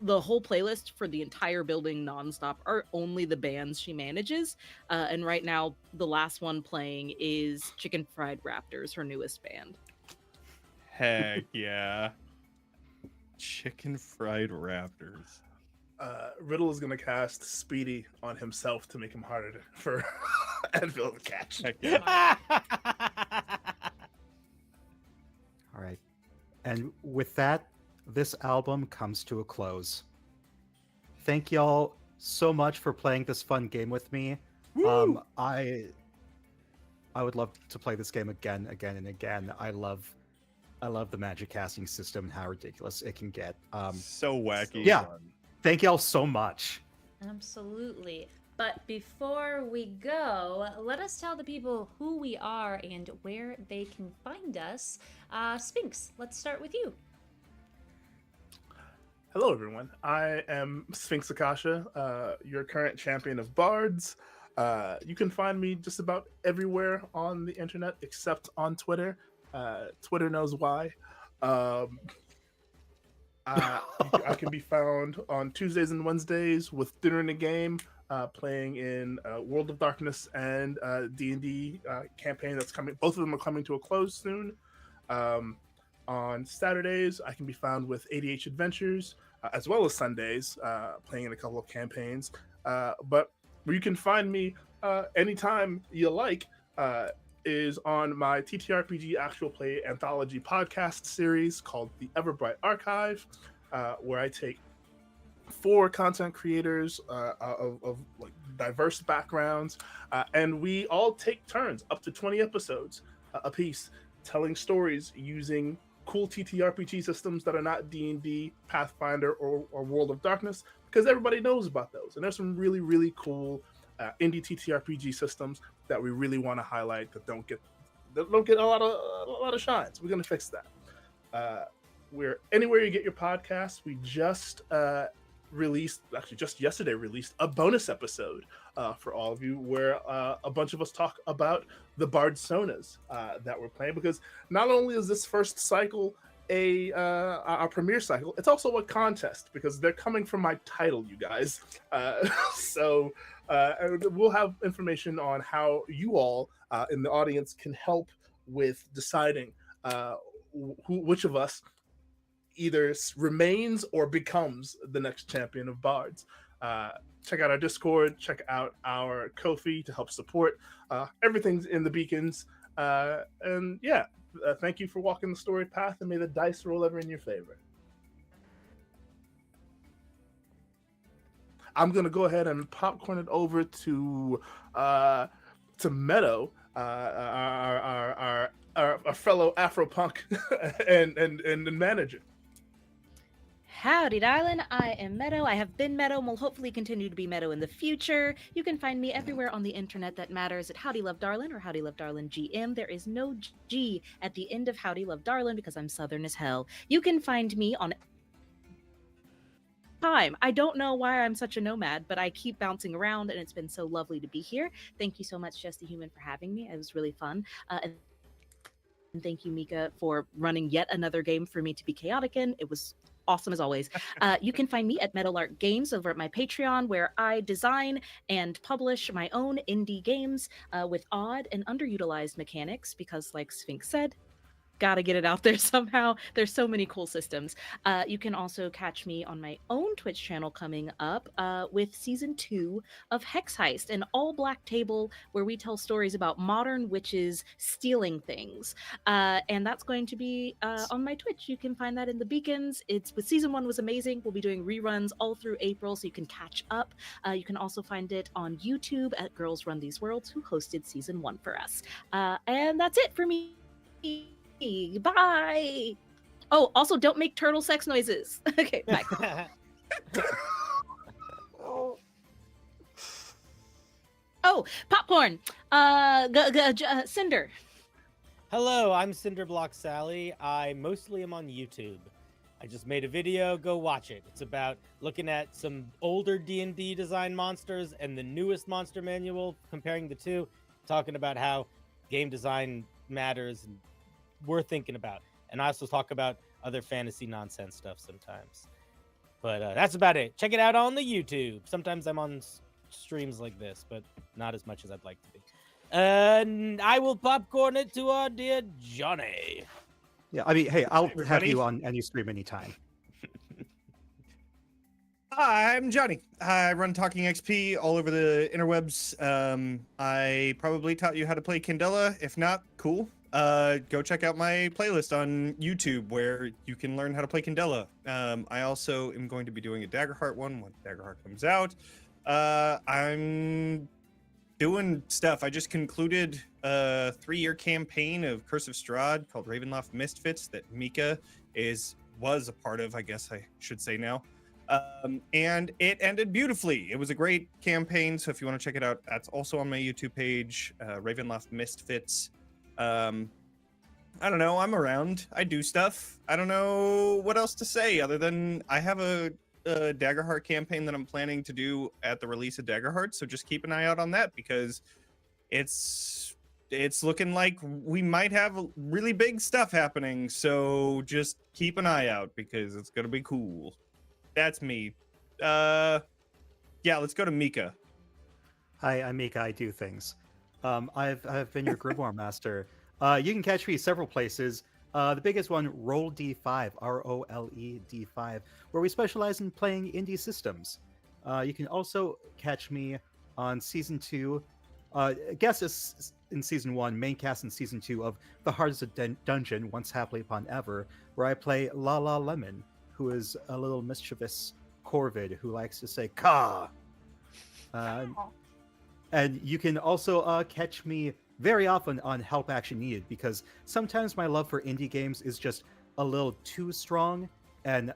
the whole playlist for the entire building nonstop are only the bands she manages. And right now, the last one playing is Chicken Fried Raptors, her newest band. Heck yeah. Chicken fried raptors. Riddle is gonna cast Speedy on himself to make him harder for Advil to catch. Heck yeah. All right. And with that, this album comes to a close. Thank y'all so much for playing this fun game with me. I would love to play this game again and again. I love the magic casting system and how ridiculous it can get. So wacky. Yeah. Thank y'all so much. Absolutely. But before we go, let us tell the people who we are and where they can find us. Sphinx, let's start with you. Hello, everyone. I am Sphinx Akasha, your current champion of bards. You can find me just about everywhere on the internet except on Twitter. Twitter knows why. I can be found on Tuesdays and Wednesdays with Dinner in a Game, playing in World of Darkness and D&D campaign that's coming. Both of them are coming to a close soon. On Saturdays, I can be found with ADH Adventures, as well as Sundays, playing in a couple of campaigns. But where you can find me anytime you like is on my TTRPG actual play anthology podcast series called The Everbright Archive, where I take 4 content creators of like diverse backgrounds, and we all take turns, up to 20 episodes a piece, telling stories using cool TTRPG systems that are not D&D, Pathfinder, or World of Darkness, because everybody knows about those. And there's some really, really cool indie TTRPG systems that we really want to highlight that don't get a lot of shine. So we're gonna fix that. we're anywhere you get your podcasts. We just released, actually just yesterday, released a bonus episode for all of you where a bunch of us talk about the Bard Sonas that we're playing, because not only is this first cycle our premiere cycle, it's also a contest because they're coming from my title, you guys. So we'll have information on how you all in the audience can help with deciding which of us either remains or becomes the next champion of bards. Check out our Discord, check out our Ko-fi to help support. Everything's in the beacons. And yeah, thank you for walking the story path, and may the dice roll ever in your favor. I'm gonna go ahead and popcorn it over to Meadow, our fellow Afropunk and manager. Howdy, darling. I am Meadow. I have been Meadow and will hopefully continue to be Meadow in the future. You can find me everywhere on the internet that matters at Howdy Love Darlin' or Howdy Love Darlin' GM. There is no G at the end of Howdy Love Darlin' because I'm Southern as hell. You can find me on time. I don't know why I'm such a nomad, but I keep bouncing around, and it's been so lovely to be here. Thank you so much, Just a Human, for having me. It was really fun. And thank you, Mika, for running yet another game for me to be chaotic in. It was awesome as always. You can find me at Meadowlark Games over at my Patreon, where I design and publish my own indie games with odd and underutilized mechanics because, like Sphinx said, gotta get it out there somehow. There's so many cool systems. You can also catch me on my own Twitch channel coming up with season 2 of Hex Heist, an all-black table where we tell stories about modern witches stealing things. And that's going to be on my Twitch. You can find that in the beacons. It's with season 1 was amazing. We'll be doing reruns all through April, so you can catch up. You can also find it on YouTube at Girls Run These Worlds, who hosted season 1 for us. And that's it for me. Bye. Oh, also don't make turtle sex noises. Okay, bye. Oh, popcorn. Cinder. Hello, I'm Cinderblock Sally. I mostly am on YouTube. I just made a video, go watch it. It's about looking at some older D&D design monsters and the newest monster manual, comparing the two, talking about how game design matters and we're thinking about. And I also talk about other fantasy nonsense stuff sometimes. But that's about it. Check it out on the YouTube. Sometimes I'm on streams like this, but not as much as I'd like to be. And I will popcorn it to our dear Johnny. Yeah, I mean, hey, I'll have Everybody. you on any stream anytime. Hi, I'm Johnny. I run Talking XP all over the interwebs. I probably taught you how to play Candela. If not, cool. Go check out my playlist on YouTube where you can learn how to play Candela. I also am going to be doing a Daggerheart one when Daggerheart comes out. I'm doing stuff. I just concluded a 3-year campaign of Curse of Strahd called Ravenloft Misfits that Mika was a part of, I guess I should say now. And it ended beautifully. It was a great campaign, so if you want to check it out, that's also on my YouTube page, Ravenloft Misfits. I don't know, I'm around. I do stuff. I don't know what else to say other than I have a Daggerheart campaign that I'm planning to do at the release of Daggerheart, so just keep an eye out on that because it's looking like we might have really big stuff happening, so just keep an eye out because it's gonna be cool. That's me. Yeah, let's go to Mika. Hi, I'm Mika. I do things. I've been your Grimoire Master. You can catch me several places. The biggest one, Roll D5, ROLE D5, where we specialize in playing indie systems. You can also catch me on Season 2, guests in Season 1, main cast in Season 2 of The Hardest Dungeon, Once Happily Upon Ever, where I play La La Lemon, who is a little mischievous corvid who likes to say, "Ka!" And you can also catch me very often on Help Action Needed, because sometimes my love for indie games is just a little too strong, and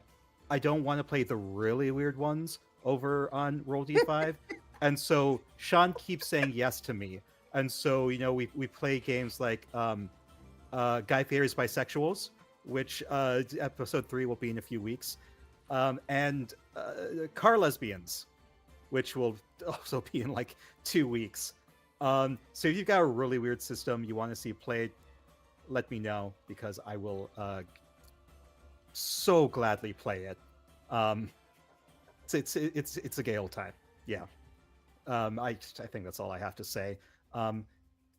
I don't want to play the really weird ones over on Roll D5. And so Sean keeps saying yes to me. And so, we play games like Guy Fieri's Bisexuals, which episode 3 will be in a few weeks, and Car Lesbians, which will also be in like 2 weeks. So if you've got a really weird system you want to see played, let me know, because I will so gladly play it. It's a gay old time. Yeah. I think that's all I have to say.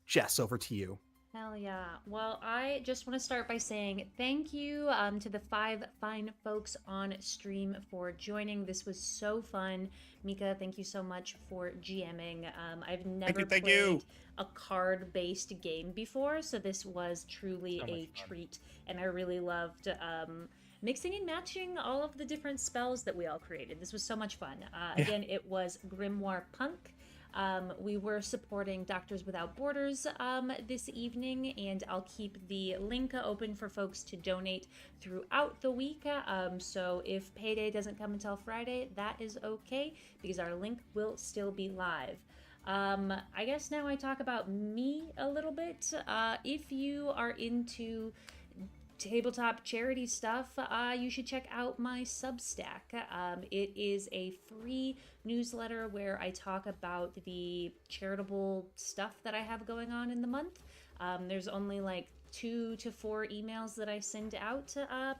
Jess, over to you. Hell yeah. Well, I just want to start by saying thank you to the 5 fine folks on stream for joining. This was so fun. Mika, thank you so much for GMing. I've never Thank played you. a card-based game before, so this was truly So much a fun. treat, and I really loved mixing and matching all of the different spells that we all created. This was so much fun. Again, it was GrimoirePunk. We were supporting Doctors Without Borders this evening, and I'll keep the link open for folks to donate throughout the week. So if payday doesn't come until Friday, that is okay, because our link will still be live. I guess now I talk about me a little bit. If you are into tabletop charity stuff, you should check out my Substack. It is a free newsletter where I talk about the charitable stuff that I have going on in the month. There's only like 2 to 4 emails that I send out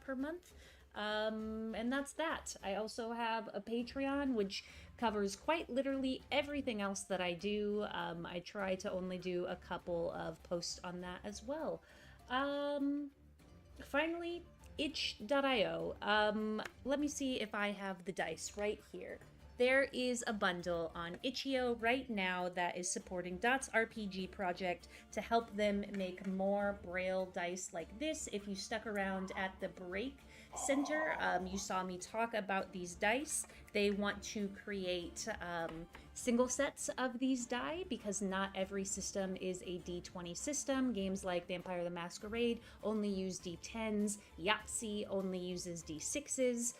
per month. And that's that. I also have a Patreon, which covers quite literally everything else that I do. I try to only do a couple of posts on that as well. Finally, itch.io. Let me see if I have the dice right here. There is a bundle on itch.io right now that is supporting Dot's RPG project to help them make more Braille dice like this. If you stuck around at the break center, you saw me talk about these dice. They want to create single sets of these die, because not every system is a D20 system. Games like Vampire the Masquerade only use D10s, Yahtzee only uses D6s,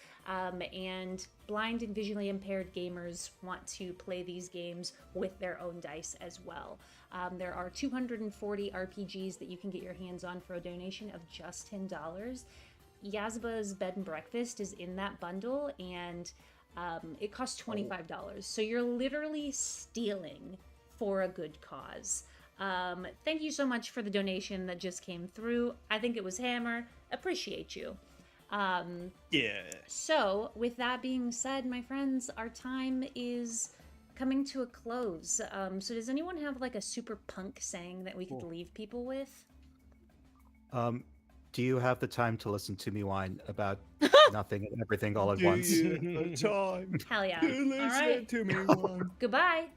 and blind and visually impaired gamers want to play these games with their own dice as well. There are 240 RPGs that you can get your hands on for a donation of just $10. Yazba's Bed and Breakfast is in that bundle, and it costs $25. So you're literally stealing for a good cause. Thank you so much for the donation that just came through. I think it was Hammer. Appreciate you. Yeah. So with that being said, my friends, our time is coming to a close. So does anyone have like a super punk saying that we could leave people with? Do you have the time to listen to me whine about nothing and everything all at Do once? you have time Hell yeah. to All listen right. to me one? Goodbye.